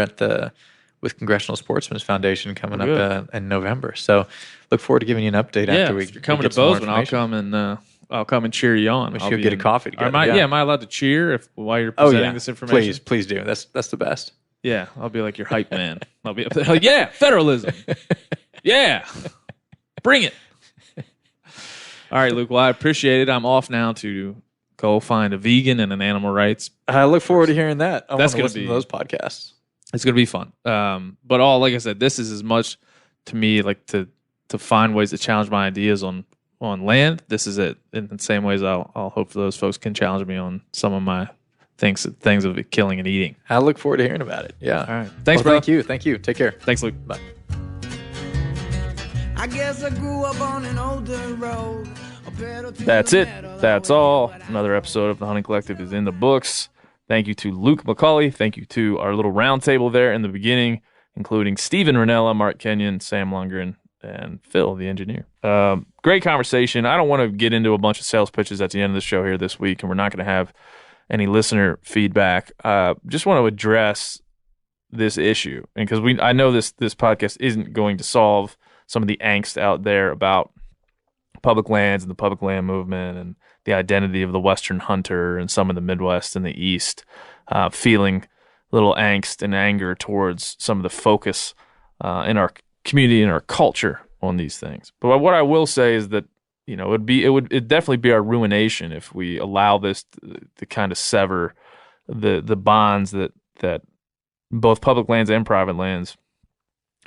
with Congressional Sportsmen's Foundation coming up in November. So look forward to giving you an update after we if you're coming get to some more Bozeman, I'll come and cheer you on. We should get a coffee together. Am I allowed to cheer while you're presenting this information? Please do. That's the best. Yeah, I'll be like your hype man. I'll be up there like, yeah, federalism. Yeah, bring it. All right, Luke. Well, I appreciate it. I'm off now to go find a vegan and an animal rights. I look forward to hearing that. That's going to be those podcasts. It's going to be fun. But like I said, this is as much to me like to find ways to challenge my ideas on land. This is it. In the same ways, I'll hope those folks can challenge me on some of my things of killing and eating. I look forward to hearing about it. Yeah. All right. Thanks, bro. Thank you. Take care. Thanks, Luke. Bye. I guess I grew up on an older road. That's it. That's all. Another episode of the Hunting Collective is in the books. Thank you to Luke McCauley. Thank you to our little roundtable there in the beginning, including Stephen Ranella, Mark Kenyon, Sam Lundgren, and Phil, the engineer. Great conversation. I don't want to get into a bunch of sales pitches at the end of the show here this week, and we're not going to have any listener feedback. Just want to address this issue, and because I know this podcast isn't going to solve some of the angst out there about public lands and the public land movement and the identity of the Western hunter and some of the Midwest and the East, feeling a little angst and anger towards some of the focus in our community and our culture on these things. But what I will say is that it'd definitely be our ruination if we allow this to kind of sever the bonds that both public lands and private lands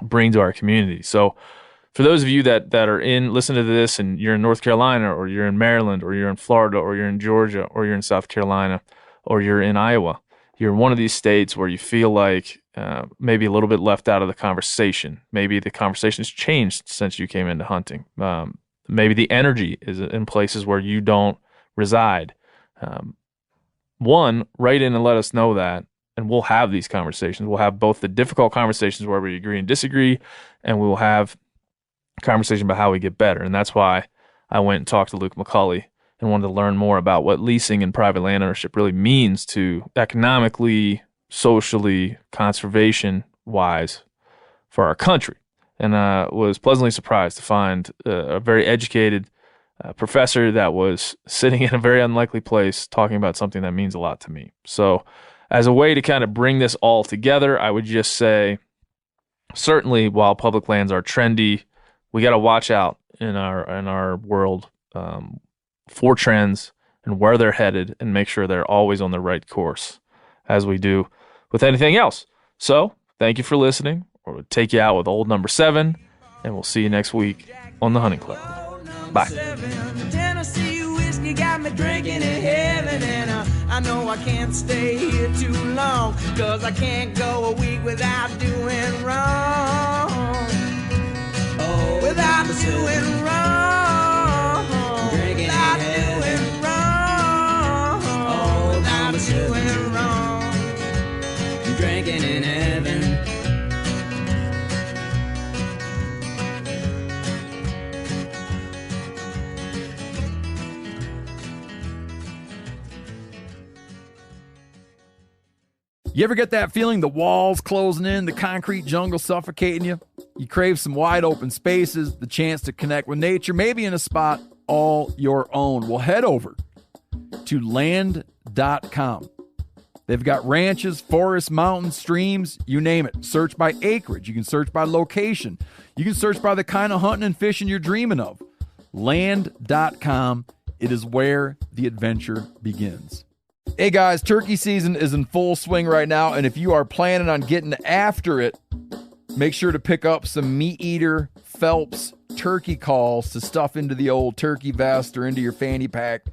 bring to our community. So for those of you that are listen to this and you're in North Carolina or you're in Maryland or you're in Florida or you're in Georgia or you're in South Carolina or you're in Iowa, you're in one of these states where you feel like maybe a little bit left out of the conversation. Maybe the conversation's changed since you came into hunting. Maybe the energy is in places where you don't reside. Write in and let us know that, and we'll have these conversations. We'll have both the difficult conversations where we agree and disagree, and we will have conversation about how we get better. And that's why I went and talked to Luke McCauley and wanted to learn more about what leasing and private land ownership really means to economically, socially, conservation-wise for our country. And was pleasantly surprised to find a very educated professor that was sitting in a very unlikely place talking about something that means a lot to me. So as a way to kind of bring this all together, I would just say, certainly while public lands are trendy, we got to watch out in our world for trends and where they're headed and make sure they're always on the right course, as we do with anything else. So thank you for listening. We'll take you out with old number 7, and we'll see you next week on the Hunting Club. Bye. Tennessee whiskey got me drinking in heaven, and I know I can't stay here too long, 'cause I can't go a week without doing wrong. Without doing wrong. Drinking without doing wrong. Without doing wrong. Drinking in heaven. You ever get that feeling the walls closing in, the concrete jungle suffocating you? You crave some wide open spaces, the chance to connect with nature, maybe in a spot all your own. Well, head over to land.com. They've got ranches, forests, mountains, streams, you name it. Search by acreage. You can search by location. You can search by the kind of hunting and fishing you're dreaming of. Land.com. It is where the adventure begins. Hey guys, turkey season is in full swing right now, and if you are planning on getting after it, make sure to pick up some Meat Eater Phelps turkey calls to stuff into the old turkey vest or into your fanny pack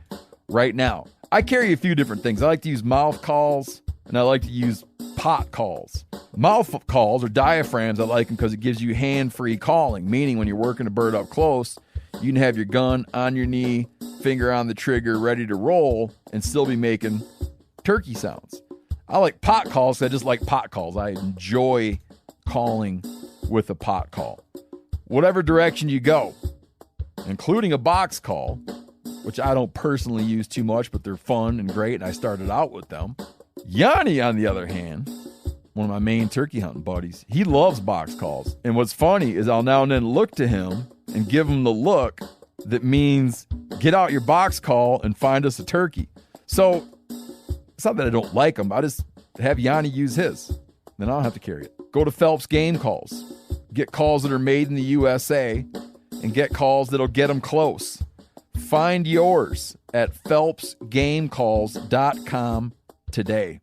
right now. I carry a few different things. I like to use mouth calls. and I like to use pot calls. Mouth calls or diaphragms, I like them because it gives you hand-free calling, meaning when you're working a bird up close, you can have your gun on your knee, finger on the trigger, ready to roll, and still be making turkey sounds. I like pot calls because I just like pot calls. I enjoy calling with a pot call. Whatever direction you go, including a box call, which I don't personally use too much, but they're fun and great, and I started out with them. Yanni, on the other hand, one of my main turkey hunting buddies, he loves box calls. And what's funny is I'll now and then look to him and give him the look that means get out your box call and find us a turkey. So it's not that I don't like him. I just have Yanni use his. Then I don't have to carry it. Go to Phelps Game Calls. Get calls that are made in the USA and get calls that'll get them close. Find yours at phelpsgamecalls.com today.